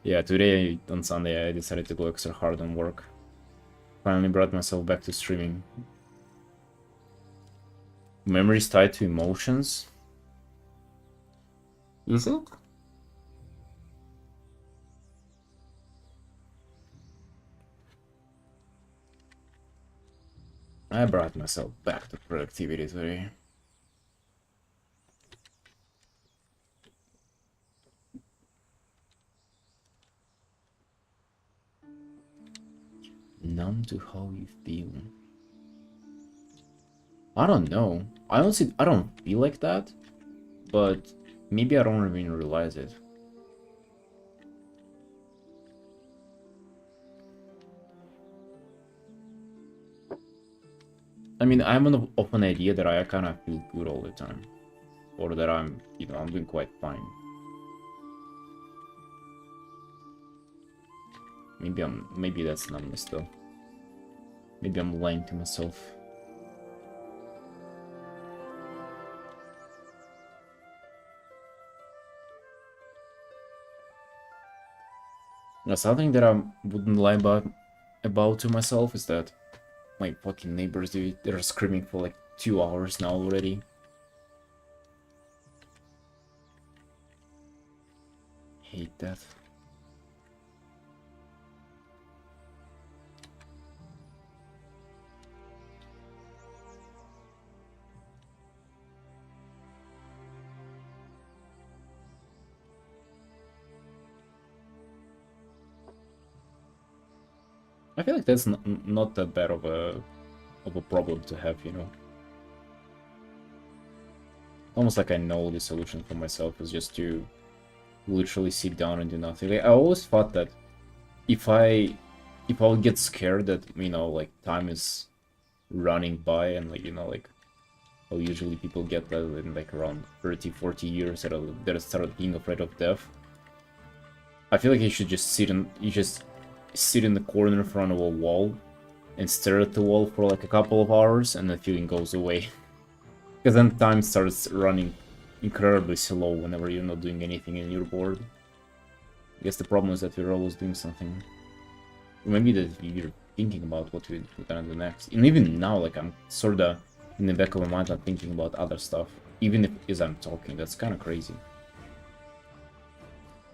Yeah, today, on Sunday, I decided to go extra hard on work. Finally brought myself back to streaming. Memories tied to emotions? Is it? I brought myself back to productivity today. Numb to how you feel. I don't know. I honestly, I don't feel like that, but maybe I don't even realize it. I mean, I'm of an idea that I kind of feel good all the time, or that I'm doing quite fine. Maybe that's numbness though. Maybe I'm lying to myself. Something that I wouldn't lie about to myself is that my fucking neighbors, dude, they're screaming for like 2 hours now already. Hate that. I feel like that's not that bad of a problem to have. Almost like I know the solution for myself is just to literally sit down and do nothing. Like, I always thought that if I would get scared that like time is running by, and like how usually people get that in like around 30-40 years that started being afraid of death. I feel like you just sit in the corner in front of a wall and stare at the wall for like a couple of hours, and the feeling goes away. Because then time starts running incredibly slow whenever you're not doing anything and you're bored. I guess the problem is that we're always doing something. Maybe that you're thinking about what we're gonna do next. And even now, like, I'm sorta in the back of my mind, I'm thinking about other stuff. Even if as I'm talking, that's kind of crazy.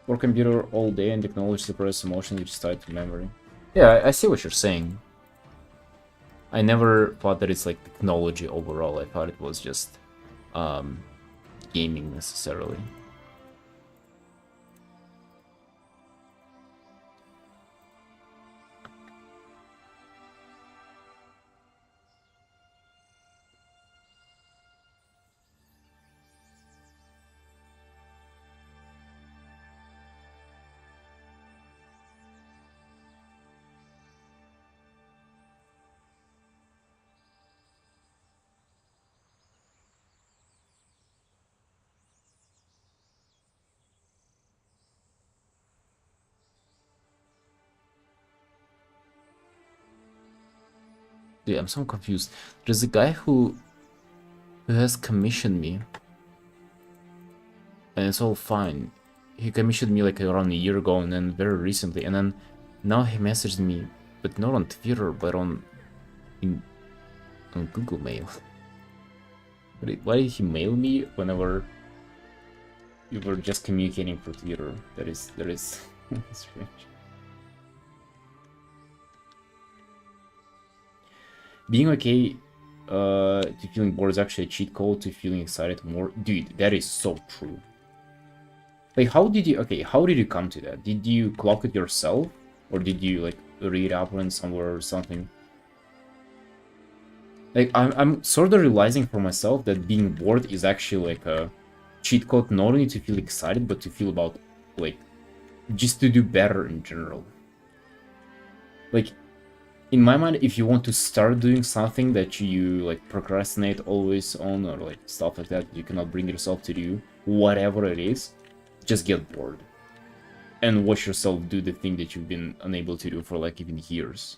For computer all day and technology suppress emotion which is tied to memory. Yeah, I see what you're saying. I never thought that it's like technology overall. I thought it was just um, gaming necessarily. Dude, I'm so confused. There's a guy who has commissioned me, and it's all fine. He commissioned me like around a year ago, and then very recently, and then now he messaged me, but not on Twitter, but on Google Mail. Why did he mail me whenever you were just communicating through Twitter? That is strange. Being okay to feeling bored is actually a cheat code to feeling excited more. Dude, that is so true. Like, how did you come to that? Did you clock it yourself? Or did you, like, read up on somewhere or something? Like, I'm sort of realizing for myself that being bored is actually, like, a cheat code not only to feel excited, but to feel about, like, just to do better in general. Like, in my mind, if you want to start doing something that you, like, procrastinate always on, or, like, stuff like that, you cannot bring yourself to do, whatever it is, just get bored. And watch yourself do the thing that you've been unable to do for, like, even years.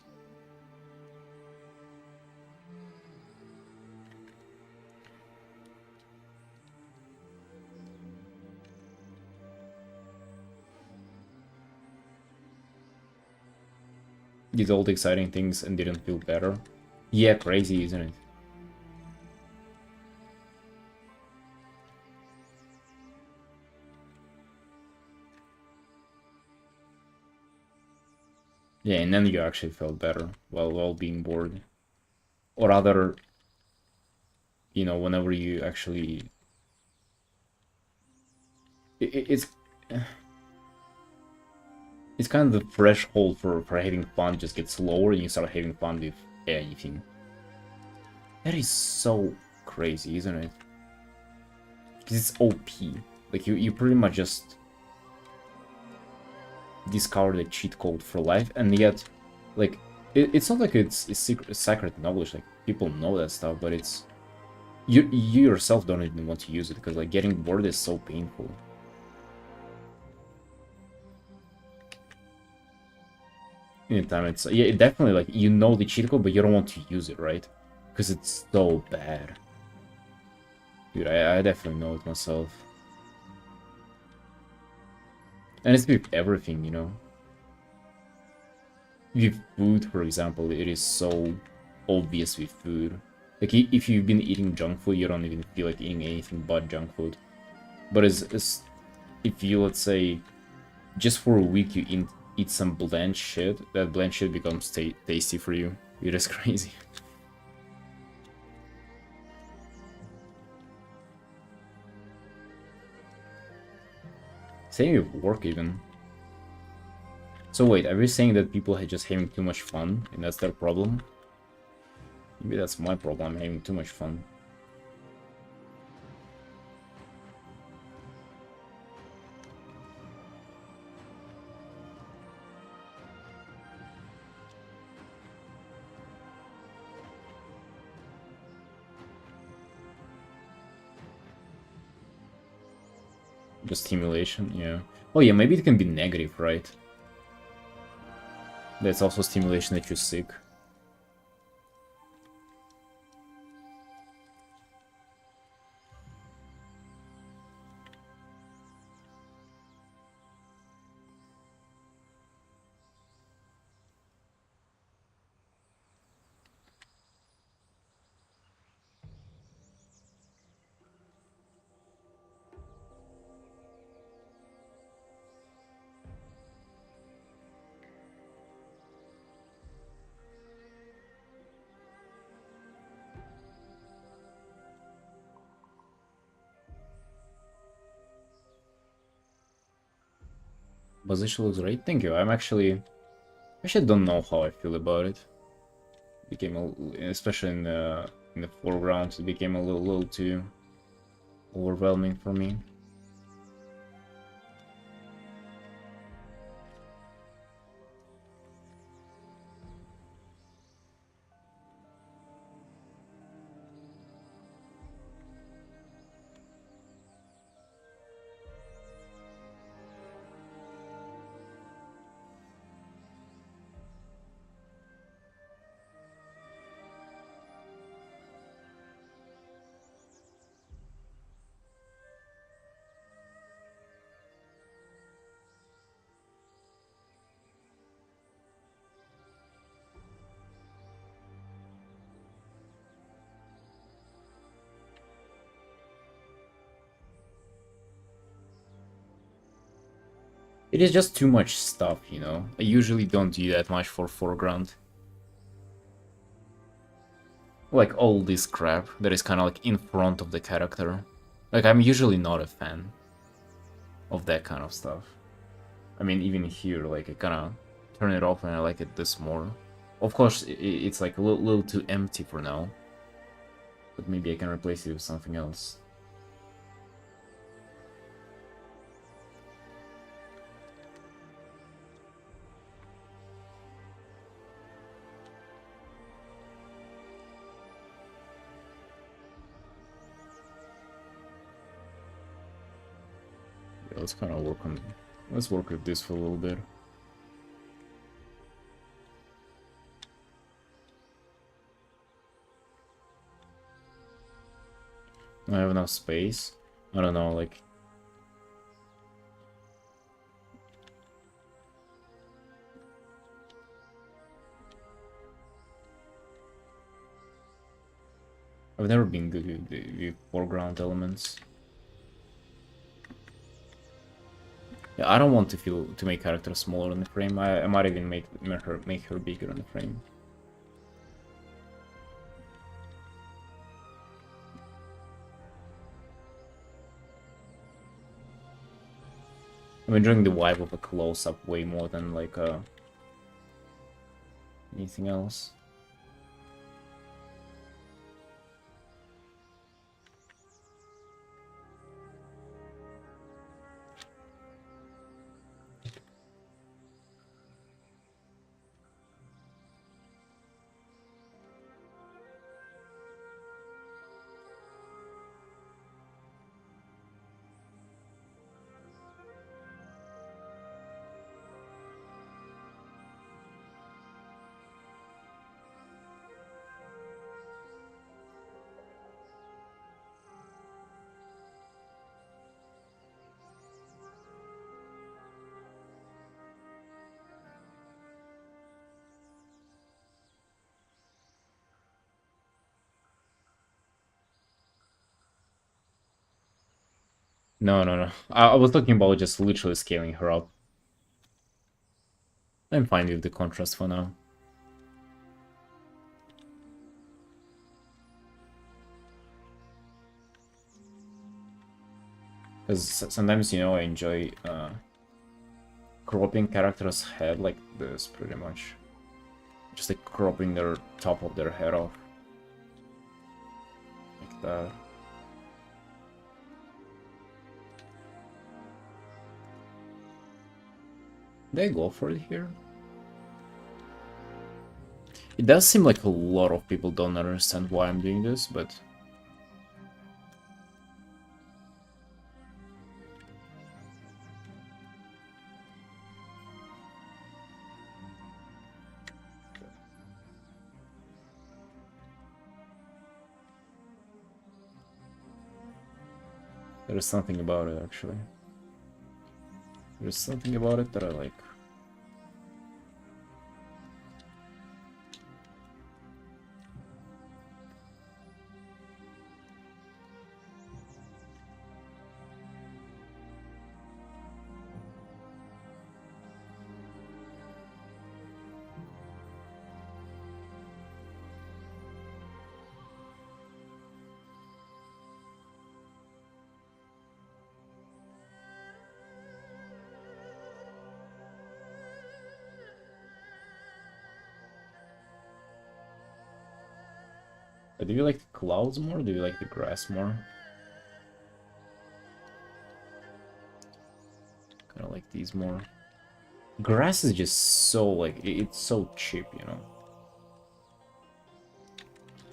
Did all the exciting things and didn't feel better. Yeah, crazy, isn't it? Yeah, and then you actually felt better while being bored. Or rather, you know, whenever you actually... It's... It's kind of the threshold for having fun just gets lower and you start having fun with anything. That is so crazy, isn't it? Because it's OP. Like, you pretty much just discovered a cheat code for life, and yet, like, it's not like it's sacred knowledge, like, people know that stuff, but it's... You yourself don't even want to use it, because, like, getting bored is so painful. Anytime it's... Yeah, definitely, like, you know the cheat code, but you don't want to use it, right? Because it's so bad. Dude, I definitely know it myself. And it's with everything, you know? With food, for example, it is so obvious with food. Like, if you've been eating junk food, you don't even feel like eating anything but junk food. But if you, let's say, just for a week you eat some bland shit, that bland shit becomes tasty for you. It is crazy. Same with work, even. So wait, are we saying that people are just having too much fun, and that's their problem? Maybe that's my problem, I'm having too much fun. Just stimulation, yeah. Oh yeah, maybe it can be negative, right? That's also stimulation that you're sick. Position looks great. Thank you. Actually don't know how I feel about it. Became especially in the foreground, it became a little too overwhelming for me. It is just too much stuff, you know? I usually don't do that much for foreground. Like all this crap that is kind of like in front of the character. Like I'm usually not a fan of that kind of stuff. I mean, even here, like I kind of turn it off and I like it this more. Of course, it's like a little too empty for now. But maybe I can replace it with something else. Yeah, let's kind of work on... Let's work with this for a little bit. I have enough space. I don't know, like... I've never been good with the foreground elements. Yeah, I don't want to make characters smaller in the frame. I might even make her bigger in the frame. I'm enjoying the vibe of a close-up way more than like anything else. No, no, no. I was talking about just literally scaling her up. I'm fine with the contrast for now. Because sometimes, you know, I enjoy cropping characters' head like this, pretty much. Just like cropping their top of their head off. Like that. Did I go for it here? It does seem like a lot of people don't understand why I'm doing this, but... There's something about it, actually. There's something about it that I like. Do you like the clouds more, or do you like the grass more? Kind of like these more. Grass is just so, like, it's so cheap, you know?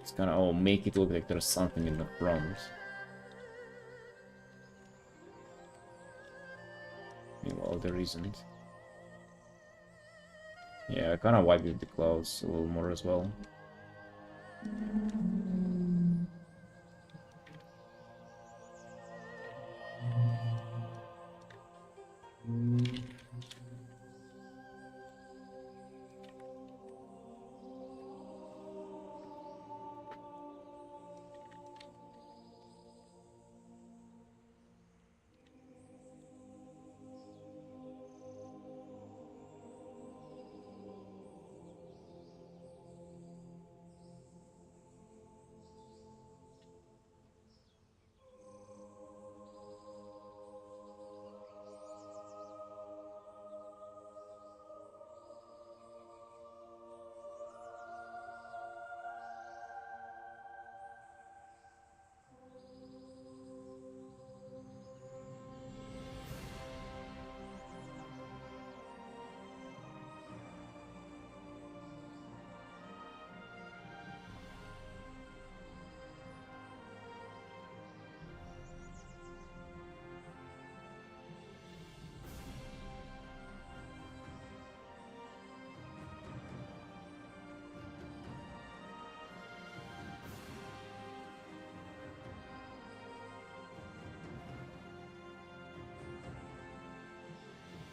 It's kind of, oh, make it look like there's something in the front. Meanwhile, there isn't. Yeah, I kind of wiped with the clouds a little more as well.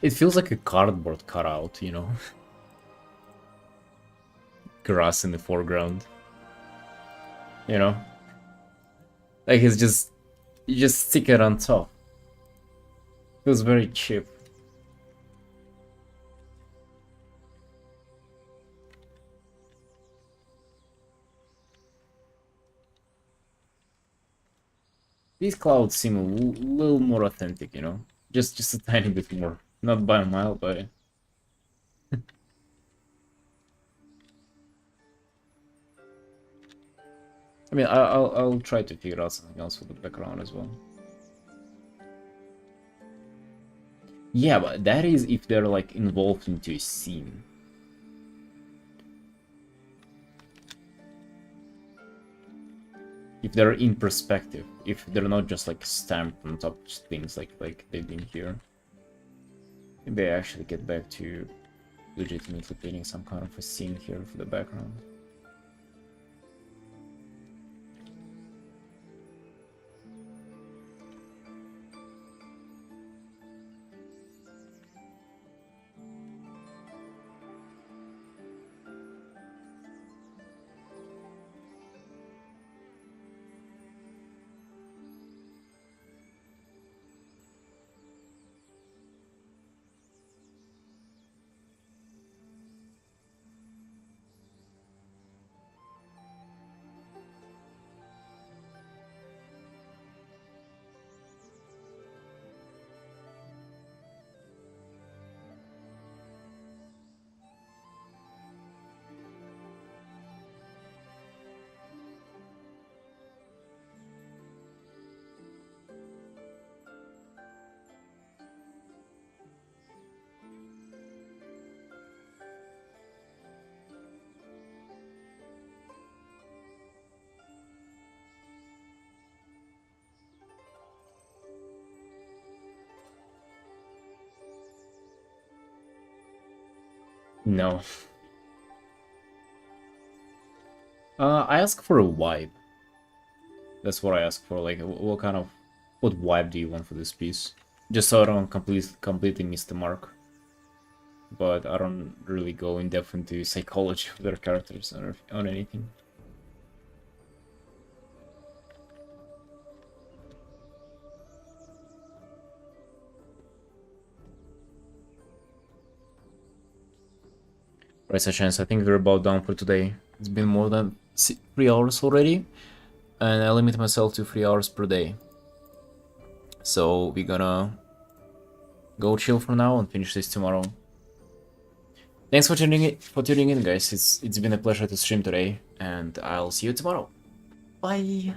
It feels like a cardboard cutout, you know? Grass in the foreground. You know? Like it's just, you just stick it on top. Feels very cheap. These clouds seem a little more authentic, you know? Just a tiny bit more. Not by a mile, but... I mean, I'll try to figure out something else for the background as well. Yeah, but that is if they're like involved into a scene. If they're in perspective, if they're not just like stamped on top of things like they've been here. Maybe I actually get back to legitimately painting some kind of a scene here for the background. No. I ask for a vibe. That's what I ask for. Like, what kind of, what vibe do you want for this piece? Just so I don't completely miss the mark. But I don't really go in depth into psychology of their characters or on anything. Right, Sachance, I think we're about done for today. It's been more than 3 hours already, and I limit myself to 3 hours per day. So we're gonna go chill for now and finish this tomorrow. Thanks for tuning in, guys. It's been a pleasure to stream today, and I'll see you tomorrow. Bye.